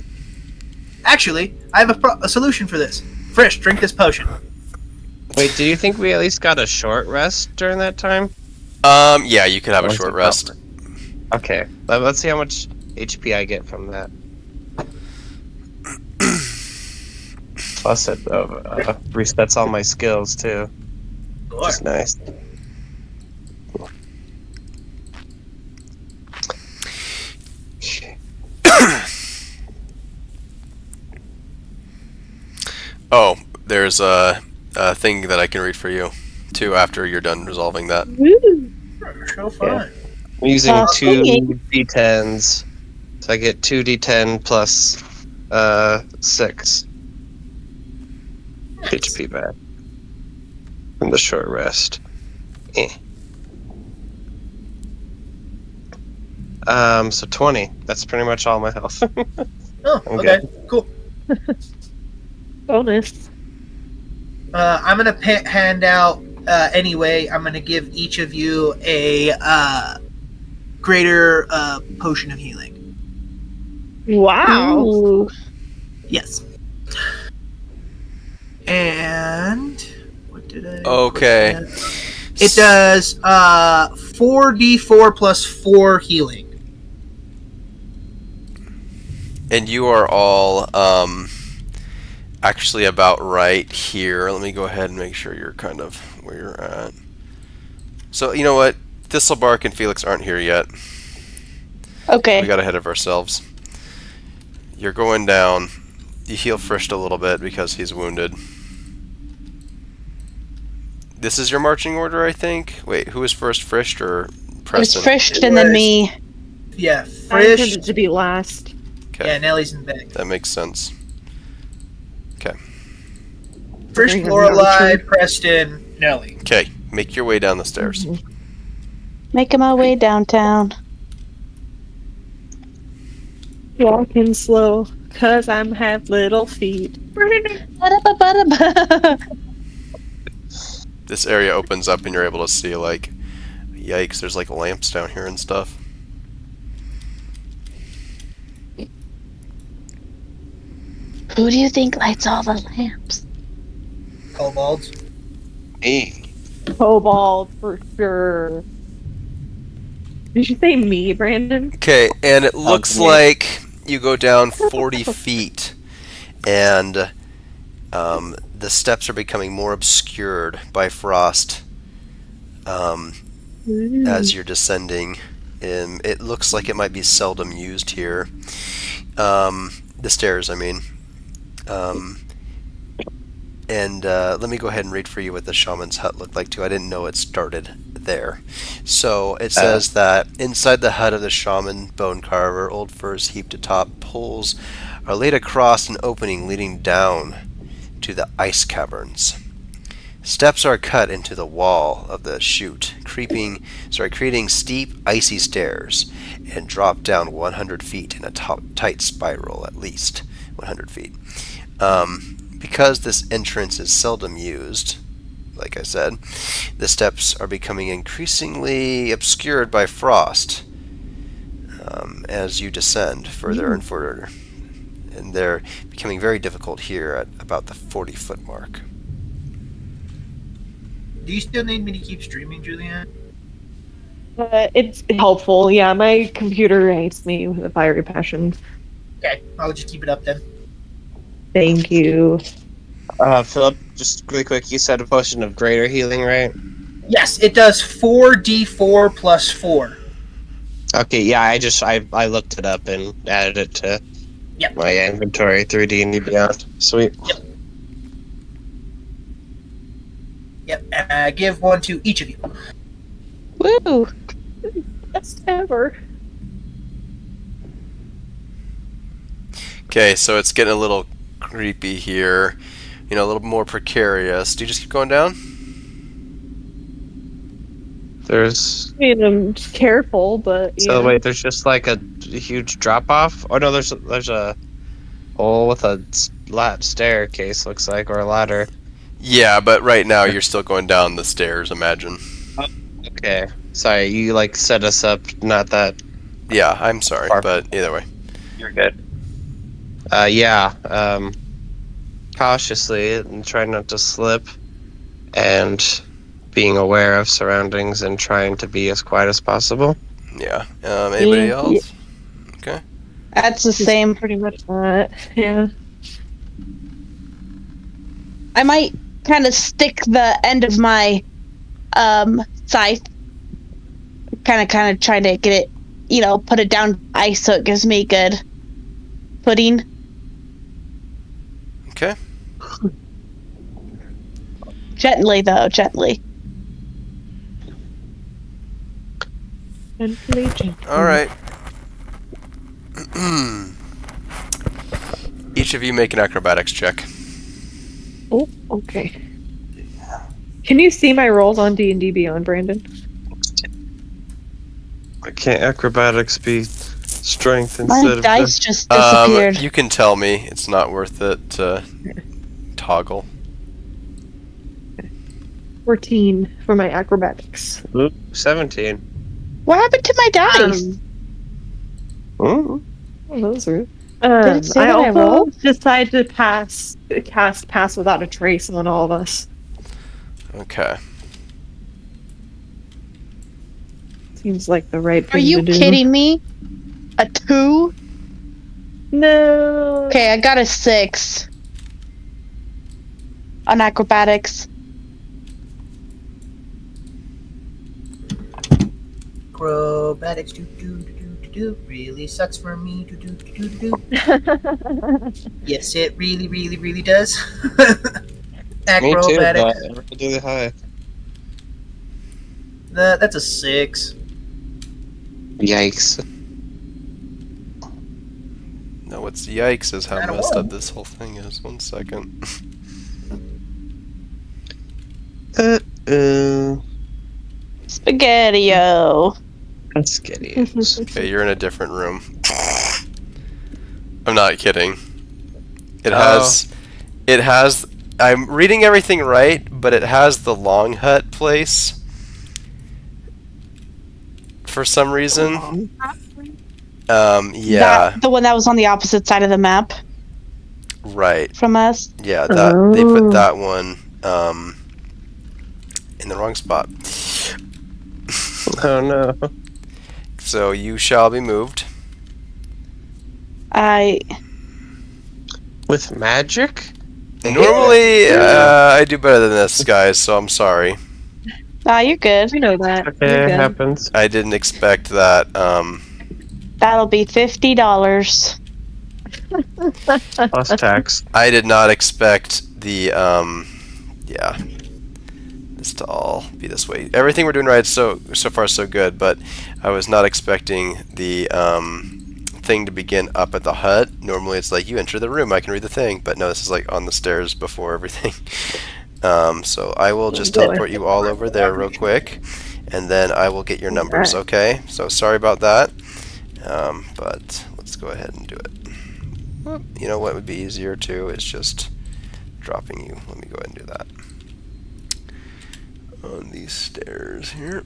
Actually, I have a solution for this. Frisch, drink this potion. Wait, do you think we at least got a short rest during that time? Yeah, you could have a Once short you rest. cover. Okay. Let's see how much HP I get from that. Plus it resets all my skills too. Which is nice. Oh, there's a thing that I can read for you. too after you're done resolving that. Woo. So fun. I'm using Uh, two singing. d10s. So I get 2d10 plus 6 HP back from the short rest. So 20. That's pretty much all my health. Oh, I'm okay, good. cool. Bonus. I'm gonna hand out anyway. I'm gonna give each of you a greater potion of healing. Wow. Ooh. Yes. And what did I? Okay. put that? It does 4d4 plus 4 healing. And you are all actually about right here. Let me go ahead and make sure you're kind of where you're at. So, you know what? Thistlebark and Felix aren't here yet. Okay. We got ahead of ourselves. You're going down. You heal Frisht a little bit because he's wounded. This is your marching order, I think? Wait, who was first, Frisht or It was Preston? Frisht It and then was- me. Yeah, I intended Frisch. to be last. Okay, Yeah, Nellie's in the back. that makes sense. Frisch, Bring him Lorelei, down. Preston, Nellie. Okay, make your way down the stairs. Making my way downtown. Walking slow, cause I'm have little feet. Ba-da-ba-ba-da-ba. This area opens up and you're able to see, like, yikes, there's like lamps down here and stuff. Who do you think lights all the lamps? Kobolds. Me. Cobalt for sure. Did you say me, Brandon? Okay, and it looks yeah. like you go down 40 feet, and the steps are becoming more obscured by frost as you're descending. It looks like it might be seldom used here. The stairs, I mean. Let me go ahead and read for you what the shaman's hut looked like, too. I didn't know it started there. So it says that inside the hut of the shaman bone carver, old furs heaped atop poles are laid across an opening leading down to the ice caverns. Steps are cut into the wall of the chute, creating steep, icy stairs, and drop down 100 feet in a tight spiral, at least 100 feet. Because this entrance is seldom used, like I said, the steps are becoming increasingly obscured by frost as you descend further and further. And they're becoming very difficult here at about the 40-foot mark. Do you still need me to keep streaming, Julianne? It's helpful. Yeah, my computer hates me with a fiery passion. Okay, I'll just keep it up then. Thank you. Philip, just really quick, you said a potion of greater healing, right? Yes, it does 4d4 plus 4. Okay, yeah, I looked it up and added it to Yep. my inventory through D&D Beyond. Sweet. Yep, and give one to each of you. Woo! Best ever. Okay, so it's getting a little creepy here. You know, a little more precarious. Do you just keep going down? There's... I mean, I'm just careful, but So yeah. wait, there's just like a huge drop off? Oh no, there's a hole with a staircase, looks like, or a ladder. Yeah, but right now you're still going down the stairs, imagine. Okay. Sorry, you like set us up, not that. Yeah, I'm sorry, Far. but either way. You're good. Cautiously and trying not to slip, and being aware of surroundings and trying to be as quiet as possible. Yeah. Anybody Yeah. else? Okay. That's the same. Pretty much that. Yeah. I might kind of stick the end of my scythe, kind of trying to get it, put it down ice so it gives me good footing. Okay. Gently though, gently. Gently, gently. All right. Each of you make an acrobatics check. Oh, okay. Can you see my rolls on D&D Beyond, Brandon? Can't acrobatics be strength My instead of dice just disappeared. You can tell me. It's not worth it to toggle. 14 for my acrobatics. 17. What happened to my dice? Mm. Oh, those are. Did it say I that I also rolled? decided to cast Pass Without a Trace on all of us. Okay. Seems like the right Are thing you to do. kidding me? A 2? No. Okay, I got a 6 on acrobatics. Acrobatics do really sucks for me do. Yes, it really does. Me too, but Acrobatics. really high. That's a 6. Yikes. No, what's yikes is how Not a messed up one. this whole thing is. 1 second. Spaghetti-o. That's scary. Okay, you're in a different room. I'm not kidding. It Oh. has. I'm reading everything right, but it has the Long Hut place. For some reason. Yeah, The one that was on the opposite side of the map right. from us. Yeah, that they put that one in the wrong spot. Oh no. So you shall be moved. With magic? Normally, I do better than this, guys. So I'm sorry. You're good. We know that. Okay, You're it good. happens. I didn't expect that. That'll be $50. Plus tax. I did not expect the yeah, this to all be this way. Everything we're doing right so far so good, but I was not expecting the thing to begin up at the hut. Normally it's like you enter the room, I can read the thing, but no, this is like on the stairs before everything. So I will just teleport you all over there real quick, and then I will get your numbers. Okay? So sorry about that, but let's go ahead and do it. You know what would be easier too is just dropping you. Let me go ahead and do that on these stairs here.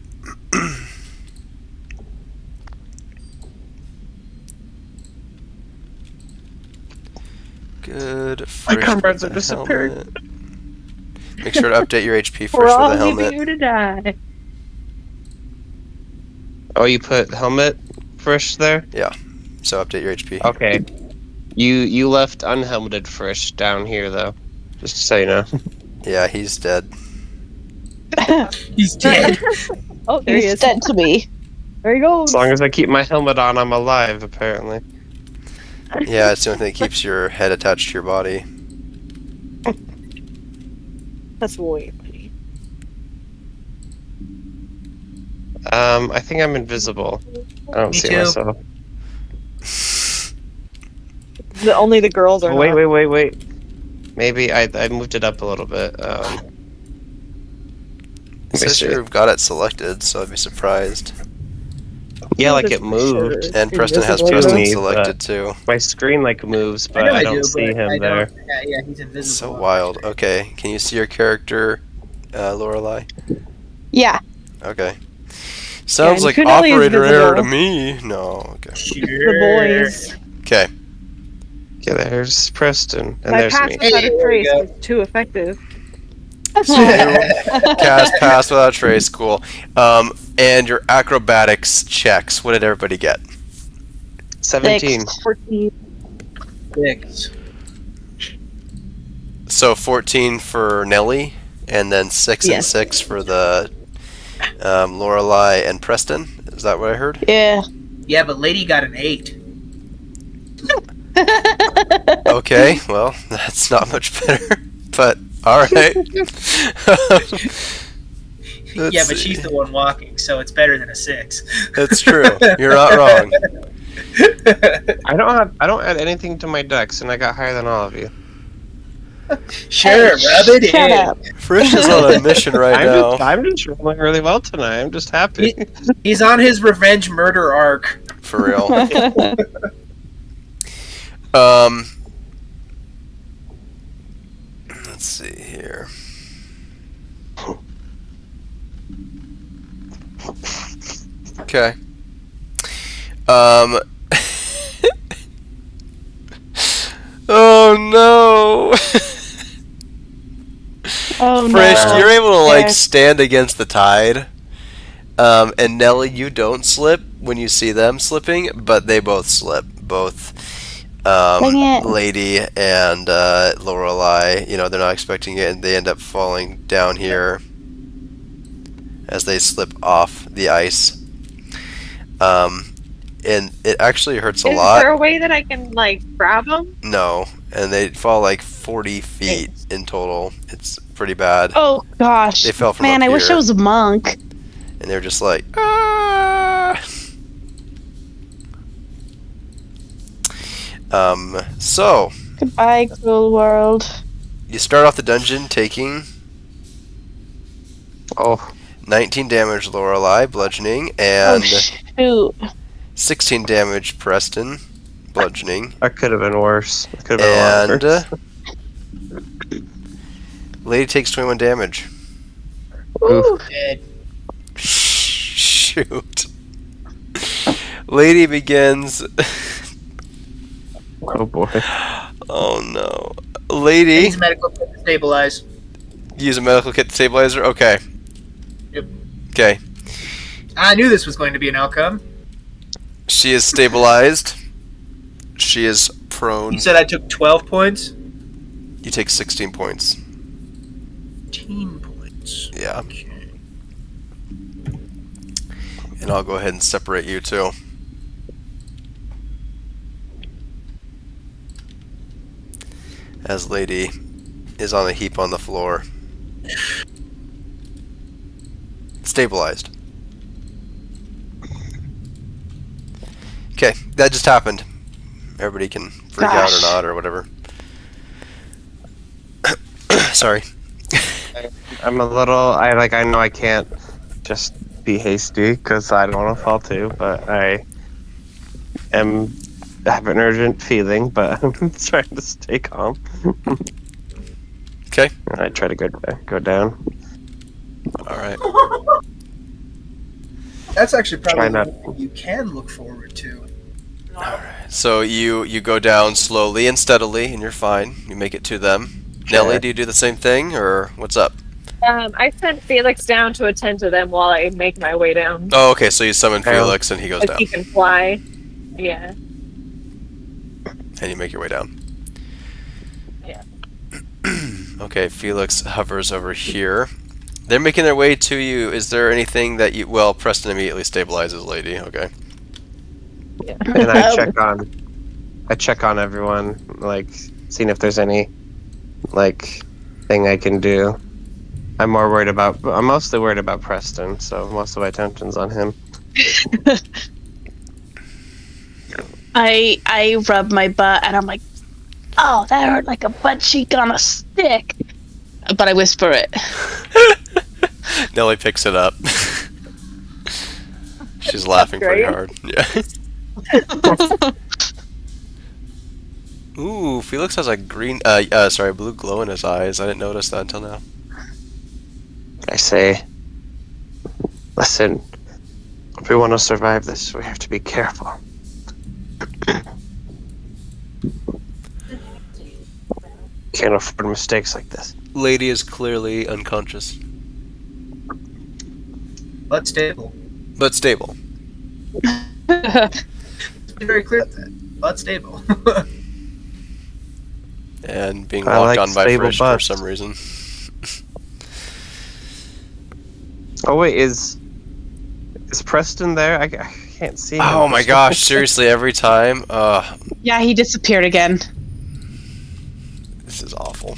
Good. My comrades are disappearing. Helmet. Make sure to update your HP first We're for all the leaving helmet. you to die. Oh, you put helmet Frisch there? So update your HP. Okay. You left unhelmeted Frisch down here though. Just so you know. Yeah, he's dead. He's dead. Oh, there he He's is. dead to me. There he goes. As long as I keep my helmet on, I'm alive, apparently. Yeah, it's the only thing that keeps your head attached to your body. That's way funny. I think I'm invisible. I don't Me see too. myself. Only the girls are. Oh, wait, not. wait. Maybe I moved it up a little bit. It Let me says see. you've got it selected, so I'd be surprised. Yeah, like Just it moved. sure. And Preston has Invisible. Preston Me, selected too. My screen like moves, but know I I don't do, see but him I there. don't- Yeah, he's invisible. So wild. Okay, can you see your character, Lorelai? Yeah. Okay. Sounds and like Kunali is operator error to visible. me. No. Okay. The boys. Okay. Okay, there's Preston, and My there's pass me. without Hey, a there we trace go. is too effective. Cast pass without trace. Cool. And your acrobatics checks. What did everybody get? 17. 14. 6. So 14 for Nelly, and then 6 and Yes. 6 for the Lorelai and Preston. Is that what I heard? Yeah. Yeah, but Lady got an 8. Okay, well, that's not much better, but all right. Let's Yeah, but see. she's the one walking, so it's better than a 6. It's true. You're not wrong. I don't add anything to my dex, and I got higher than all of you. Sure, Hey, rub it shut in. up. Frisch is on a mission right now. I'm just rolling really well tonight. I'm just happy. He's on his revenge murder arc. For real. Um, let's see here. Okay. Oh no. Oh Frisch, no. you're able to like Yes. stand against the tide. And Nelly, you don't slip when you see them slipping, but they both slip. Both Dang it. Lady and Lorelei, you know, they're not expecting it, and they end up falling down here as they slip off the ice. And it actually hurts a Is lot. there a way that I can like grab them? No, and they fall like 40 feet in total. It's pretty bad. Oh gosh. They fell from Man, up I wish here. I was a monk. And they're just like, ah! So, Goodbye, cruel world. you start off the dungeon taking Oh, 19 damage Lorelei, bludgeoning, Oh and shoot. 16 damage Preston, bludgeoning, that could have been worse. It could have been a lot and worse. Lady takes 21 damage. Ooh. Dead. Shoot. Lady begins. Oh boy. Oh no. Lady, Needs medical kit to stabilize. use a medical kit stabilizer. Okay. Yep. Okay. I knew this was going to be an outcome. She is stabilized. She is prone. You said I took 12 points? You take 16 points. 15 points. Yeah. Okay. And I'll go ahead and separate you too. As Lady is on a heap on the floor. Stabilized. Okay, that just happened. Everybody can freak out or Gosh. not or whatever. Sorry. I'm a little. I know I can't just be hasty because I don't want to fall too, but I have an urgent feeling, but I'm trying to stay calm. Okay. And I try to go down. Alright. That's actually Try probably not- something you can look forward to. So you go down slowly and steadily and you're fine. You make it to them. Nelly, Sure. do you do the same thing or what's up? I sent Felix down to attend to them while I make my way down. Oh, okay, so you summon Yeah. Felix and he goes Like down. he can fly. Yeah. And you make your way down. Yeah. Okay, Felix hovers over here. They're making their way to you. Is there anything that you... Well, Preston immediately stabilizes Lady. Okay. And I check on everyone, like seeing if there's any like thing I can do. I'm mostly worried about Preston, so most of my attention's on him. I rub my butt and I'm like, oh, that hurt like a butt cheek on a stick. But I whisper it. Nelly picks it up. She's laughing pretty great. hard. Yeah. Ooh, Felix has a green... blue glow in his eyes. I didn't notice that until now. I say, listen, if we want to survive this, we have to be careful. Can't afford mistakes like this. Lady is clearly unconscious. But stable. But stable. Let's be very clear with that. But stable. And being I walked like on by stable Frisch for butts. some reason. Oh wait, is Preston there? I can't see him. Oh my gosh, seriously, every time. Yeah, he disappeared again. This is awful.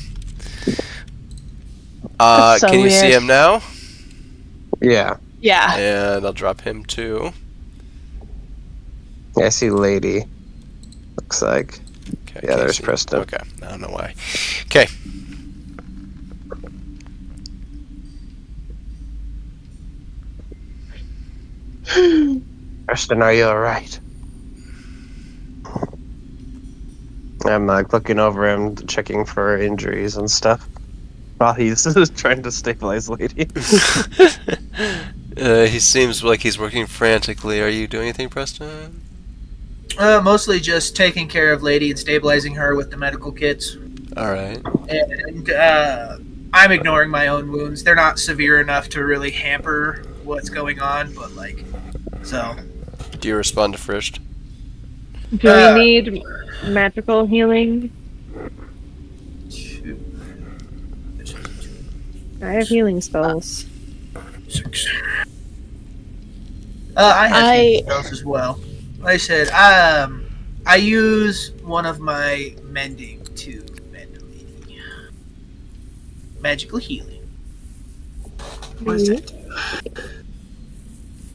That's so Can you see weird. him now? Yeah. Yeah. And I'll drop him too. I see Lady. Looks like. Okay, Yeah, there's Casey. Preston. Okay, I don't know why. Okay. Preston, are you alright? I'm like looking over him, checking for injuries and stuff. While he's trying to stabilize Lady. He seems like he's working frantically. Are you doing anything, Preston? Mostly just taking care of Lady and stabilizing her with the medical kits. All right. And I'm ignoring my own wounds. They're not severe enough to really hamper what's going on, but like, so. Do you respond to Frisht? Do we need magical healing? I have healing spells. 6. I have healing spells as well. Like I said, I use one of my mending to mend Lady. Magical healing. What does that do?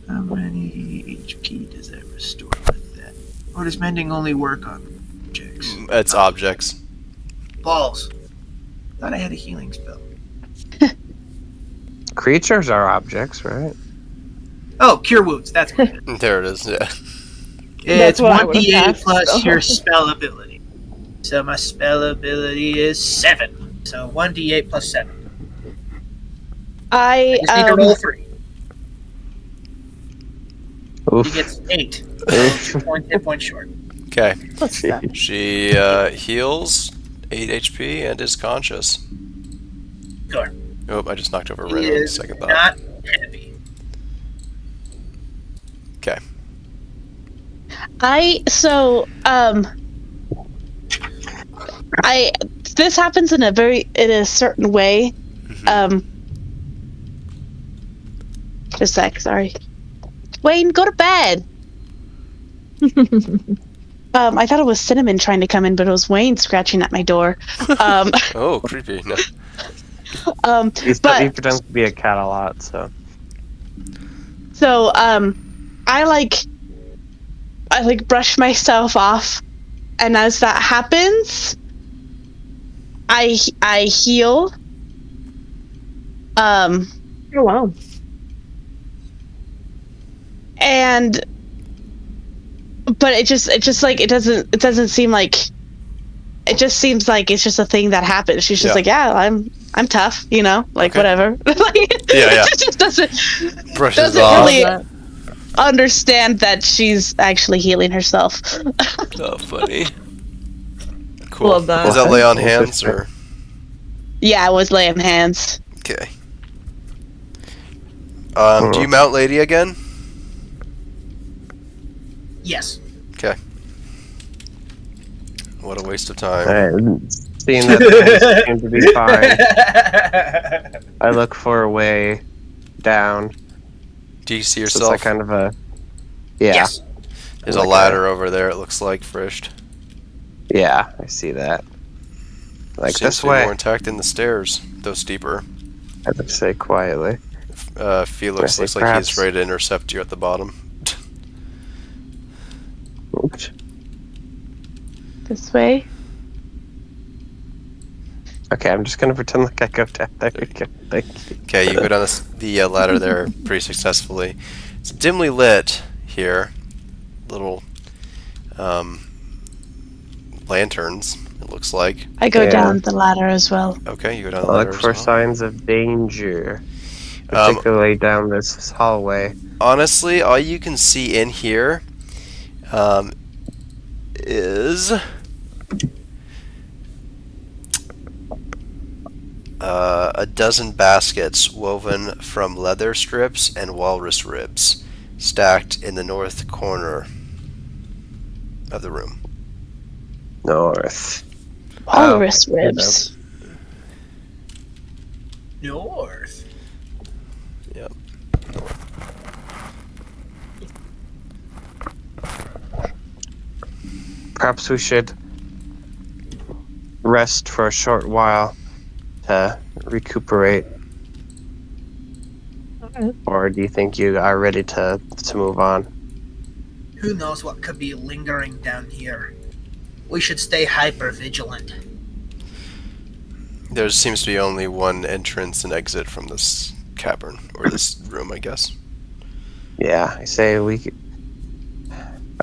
How many HP does that restore with that? Or does mending only work on objects? It's objects. Balls. Thought I had a healing spell. Creatures are objects, right? Oh, cure wounds. That's good. There it is. Yeah. It's what I would've 1d8 passed, plus so. your spell ability. So my spell ability is 7. So 1d8 plus 7. I Just need to roll 3. Oof. He gets 8. Hit point short. Okay. What's that? She heals 8 HP and is conscious. Sure. Oh, I just knocked over He Ren on is second thought. not heavy. Okay. This happens in a certain way. Just a sec, sorry. Wayne, go to bed. I thought it was Cinnamon trying to come in, but it was Wayne scratching at my door. Oh, creepy. No. He pretends to be a cat a lot, so. So, I brush myself off, and as that happens, I heal. Oh wow. But it doesn't seem like, it just seems like it's just a thing that happens. She's just like, yeah, I'm tough, like Okay. whatever. Yeah. It just doesn't Brushes off. really understand that she's actually healing herself. Oh, funny. Cool. Love that. Is that lay on hands or? Yeah, I was laying hands. Okay. Do you mount Lady again? Yes. Okay. What a waste of time. Alright, seeing that things seem to be fine, I look for a way down. Do you see So it's yourself? like kind of a. Yeah. Yes. There's a ladder over there, it looks like, Frisht. Yeah, I see that. Like Seems this to be way. more intact than the stairs, though steeper. I would say quietly. Felix say looks like perhaps- he's ready to intercept you at the bottom. Oops. This way. Okay, I'm just gonna pretend like I go down. There we go. Thank you. Okay, you go down the ladder there pretty successfully. It's dimly lit here. Little lanterns, it looks like. I go Yeah. down the ladder as well. Okay, you go down the I ladder look as for well. signs of danger, particularly down this hallway. Honestly, all you can see in here is a dozen baskets woven from leather strips and walrus ribs stacked in the north corner of the room. North. Walrus ribs. North. Yep. Perhaps we should rest for a short while to recuperate. Or do you think you are ready to move on? Who knows what could be lingering down here? We should stay hyper vigilant. There seems to be only one entrance and exit from this cavern, or this room, I guess. Yeah, I say we could,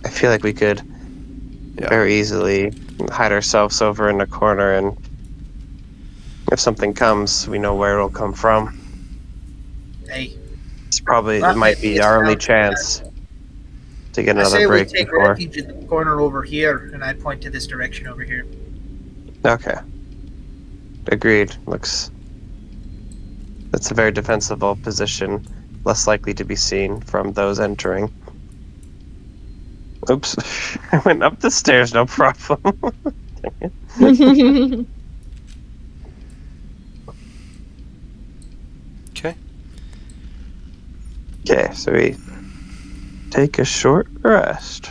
I feel like we could Yeah. very easily hide ourselves over in a corner, and if something comes, we know where it'll come from. Hey, It might be our only chance to get I another say we break take before. refuge in the corner over here, and I point to this direction over here. Okay. Agreed. That's a very defensible position, less likely to be seen from those entering. Oops. I went up the stairs, no problem. Okay. Okay, so we take a short rest.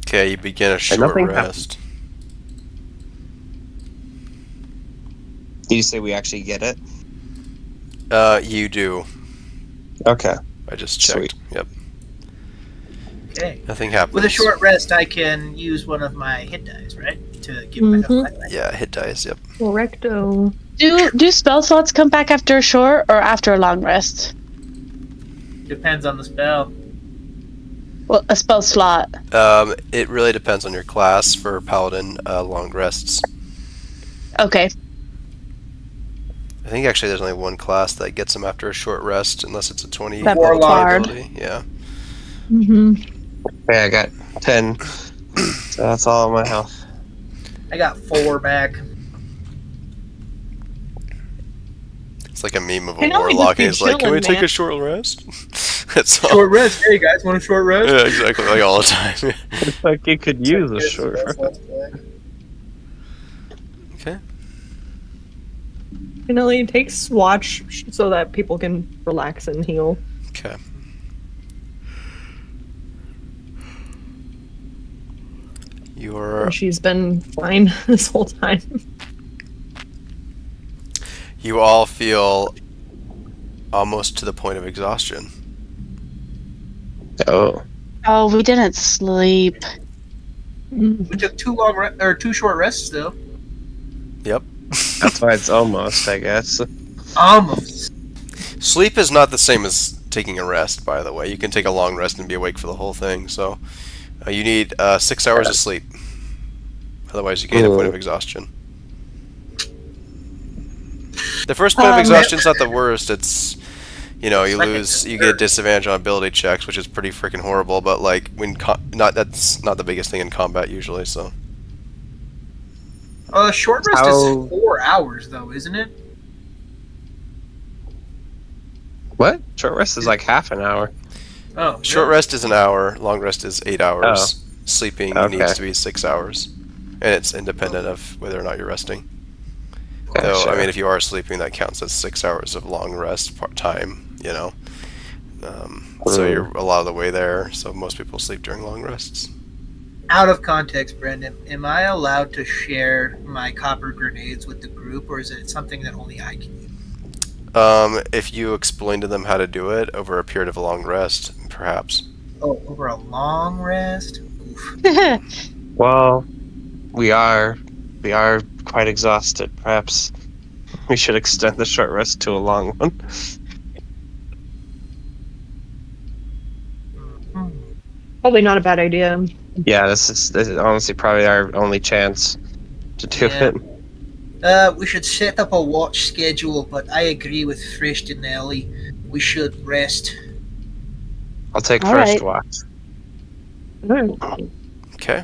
Okay, you begin a short nothing rest. Did you say we actually get it? You do. Okay. I just checked. Sweet. Yep. Okay. Nothing happens. With a short rest, I can use one of my hit dice, right? To give myself life back. Yeah, hit dice, yep. Correcto. Do spell slots come back after a short or after a long rest? Depends on the spell. Well, a spell slot. It really depends on your class. For Paladin, long rests. Okay. I think actually there's only one class that gets them after a short rest, unless it's a 20 That's level 20 Bard. ability. Yeah. Okay, I got 10. So that's all my health. I got 4 back. It's like a meme of a Can only just warlock, be and he's like, "Can we chilling, take man." a short rest?" That's all. Short rest. Hey guys, want a short rest? Yeah, exactly. Like all the time. It's like you could use a short rest. Okay. Can only takes watch so that people can relax and heal. Okay. You're And she's been fine this whole time. You all feel almost to the point of exhaustion. Oh. Oh, we didn't sleep. We took 2 short rests though. Yep. That's why it's almost, I guess. Almost. Sleep is not the same as taking a rest, by the way. You can take a long rest and be awake for the whole thing. So you need 6 hours of sleep. Otherwise, you gain a point of exhaustion. The first point of exhaustion is not the worst. It's, you get a disadvantage on ability checks, which is pretty freaking horrible. But like that's not the biggest thing in combat usually. So Short rest is 4 hours though, isn't it? What? Short rest is like half an hour. Oh. short rest is an hour. Long rest is 8 hours. Sleeping Okay. needs to be 6 hours, and it's independent of whether or not you're resting. Okay, Though, sure. I mean, if you are sleeping, that counts as 6 hours of long rest time, so you're a lot of the way there. So most people sleep during long rests. Out of context, Brendan, am I allowed to share my copper grenades with the group, or is it something that only I can use? If you explain to them how to do it over a period of a long rest, perhaps. Oh, over a long rest? Oof. Well, we are quite exhausted. Perhaps we should extend the short rest to a long one. Probably not a bad idea. Yeah, this is honestly probably our only chance to do Yeah. it. We should set up a watch schedule, but I agree with Frisch and Ellie. We should rest. I'll take All first right. watch. Okay.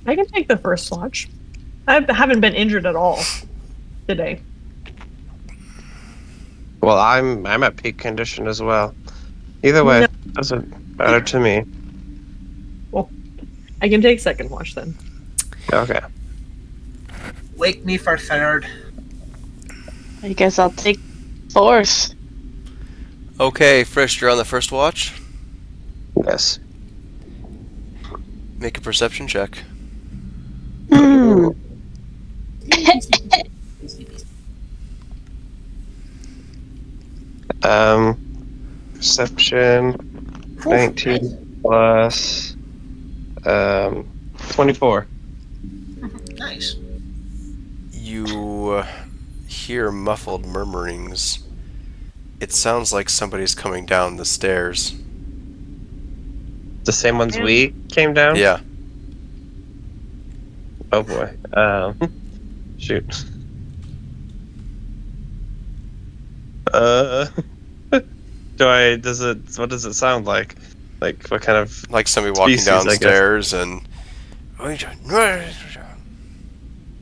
I can take the first watch. I haven't been injured at all today. Well, I'm at peak condition as well. Either way, No. doesn't matter to me. I can take second watch then. Okay. Wake me for third. I guess I'll take fourth. Okay, Frisch, you're on the first watch. Yes. Make a perception check. Hmm. Perception. 19 plus 24. Nice. You hear muffled murmurings. It sounds like somebody's coming down the stairs. The same ones we came down? Yeah. Oh boy. Shoot. What does it sound like? Like, what kind of... Like somebody walking Species, I guess. downstairs and...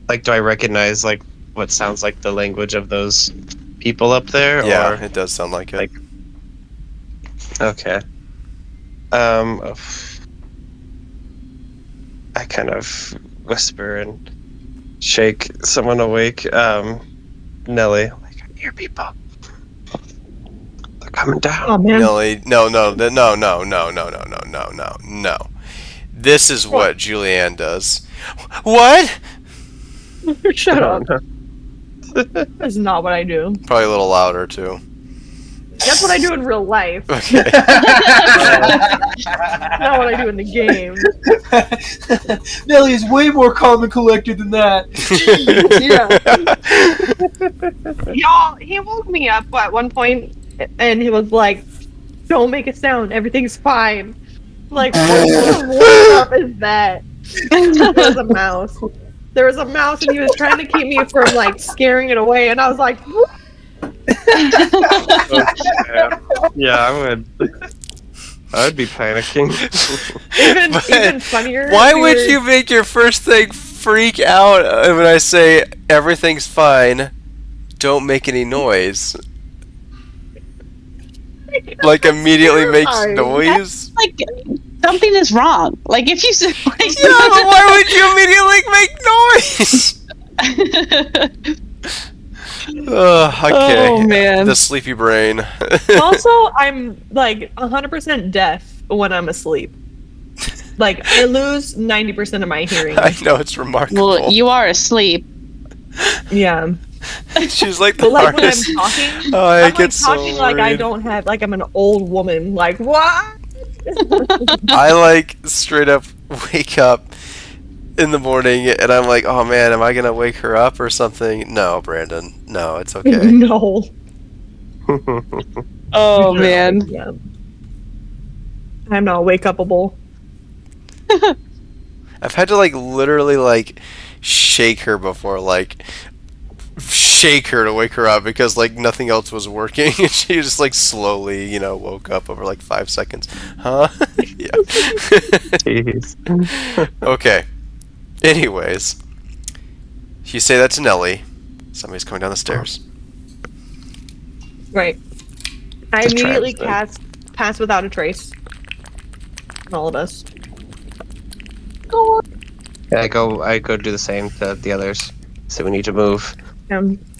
Like, do I recognize, like, what sounds like the language of those people up there? Yeah, Or... it does sound like it. Like- Okay. I kind of whisper and shake someone awake. Nelly, like, I hear people. They're coming down. Oh man. Nelly, no. This is what Julianne does. What? Shut up. No. That's not what I do. Probably a little louder too. That's what I do in real life. Okay. Not what I do in the game. Nelly is way more calm and collected than that. Yeah. Y'all, he woke me up at one point and he was like, "Don't make a sound, everything's fine." Like, what kind of wake up is that? There was a mouse. There was a mouse and he was trying to keep me from like scaring it away, and I was like, Yeah, I would be panicking. even funnier. Why we would were- you make your first thing freak out when I say everything's fine? Don't make any noise. Like immediately makes Terrifying. noise. Like something is wrong. Like if you said, like, Yeah, but why would you immediately make noise? Okay. Oh man. The sleepy brain. Also, I'm like 100% deaf when I'm asleep. Like, I lose 90% of my hearing. I know, it's remarkable. Well, you are asleep. Yeah. She's like the But like when I'm hardest. talking, Oh, I I'm get like so talking like I worried. don't have, like I'm an old woman. Like, what? I like straight up wake up in the morning and I'm like, oh man, am I gonna wake her up or something? No, Brandon. No, it's okay. No. Oh man. Yeah. I'm not wake upable. I've had to like literally like shake her before, like shake her to wake her up because like nothing else was working and she just like slowly, woke up over like 5 seconds. Huh? Yeah. Jeez. Okay. Anyways, you say that to Nelly. Somebody's coming down the stairs. Right. I Just try immediately it, then. cast Pass Without a Trace. All of us. Yeah, I go do the same to the others. So we need to move.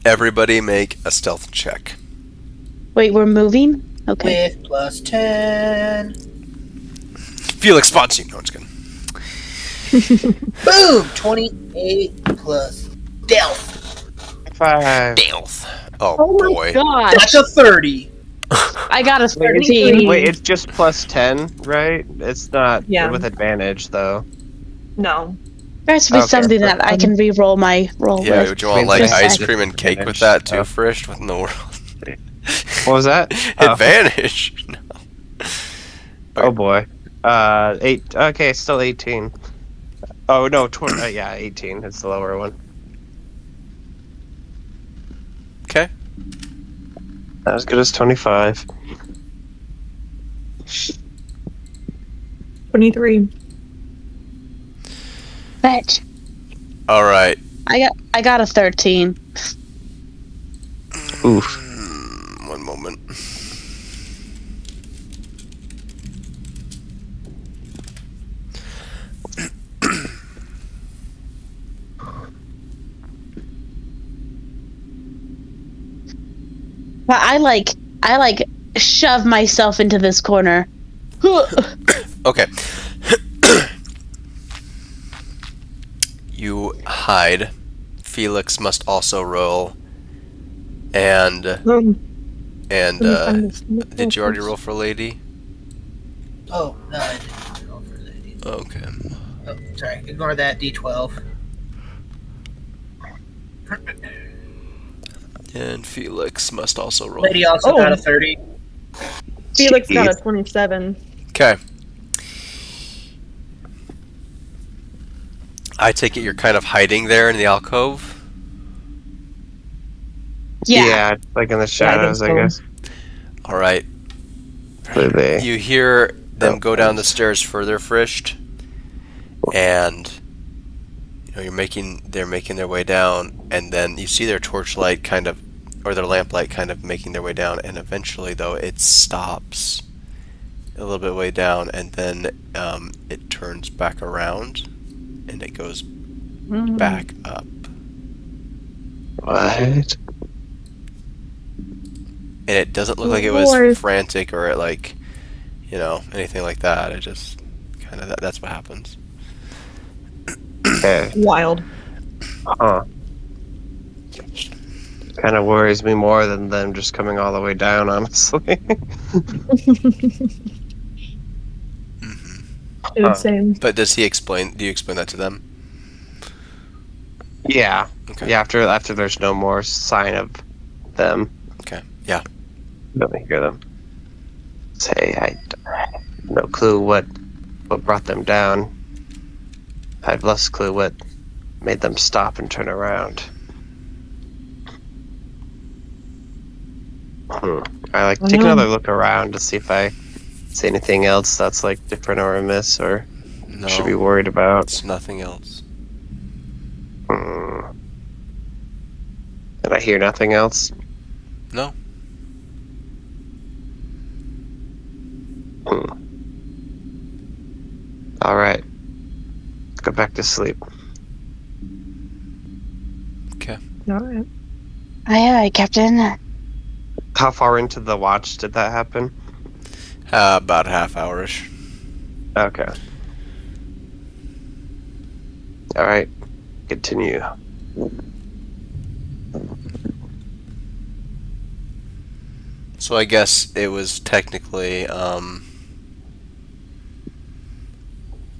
Everybody make a stealth check. Wait, we're moving? Okay. With plus 10. Felix spots you. No, I'm just kidding. Boom! 28 plus stealth. 5. Stealth. Oh, Oh my boy. god. That's a 30. I got a 13. 13. Wait, it's just plus 10, right? It's not Yeah. with advantage, though. No. There has to be Okay. something that I can re-roll my roll Yeah, with. would you want like Just ice like- cream and cake with that too, Frisch? What in the world? What was that? Oh. Advantage. No. Oh boy. 8. Okay, still 18. Oh no, 18. It's the lower one. Okay. Not as good as 25. 23. Fetch. All right. I got a 13. Oof. One moment. But I like shove myself into this corner. Okay. You hide. Felix must also roll. And And Let me find this did you already first. roll for lady? Oh, no, I didn't roll for lady. Okay. Oh, sorry. Ignore that, D12. And Felix must also roll. Lady also got a 30. Felix got a Jeez. 27. Okay. I take it you're kind of hiding there in the alcove. Yeah. Like in the shadows, I so. guess. All right. So they. You hear them Oh, go down the thanks. stairs further, Frisht, and they're making their way down, and then you see their torchlight kind of, or their lamplight kind of making their way down, and eventually though it stops a little bit way down, and then it turns back around, and it goes back up, What? and it doesn't look like it was frantic or like, anything like that. It just kind of that's what happens. Okay. Wild. Huh. Kind of worries me more than them just coming all the way down, honestly. It would say. But does he explain? Do you explain that to them? Yeah. Okay. Yeah. After there's no more sign of them. Okay. Yeah. Let me hear them say, I have no clue what brought them down. I have less clue what made them stop and turn around. I take another look around to see if I see anything else that's like different or amiss or No. should be worried about. It's nothing else. And I hear nothing else. No. All right. Let's go back to sleep. Okay. All right. Aye, aye, Captain. How far into the watch did that happen? About half hour-ish. Okay. All right. Continue. So I guess it was technically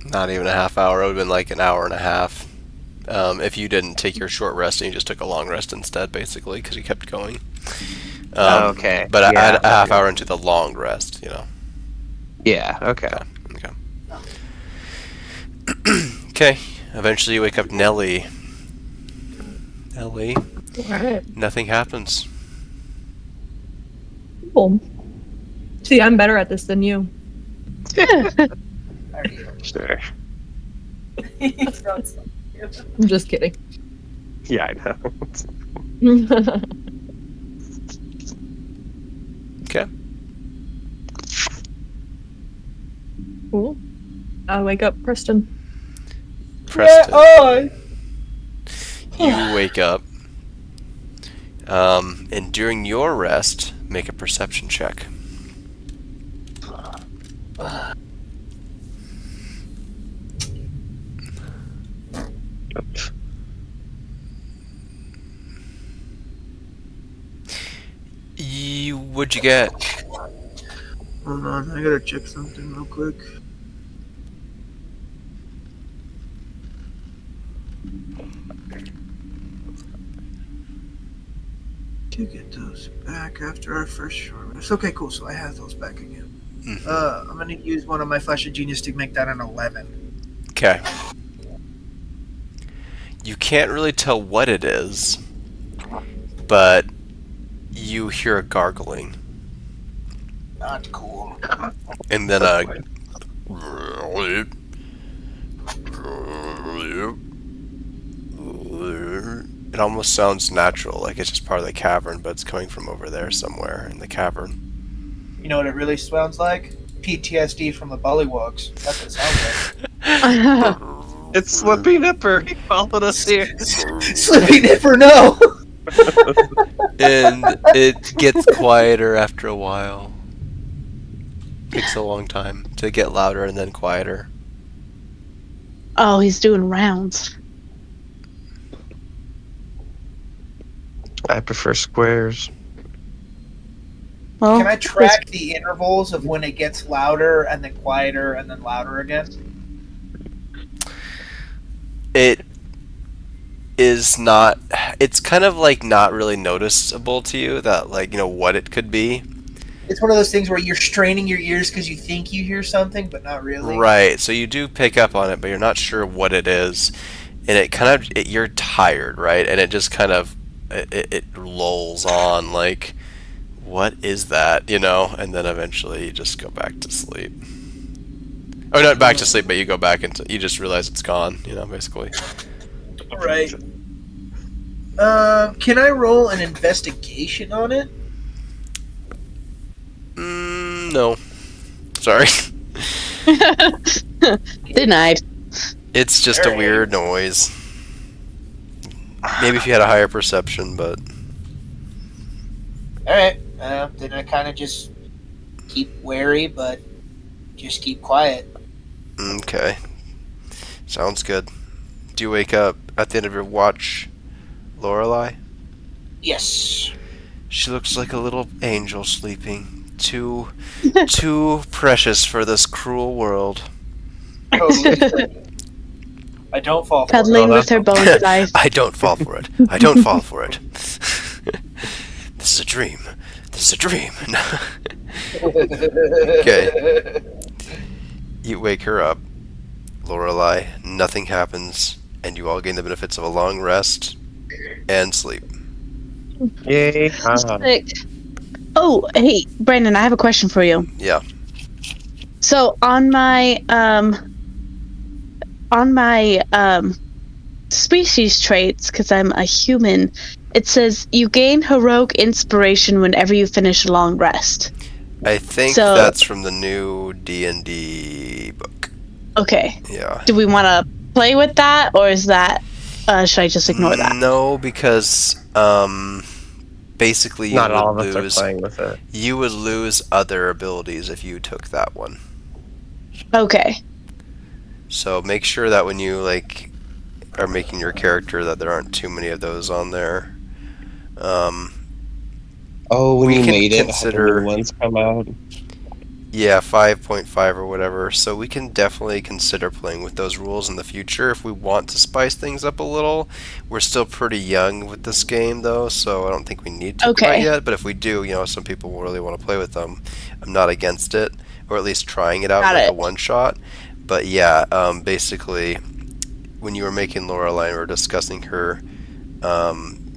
not even a half hour. It would have been like an hour and a half if you didn't take your short rest and you just took a long rest instead, basically, because you kept going. Okay. But Yeah. a half hour into the long rest, Yeah. Okay. Okay. Okay. Eventually you wake up Nelly. Nelly, All right. nothing happens. Cool. See, I'm better at this than you. Sure. I'm just kidding. Yeah, I know. Okay. Cool. I wake up Preston. Preston. You wake up. And during your rest, make a perception check. What'd you get? Hold on, I gotta check something real quick. To get those back after our first short rest. Okay, cool. So I have those back again. I'm gonna use one of my Flash of Genius to make that an 11. Okay. You can't really tell what it is, but you hear a gargling. Not cool. And then it almost sounds natural, like it's just part of the cavern, but it's coming from over there somewhere in the cavern. You know what it really sounds like? PTSD from the Bullywugs. That's what it sounds like. It's Slippy Nipper. He followed us here. Slippy Nipper, no! And it gets quieter after a while. Takes a long time to get louder and then quieter. Oh, he's doing rounds. I prefer squares. Well, Can I track the intervals of when it gets louder and then quieter and then louder again? It is not. It's kind of like not really noticeable to you that, like, what it could be. It's one of those things where you're straining your ears because you think you hear something, but not really. Right. So you do pick up on it, but you're not sure what it is, and it kind of you're tired, right? And it just kind of it lulls on, like, what is that? And then eventually you just go back to sleep. Or not back to sleep, but you go back into, you just realize it's gone, basically. Right. Can I roll an investigation on it? No. Sorry. Denied. It's just a weird noise. Maybe if you had a higher perception, but... Alright. Then I kind of just keep wary, but just keep quiet. Okay. Sounds good. Do you wake up at the end of your watch, Lorelei? Yes. She looks like a little angel sleeping. Too precious for this cruel world. Totally. I don't fall for Cuddling it. with her bones dice. I don't fall for it. I don't fall for it. This is a dream. This is a dream. Okay. You wake her up, Lorelei. Nothing happens, and you all gain the benefits of a long rest and sleep. Yay! Sick. Oh, hey, Brandon, I have a question for you. Yeah. So on my species traits, because I'm a human, it says you gain heroic inspiration whenever you finish a long rest. I think So- that's from the new D&D book. Okay. Yeah. Do we want to play with that, or is that should I just ignore that? No, because basically Not all of us are lose playing with it. you would lose other abilities if you took that one. Okay. So make sure that when you are making your character that there aren't too many of those on there. Oh, when We you can made it, consider- had the new ones come out. Yeah, 5.5 or whatever. So we can definitely consider playing with those rules in the future if we want to spice things up a little. We're still pretty young with this game, though, so I don't think we need to Okay. quite yet. But if we do, some people will really want to play with them. I'm not against it, or at least trying it out Got like a it. one-shot. But yeah, basically, when you were making Lorelei and we were discussing her,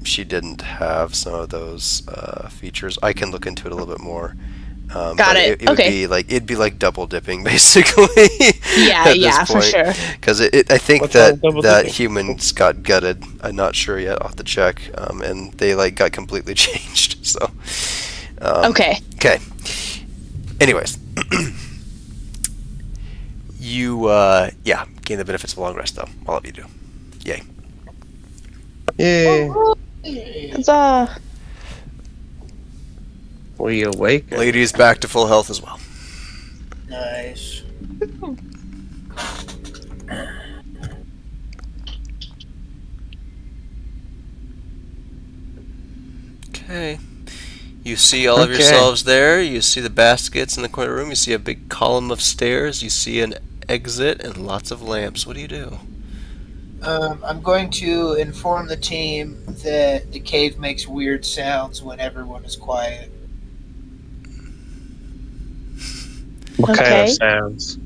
she didn't have some of those features. I can look into it a little bit more. Got but it. It would Okay. be like it'd be like double dipping basically. Yeah, yeah, for sure. Because I think What's wrong with that double dipping? humans got gutted. I'm not sure yet. I'll have to check. And they got completely changed. So. Okay. Okay. Anyways, you gain the benefits of a long rest though. All of you do. Yay. Yay! Huzzah. We awake. Ladies back to full health as well. Nice. Okay. You see all of Okay. yourselves there. You see the baskets in the corner room. You see a big column of stairs. You see an exit and lots of lamps. What do you do? I'm going to inform the team that the cave makes weird sounds when everyone is quiet. What kind Okay. of sounds?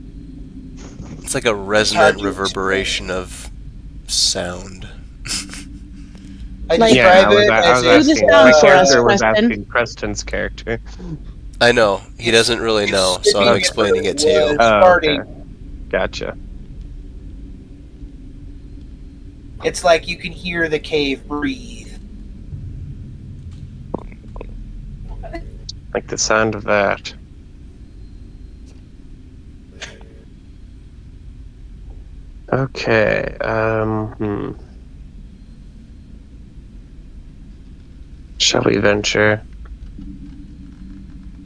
It's like a resonant How'd you reverberation of sound. I Like- Yeah, describe I was, it I as was Do if the asking. sound My for us, character was Preston. asking Preston's character. I know. He doesn't really know, so I'm explaining it to you. was Oh, farting. okay. Gotcha. It's like you can hear the cave breathe. Like the sound of that. Okay. Shall we venture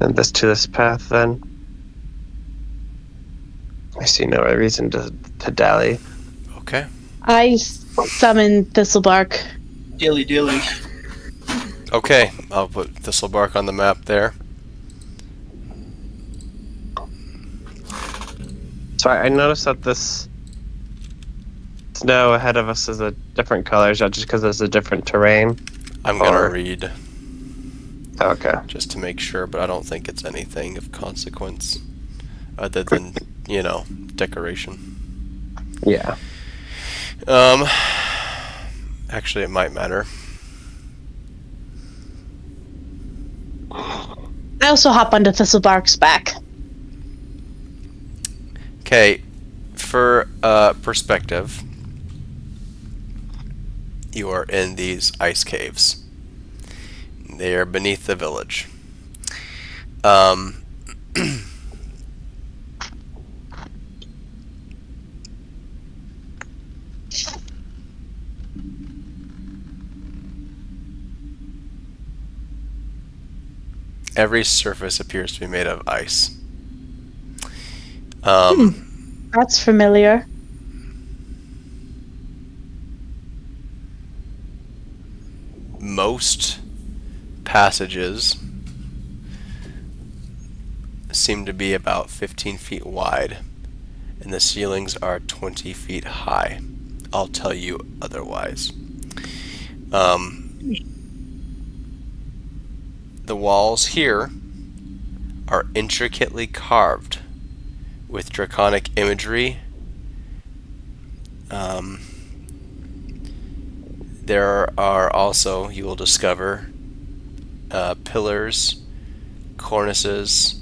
and to this path then? I see no reason to dally. Okay. I summon Thistlebark. Dilly dilly. Okay. I'll put Thistlebark on the map there. So I noticed that this snow ahead of us is a different color. Is that just because it's a different terrain? I'm gonna Or- read Okay. just to make sure, but I don't think it's anything of consequence other than, decoration. Yeah. Actually, it might matter. I also hop onto Thistlebark's back. Okay, for perspective, you are in these ice caves. They are beneath the village. Every surface appears to be made of ice. That's familiar. Most passages seem to be about 15 feet wide, and the ceilings are 20 feet high. I'll tell you otherwise. The walls here are intricately carved with draconic imagery. There are also, you will discover, pillars, cornices,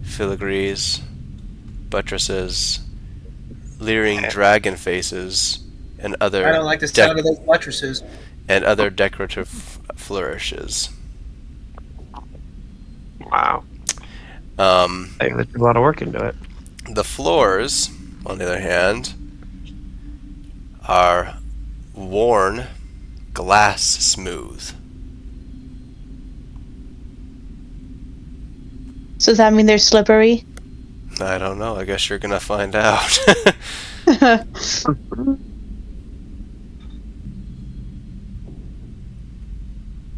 filigrees, buttresses, leering dragon faces, and other I don't like the sound of those buttresses. and other decorative flourishes. Wow. They put a lot of work into it. The floors, on the other hand, are worn glass smooth. So does that mean they're slippery? I don't know. I guess you're gonna find out.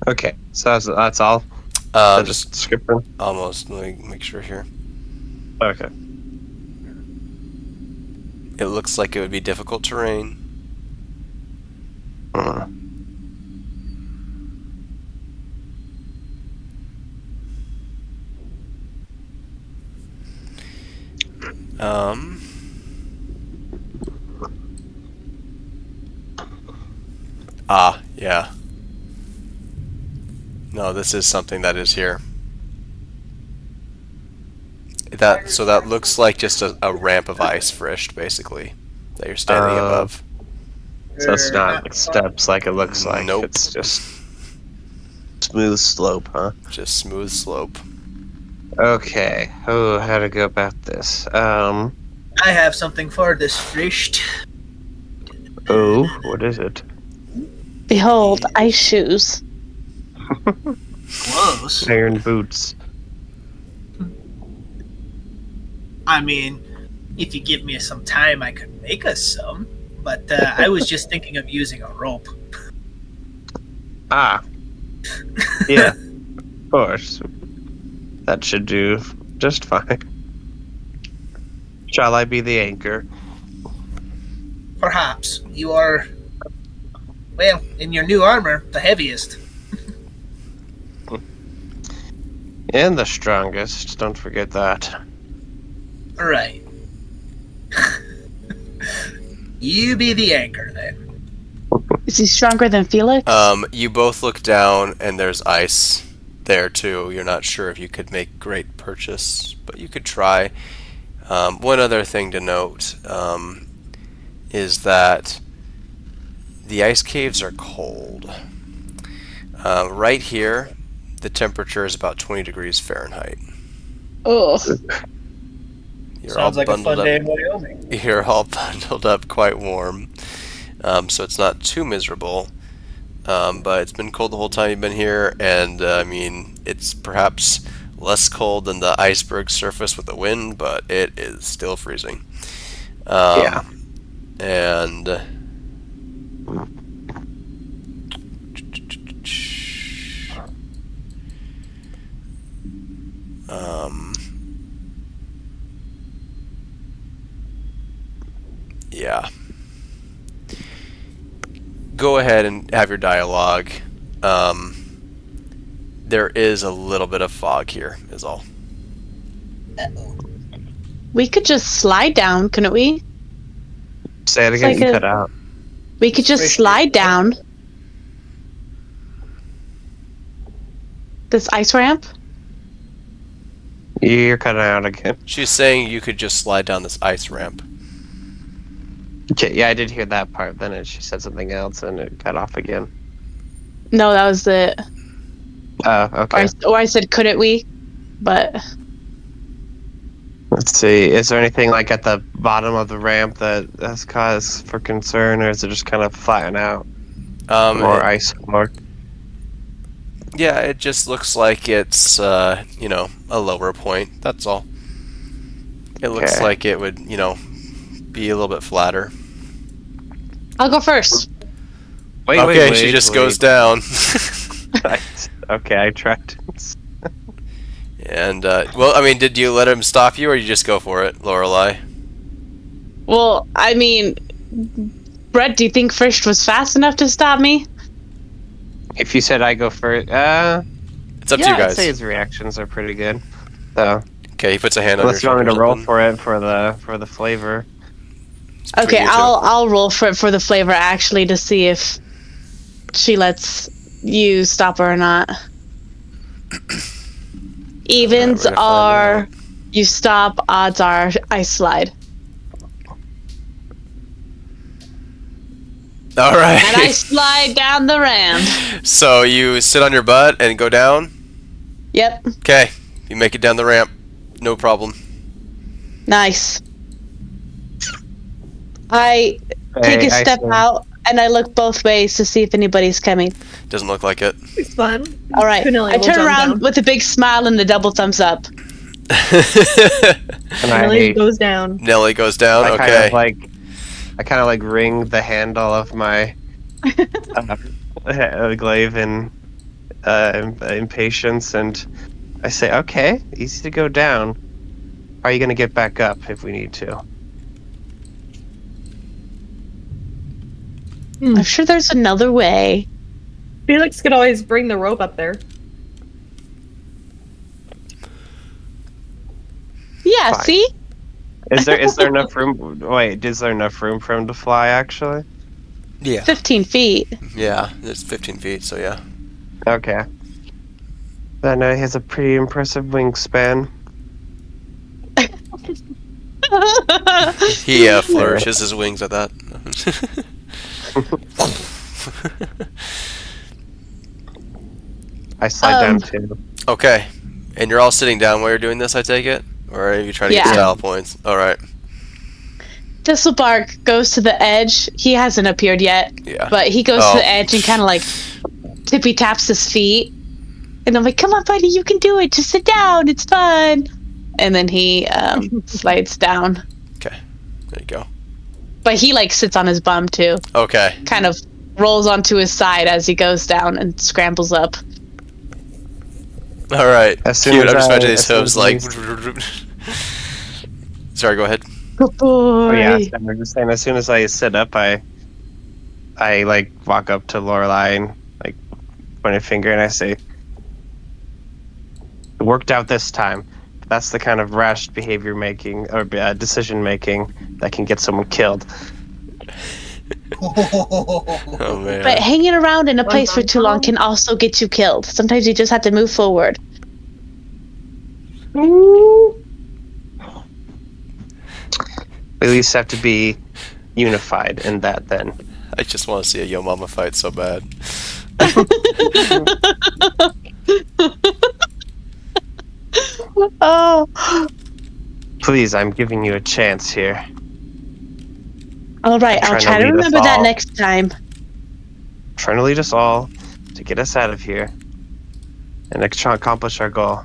Okay, so that's all. Just description. almost. Let me make sure here. Okay. It looks like it would be difficult terrain. Uh, Um. Yeah. No, this is something that is here. That looks like just a ramp of ice frished, basically, that you're standing above. So it's not like steps like it looks like. Nope. It's just smooth slope, huh? Just smooth slope. Okay. Oh, how to go about this? I have something for this frished. Oh, what is it? Behold, ice shoes. Close. Iron boots. I mean, if you give me some time, I could make us some. But I was just thinking of using a rope. Ah. Yeah. Of course. That should do just fine. Shall I be the anchor? Perhaps you are, well, in your new armor, the heaviest. And the strongest. Don't forget that. Right. You be the anchor then. Is he stronger than Felix? You both look down, and there's ice there too. You're not sure if you could make great purchase, but you could try. One other thing to note is that the ice caves are cold. Right here, the temperature is about 20 degrees Fahrenheit. Oh, You're Sounds like a fun up. day in Wyoming. You're all bundled up quite warm, so it's not too miserable. But it's been cold the whole time you've been here, and I mean, it's perhaps less cold than the iceberg surface with the wind, but it is still freezing. Yeah. And go ahead and have your dialogue. There is a little bit of fog here, is all. We could just slide down, couldn't we? Say it It's again. like You a- cut out. We could just slide down this ice ramp. You're cutting out again. She's saying you could just slide down this ice ramp. Okay, yeah, I did hear that part. Then she said something else, and it cut off again. No, that was it. Oh, okay. Or I said, couldn't we? But Let's see. Is there anything like at the bottom of the ramp that has cause for concern, or is it just kind of flatten out? Or ice floor? Yeah, it just looks like it's, a lower point. That's all. It looks Okay. like it would, be a little bit flatter. I'll go first. Okay, she just goes down. Okay, I tried. And, did you let him stop you, or you just go for it, Lorelei? Well, I mean, Brett, do you think Frisch was fast enough to stop me? If you said I go first, It's up to yeah, you I'd guys. say his reactions are pretty good. So, Okay, he puts a hand on your unless you want me shoulder. to roll something. for it for the flavor. It's between Okay, you two. I'll roll for the flavor actually to see if she lets you stop her or not. Evens we're gonna find are out. you stop, odds are I slide. All And I right. slide down the ramp. So you sit on your butt and go down. Yep, Okay, you make it down the ramp. No problem. nice. I take Hey, a step see. out and I look both ways to see if anybody's coming. Doesn't look like it. It's fun. All right, Vanilla I will turn jump around down. with a big smile and a double thumbs up. And Vanilla goes down. Nelly goes down. I Okay. kind of like wring the handle of my glaive in impatience, and I say, "Okay, easy to go down. Are you gonna get back up if we need to?" I'm sure there's another way. Felix could always bring the rope up there. Yeah, Fine. see? Is there enough room? Wait, is there enough room for him to fly? Actually, Yeah. 15 feet. Yeah, it's 15 feet, so yeah. okay. Then he has a pretty impressive wingspan. He flourishes his wings at that. I slide down too. Okay, and you're all sitting down while you're doing this, I take it? Or are you trying to get Yeah. style points? Alright, Thistlebark goes to the edge. He hasn't appeared yet, yeah. but he goes Oh. to the edge and kind of like tippy taps his feet. And I'm like, come on, buddy, you can do it. Just sit down. It's fun. And then he slides down. There you go. But he like sits on his bum too. Okay. Kind of rolls onto his side as he goes down and scrambles up. Alright. As soon Cute. as I'm just I- imagining these as soon hooves as like... Sorry, go ahead. Good boy. Oh yeah, I'm just saying. As soon as I sit up, I like walk up to Lorelei and like point a finger and I say, "It worked out this time." That's the kind of rash behavior making or decision making that can get someone killed. Oh, man. But hanging around in a place for too long can also get you killed. Sometimes you just have to move forward. We at least have to be unified in that. Then I just want to see a Yo Mama fight so bad. Oh. please, I'm giving you a chance here. All right, I'm I'll trying try to to lead us remember that all. next time. Trying to lead us all to get us out of here and accomplish our goal.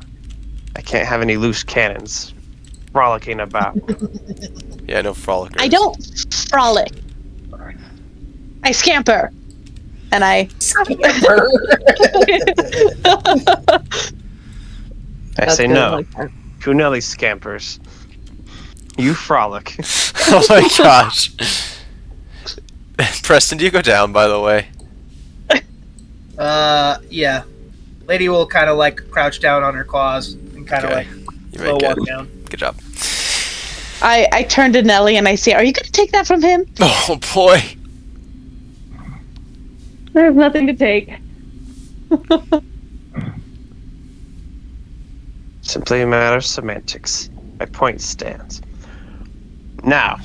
I can't have any loose cannons frolicking about. Yeah, no frolickers. I don't frolic. I scamper. And I I say good, no. like that. Kunelli scampers. You frolic. Oh my gosh. Preston, do you go down, by the way? Yeah. Lady will kind of like crouch down on her claws and kind of Okay. like You slow make walk it. down. Good job. I turn to Nellie and I say, "Are you going to take that from him?" Oh boy. There's nothing to take. Simply a matter of semantics. My point stands. Now,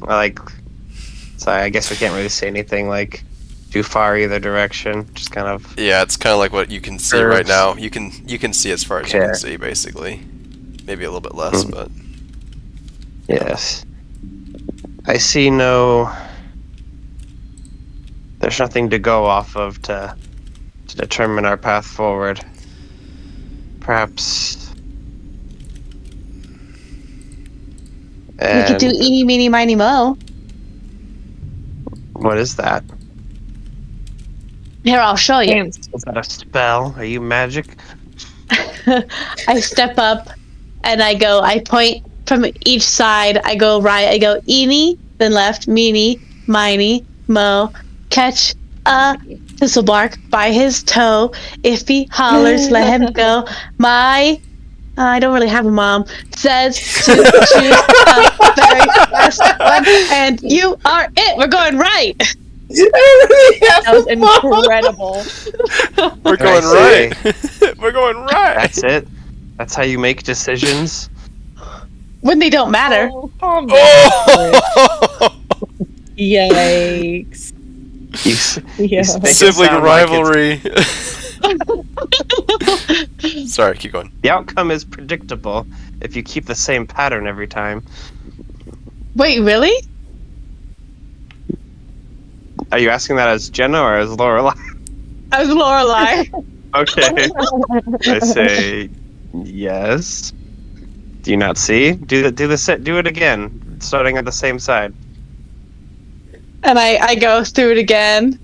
so I guess we can't really say anything like too far either direction. Just kind of. Yeah, it's kind of like what you can see Curves. right now. You can see as far as you Okay. can see, basically. Maybe a little bit less, Mhm. but Yes. I see no. There's nothing to go off of to determine our path forward. Perhaps. We could do And eeny, meeny, miny, mo. what is that? Here, I'll show you. Dance. Is that a spell? Are you magic? I step up and I point from each side. I go right, I go eeny, then left, meeny, miny, mo, catch a thistlebark by his toe. If he hollers, let him go. My, I don't really have a mom, says to choose a very best one, and you are it. We're going right. That was incredible. we're Can I going right. We're going right. That's it? That's how you make decisions? When they don't matter. Oh, calm down. Oh! Yikes. You, s- Yeah. s- make it Sibling sound like rivalry. Sorry, keep going. the outcome is predictable if you keep the same pattern every time. Wait, really? Are you asking that as Jenna or as Lorelai? I was Lorelai. Okay. I say yes. Do you not see? Do it again, starting at the same side. And I go through it again.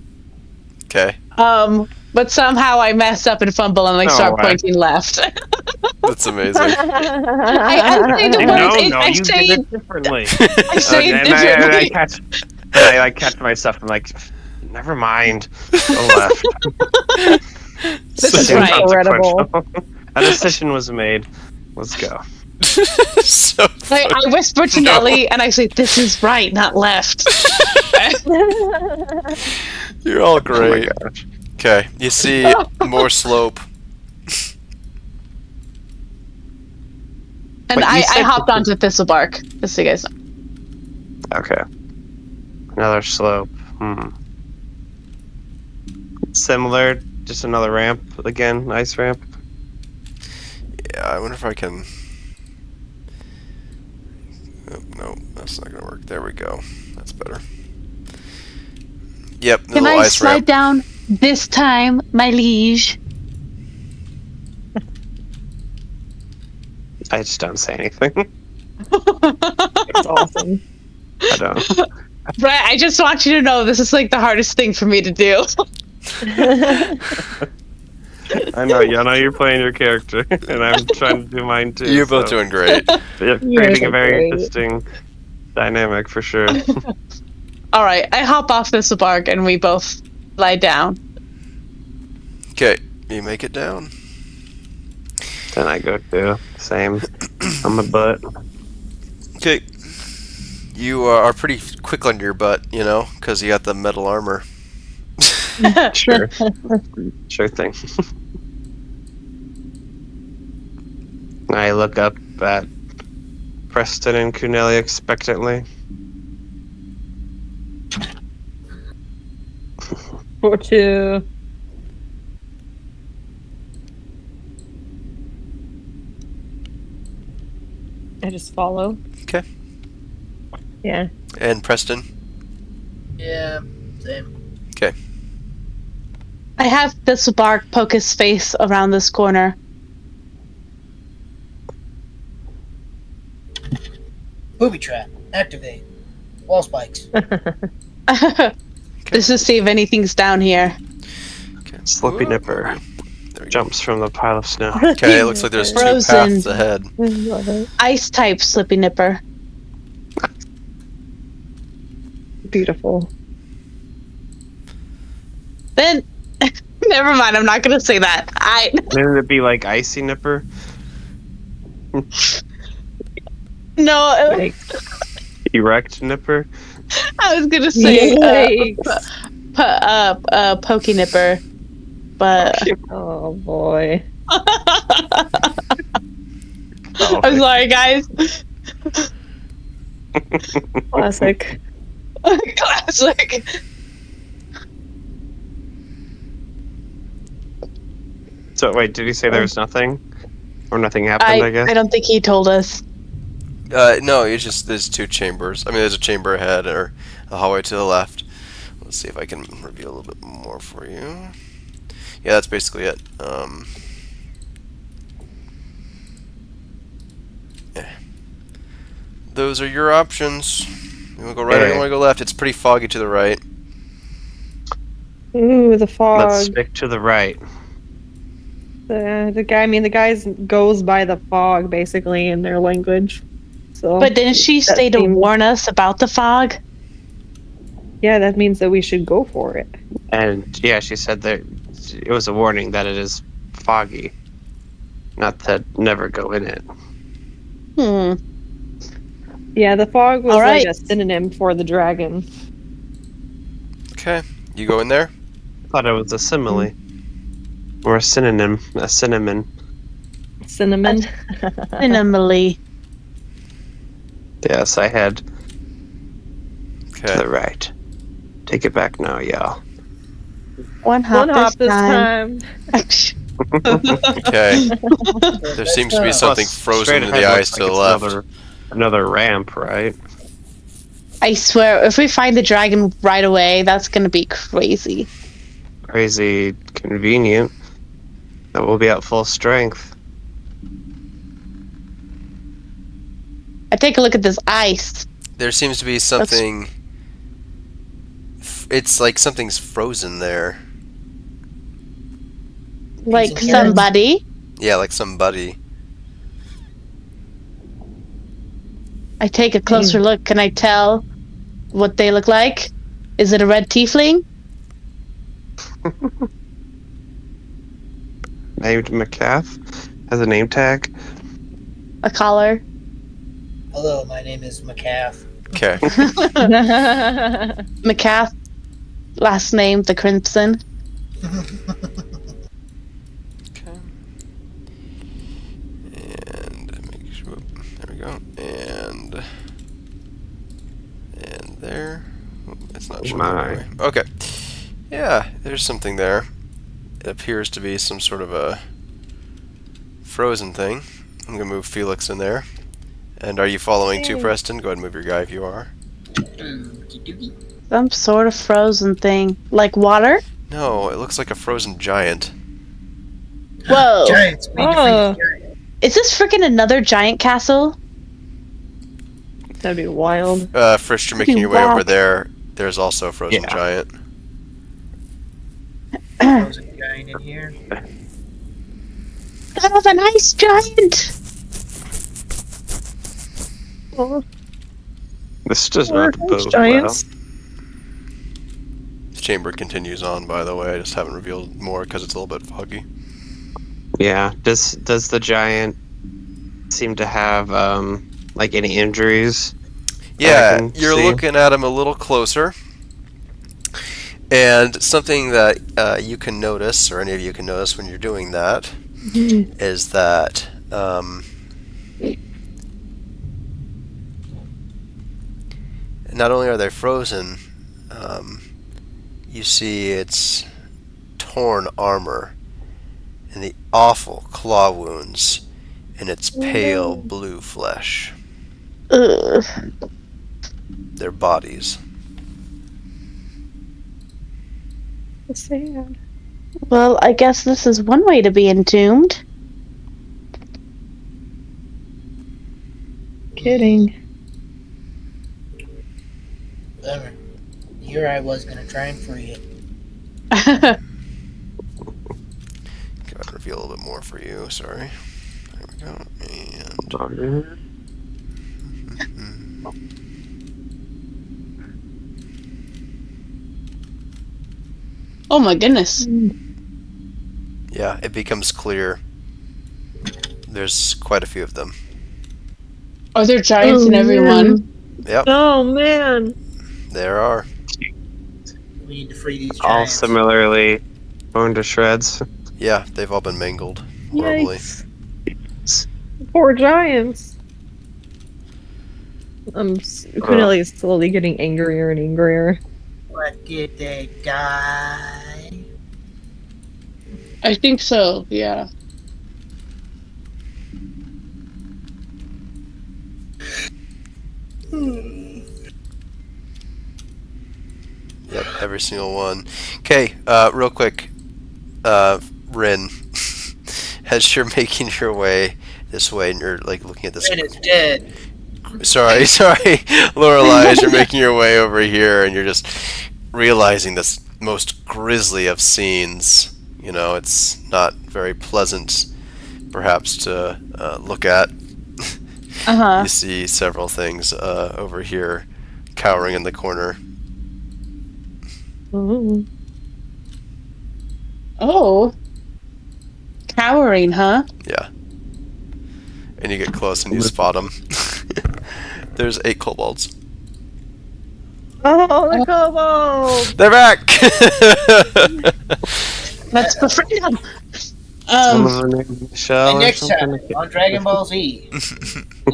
Okay, But somehow I mess up and fumble and No start way. pointing left. that's amazing. I say the words. I you say did it differently. I say it And differently. I catch myself. I'm like, never mind. Go left. This is Too right. Incredible. consequential. A decision was made. Let's go. So I whisper to No. Nellie and I say, "This is right, not left." you're all Oh my great. gosh. Okay, you see more slope. And Wait, you I said- hopped onto Thistlebark, just so you guys know. Okay. Another slope. Similar, just another ramp again, ice ramp. Yeah, I wonder if I can. Oh, no, that's not gonna work. There we go. That's better. Yep, the Can little I ice slide ramp. down this time, my liege? I just don't say anything. It's awesome. I don't. Right, I just want you to know this is like the hardest thing for me to do. I know you're playing your character, and I'm trying to do mine too. You're both so doing great. You're You're creating so a very great. interesting dynamic for sure. All right, I hop off Thistlebark and we both lie down. Okay, you make it down. Then I go too. Same. On my butt. Okay, you are pretty quick on your butt, you know, because you got the metal armor. Sure. Sure thing. I look up at Preston and Cunelli expectantly. For two. I just follow. Okay. Yeah. And Preston. Yeah, same. I have Thistlebark poke his face around this corner. Booby trap. Activate. Wall spikes. Just to see if anything's down here. Okay. Slippy Whoa, Nipper There we go. jumps from the pile of snow. Okay, it looks like there's two Frozen. paths ahead. Ice type Slippy Nipper. Beautiful. Then, never mind. I'm not gonna say that. Wouldn't it be like Icy Nipper? No. Like, Erect Nipper? I was gonna say yikes. Pokey Nipper, but Oh boy. I'm sorry, guys. Classic. Classic. So wait, did he say there was nothing? Or nothing happened, I guess? I don't think he told us. No, it's just there's two chambers. I mean, there's a chamber ahead or a hallway to the left. Let's see if I can reveal a little bit more for you. Yeah, that's basically it. Yeah. Those are your options. You want to go right or you want to go left? It's pretty foggy to the right. Ooh, the fog. Let's stick to the right. The guy. I mean, the guys goes by the fog basically in their language. So. But didn't she that say to seems- warn us about the fog? Yeah, that means that we should go for it. And yeah, she said that it was a warning that it is foggy. Not to never go in it. Hmm. Yeah, the fog was All like right. a synonym for the dragon. Okay, you go in there. I thought it was a simile. Or a synonym. A cinnamon. Cinnamon. Minimally. Yes, I had to Okay. the right. Take it back now, y'all. One hop, this time. Okay. There seems to be something frozen Straight in ahead the looks ice to like the it's left. Another ramp, right? I swear, if we find the dragon right away, that's gonna be crazy. Crazy convenient. That will be at full strength. I take a look at this ice. There seems to be something. It's like something's frozen there. Like Freezing somebody. Yeah, like somebody. I take a closer look. Can I tell what they look like? Is it a red tiefling? Named McCaff. Has a name tag. A collar? Hello, my name is McCaff. Okay. McCaff. Last name, the Crimson. Okay. And make sure. There we go. And there. Oh, it's not showing My. anyway. Okay. Yeah, there's something there. It appears to be some sort of a frozen thing. I'm gonna move Felix in there. And are you following too, Preston? Go ahead and move your guy if you are. Some sort of frozen thing. Like water? No, it looks like a frozen giant. Whoa. Giants. We defeated Oh. giants. Is this freaking another giant castle? That'd be wild. Frisch, you're making your way over there. There's also a frozen Yeah. giant. There's a giant in here. That was a nice giant! This does not bode well. Giants. The chamber continues on, by the way. I just haven't revealed more because it's a little bit foggy. Yeah. Does the giant seem to have like any injuries? Yeah, can you're see. looking at him a little closer. And something that you can notice, or any of you can notice when you're doing that, is that not only are they frozen, you see its torn armor and the awful claw wounds in its pale blue flesh. Ugh. Their bodies. Sad. Well, I guess this is one way to be entombed. Kidding. Bummer. Here I was gonna try and free it. Go ahead and reveal a little bit more for you, sorry. There we go. And Oh my goodness. Yeah, it becomes clear. There's quite a few of them. Are there giants in every one? Yep, Oh man. there are. We need to free these All giants. similarly torn to shreds. Yeah, they've all been mangled horribly. Yikes. Poor giants. Cornelius is slowly getting angrier and angrier. What did they die? I think so, yeah. Yep, every single one. Okay, real quick, Rin, as you're making your way this way and you're like looking at this. Red is dead. Sorry, Lorelei, as you're making your way over here and you're just realizing this most grisly of scenes. You know, it's not very pleasant, perhaps, to look at. Uh-huh. You see several things over here cowering in the corner. Ooh. Oh. Cowering, huh? Yeah. And you get close and you spot them. There's 8 kobolds. Oh, the kobold! They're back! Let's befriend them. Some of them named Michelle And or next something. time on Dragon Ball Z.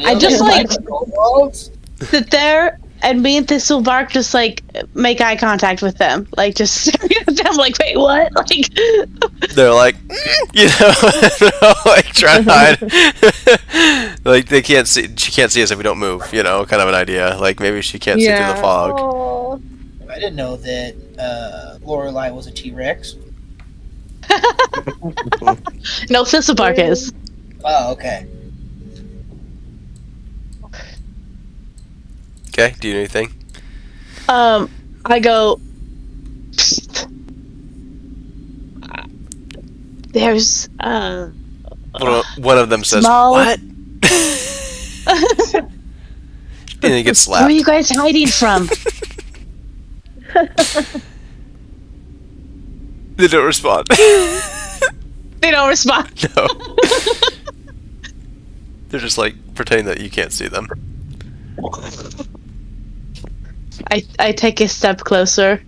I just like- kobolds. Sit there and me and Thistlebark just like make eye contact with them. Like just staring at them like, wait, what? Like They're like, you know, they're all like trying to hide. Like they can't see, she can't see us if we don't move, you know, kind of an idea. Like maybe she can't see through the fog. Oh. I didn't know that Lorelei was a T-Rex. no, Thistlebark is. Oh, okay. Okay, do you know anything? I go. "Psst. There's One of them says, small- what? And he gets Where are slapped. you guys hiding from? They don't respond. They don't respond. No. They're just like pretending that you can't see them. I take a step closer.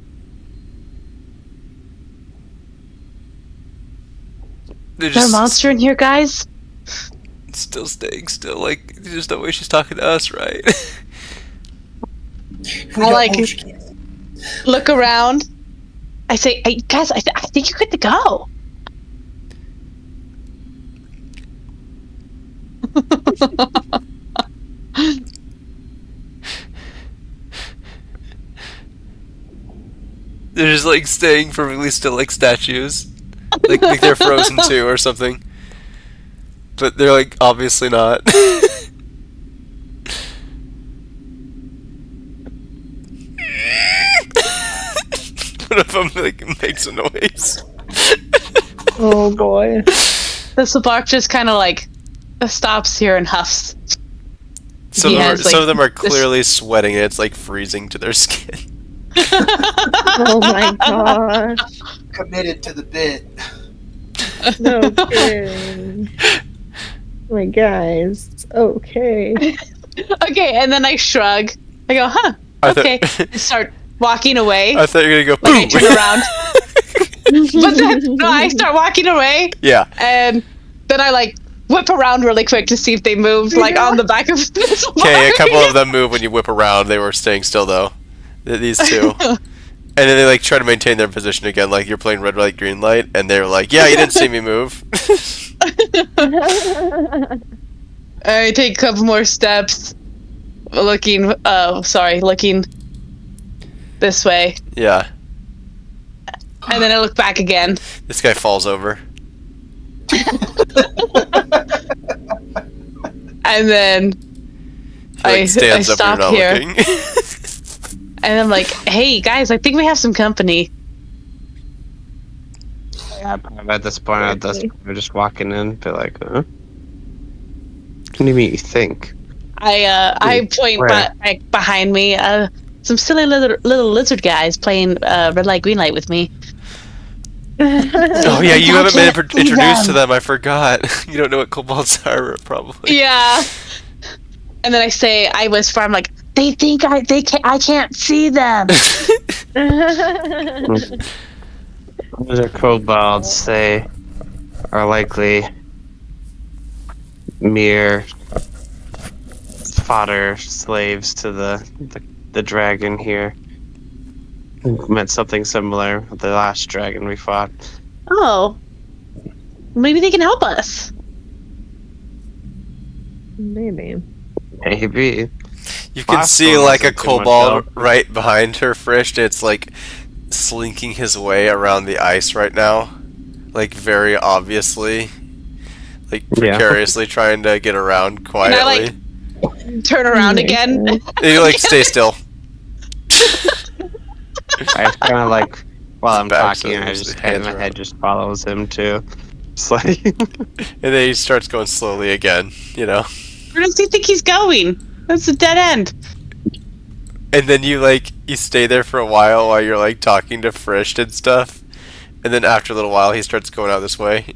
They're Is there a just monster in here, guys? still staying still. Like, there's no way she's talking to us, right? If we I don't like move, it. she can't. Look around. I say, hey, guys, I think you're good to go. They're just like staying perfectly still like statues. Like they're frozen too or something. But they're like obviously not. One of them like makes a noise. Oh boy. Thistlebark just kind of like stops here and huffs. Some He of them, has, some like, of them are this- clearly sweating and it's like freezing to their skin. Oh my gosh. Committed to the bit. No kidding. My guys. Okay. Okay, and then I shrug. I go, huh? I thought- Okay. And start walking away. I thought you were gonna go Like I boom. turn around. But then, no, I start walking away, Yeah. and then I like whip around really quick to see if they moved, like on the back of Thistlebark. Okay, a couple of them move when you whip around. They were staying still though. These two. And then they like try to maintain their position again, like you're playing red light, green light, and they're like, "Yeah, you didn't see me move." I take a couple more steps, looking this way, Yeah, and then I look back again. this guy falls over. And then He like stands I up and stop you're here. not looking. And I'm like, hey guys, I think we have some company. At this point, we're just walking in, but like, huh? What do you mean you think? I point Where? like behind me, some silly little lizard guys playing red light, green light with me. Oh yeah, you I haven't been can't see introduced to them. them. I forgot. You don't know what kobolds are, probably. Yeah. And then I whisper, I'm like, they think I can't see them. Those are kobolds. They are likely mere fodder slaves to the dragon here. Meant something similar with the last dragon we fought. Oh. Maybe they can help us. Maybe. Maybe. You can Last see one like a wasn't too much kobold help. right behind her, Frisch. It's like slinking his way around the ice right now, like very obviously, like Yeah. precariously trying to get around And I quietly. turn around again. And you like stay still. I kind of like while I'm Back talking, so I his just hands my around. head just follows him too. It's like And then he starts going slowly again, you know. Where does he think he's going? That's a dead end. And then you stay there for a while you're like talking to Frisch and stuff. And then after a little while he starts going out this way.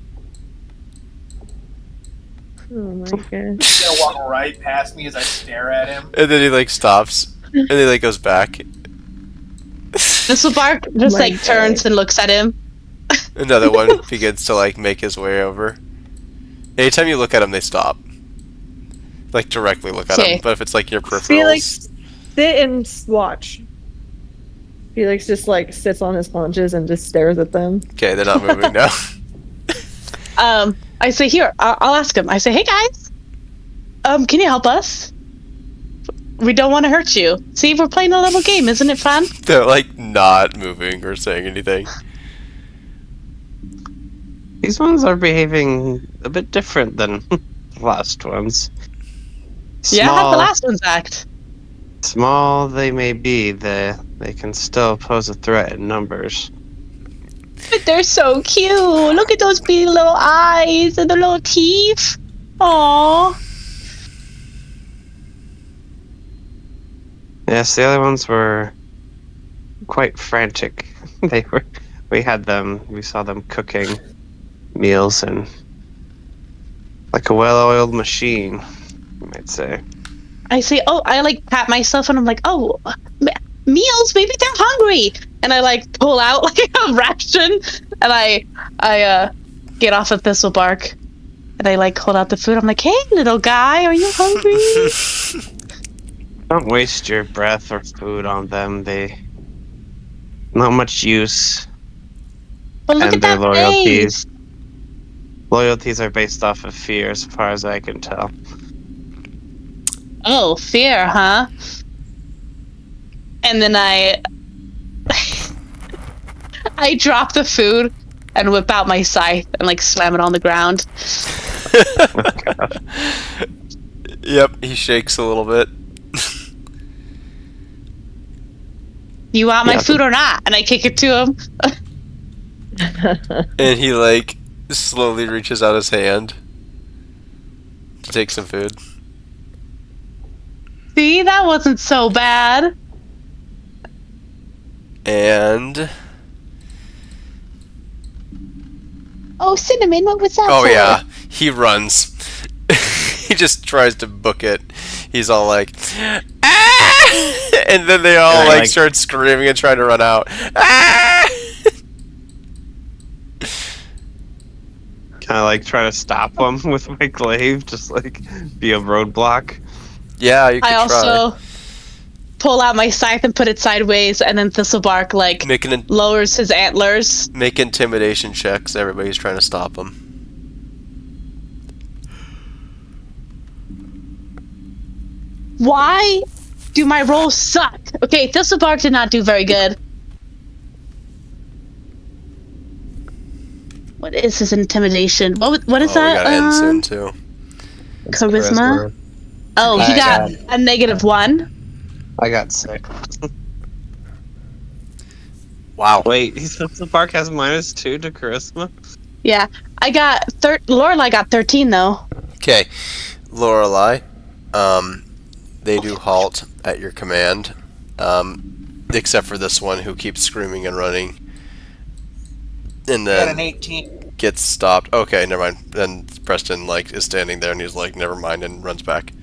Oh my gosh. He's gonna walk right past me as I stare at him. And then he like stops. And then he like goes back. Thistlebark just My like turns and looks at him. Another one begins to like make his way over. Anytime you look at him, they stop. Like directly look at Okay. him. But if it's like your peripherals, Felix, sit and watch. Felix just like sits on his haunches and just stares at them. okay, they're not moving now. I say, here, I'll ask him. I say, hey guys, can you help us? We don't want to hurt you. See, we're playing a little game, isn't it fun? They're like not moving or saying anything. these ones are behaving a bit different than the last ones. Yeah, how'd the Small- last ones act? Small they may be, they can still pose a threat in numbers. But they're so cute. Look at those big little eyes and the little teeth. Aww. Yes, the other ones were quite frantic. We saw them cooking meals and like a well-oiled machine, you might say. I say, oh, I like pat myself and I'm like, oh, meals, maybe they're hungry. And I like pull out like a ration and I get off of Thistlebark and I like hold out the food. I'm like, hey, little guy, are you hungry? Don't waste your breath or food on them. They not much use. But look And at their that loyalties. face. Loyalties are based off of fear, as far as I can tell. Oh, fear, huh? And then I drop the food and whip out my scythe and like slam it on the ground. Yep, he shakes a little bit. You want my Yeah. food or not? And I kick it to him. And he like slowly reaches out his hand to take some food. See, that wasn't so bad. And Oh, Cinnamon, what was that oh for? yeah, he runs. He just tries to book it. He's all like, ah! And then they all And I, like start screaming and trying to run out. Ah! Kind of like try to stop them with my glaive, just like be a roadblock. Yeah, you could I try. also pull out my scythe and put it sideways, and then Thistlebark like lowers his antlers. Make intimidation checks. Everybody's trying to stop him. Why do my rolls suck? Okay, Thistlebark did not do very good. What is his intimidation? What is Oh, we that? gotta end soon too. Charisma? Oh, he I got a -1. I got 6. Wow. Wait, he says the bark has -2 to charisma? Yeah, I got Lorelai got 13 though. Okay, Lorelai. They do halt at your command, except for this one who keeps screaming and running. And Got an then 18. gets stopped. Okay, never mind. Then Preston is standing there and he's like, never mind, and runs back.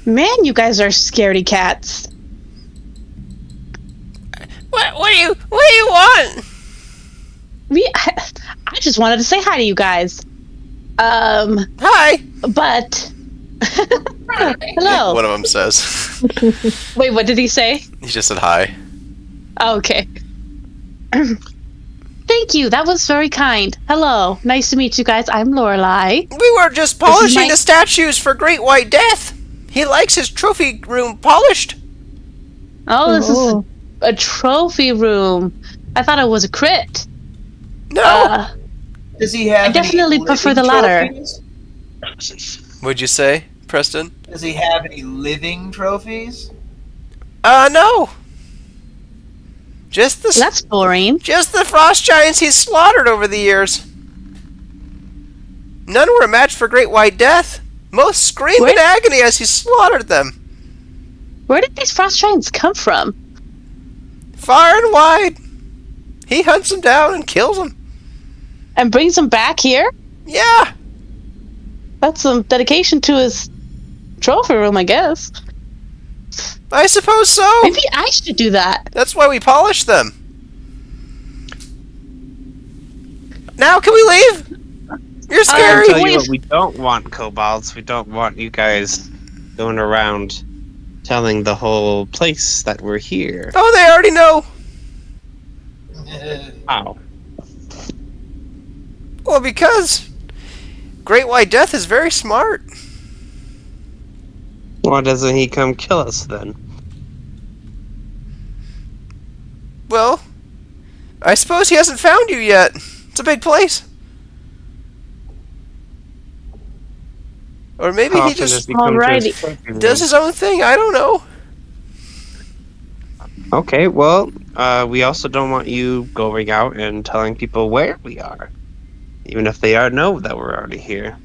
Man, you guys are scaredy cats. What do you want? I just wanted to say hi to you guys. Hi. But hello. One of them says. Wait, what did he say? He just said hi. Oh, okay. Thank you. That was very kind. Hello. Nice to meet you guys. I'm Lorelai. We were just polishing the statues for Great White Death. He likes his trophy room polished. Oh, this is a trophy room. I thought it was a crypt. No. Does he have I definitely any prefer the living latter. trophies? What'd you say, Preston? Does he have any living trophies? No. Just the That's boring. just the frost giants he's slaughtered over the years. None were a match for Great White Death. Most scream in agony as he slaughtered them. Where did these frost giants come from? Far and wide. He hunts them down and kills them. And brings them back here? Yeah. That's some dedication to his trophy room, I guess. I suppose so. Maybe I should do that. That's why we polish them. Now, can we leave? You're I'll scary. tell you what, we don't want kobolds. We don't want you guys going around telling the whole place that we're here. Oh, they already know. Wow. Well, because Great White Death is very smart. Why doesn't he come kill us then? Well, I suppose he hasn't found you yet. It's a big place. Or maybe How he often does just he come to Alrighty. his trophy room? does his own thing. I don't know. Okay, well, we also don't want you going out and telling people where we are, even if they know that we're already here.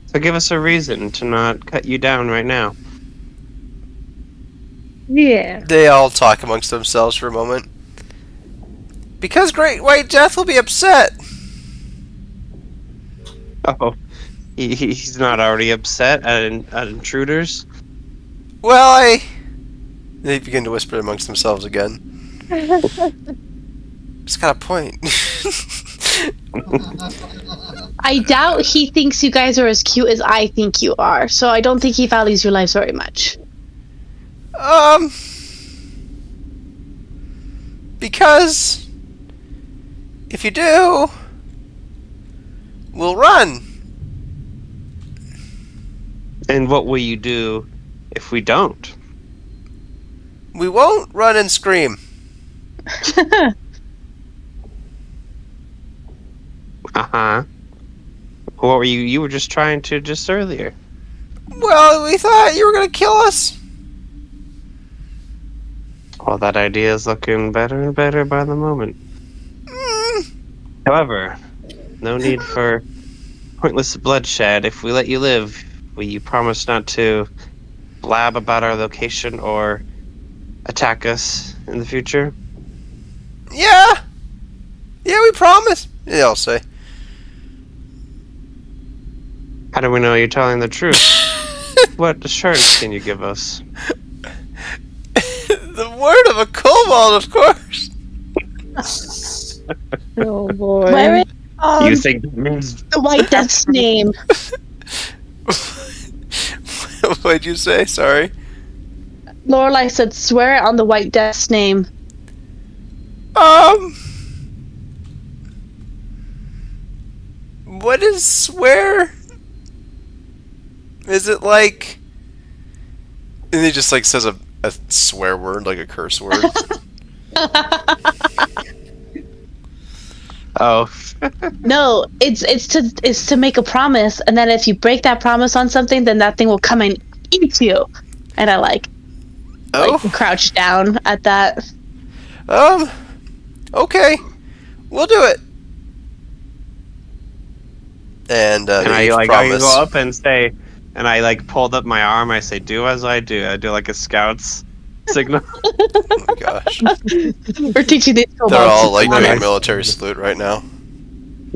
So give us a reason to not cut you down right now. Yeah. They all talk amongst themselves for a moment. Because Great White Death will be upset. Oh, he's not already upset at intruders? Well, They begin to whisper amongst themselves again. It's got a point. I doubt he thinks you guys are as cute as I think you are, so I don't think he values your lives very much. Because if you do, we'll run. And what will you do if we don't? We won't run and scream. Uh-huh. What were you were just trying to just earlier? Well, we thought you were gonna kill us. Well, that idea is looking better and better by the moment. However, no need for pointless bloodshed. If we let you live, will you promise not to blab about our location or attack us in the future? Yeah. Yeah, we promise. They all say. How do we know you're telling the truth? What assurance can you give us? The word of a kobold, of course. Oh boy. Where is You think that means the White Death's name? What'd you say? Sorry. Lorelai said, swear it on the White Death's name. What is swear? Is it like... And he just like says a swear word, like a curse word. Oh. No, it's to make a promise, and then if you break that promise on something, then that thing will come and eat you. And I like crouch down at that. Okay. We'll do it. And I promise. go up and say, and I like pulled up my arm. I say, "Do as I do." I do like a scouts signal. Oh my gosh. We're teaching these They're kobolds. all like doing a Nice. military salute right now.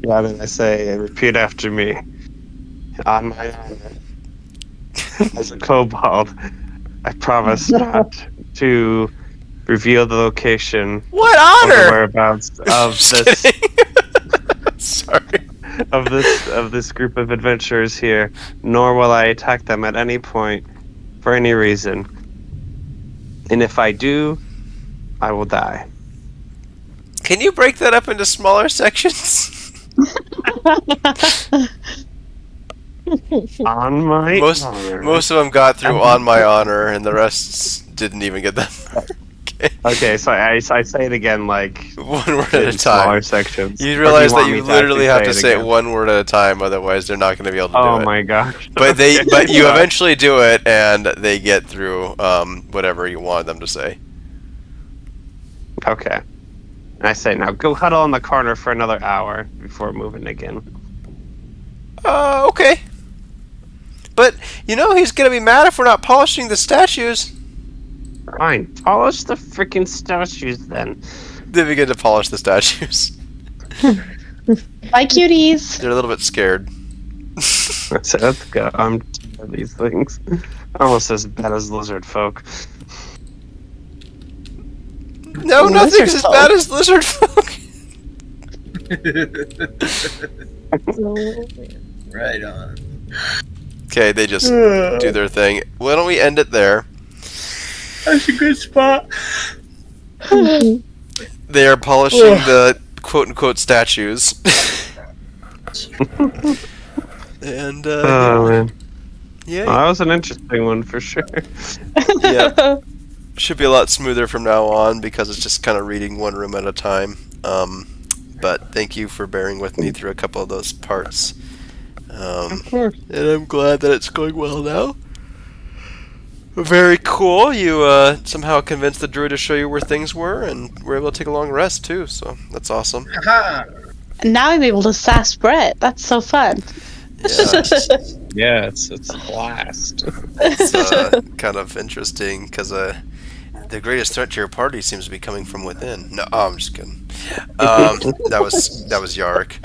Yeah, then I say, repeat after me. On my honor, as a kobold, I promise not to reveal the location What or the honor? whereabouts of Just this kidding. Sorry. of this group of adventurers here, nor will I attack them at any point for any reason. And if I do, I will die. Can you break that up into smaller sections? On my Most honor. most of them got through on my honor, and the rest didn't even get that far. Okay. Okay, so I say it again, like One word at in a smaller time. sections. Or You do realize that want you me literally actually have to say it again? one word at a time, otherwise they're not going to be able to do Oh it. my gosh. But Okay. but you eventually do it, and they get through whatever you want them to say. Okay. And I say, now go huddle in the corner for another hour before moving again. Okay. But you know he's going to be mad if we're not polishing the statues. Fine. Polish the freaking statues then. They begin to polish the statues. Bye, cuties. They're a little bit scared. I said, let's go. I'm tired of these things. Almost as bad as lizard folk. No, Lizard nothing's as folk. bad as lizard folk. Right on. Okay, they just do their thing. Why don't we end it there? That's a good spot. They are polishing the quote-unquote statues. And, Oh, man. yeah, Well, that was an interesting one for sure. yeah. Should be a lot smoother from now on because it's just kind of reading one room at a time. But thank you for bearing with me through a couple of those parts. Of course. And I'm glad that it's going well now. Very cool. You somehow convinced the druid to show you where things were, and were able to take a long rest too. So that's awesome. Haha. And now I'm able to sass Brett. That's so fun. Yeah, Yeah, it's a blast. it's kind of interesting because the greatest threat to your party seems to be coming from within. No, I'm just kidding. That was Yark.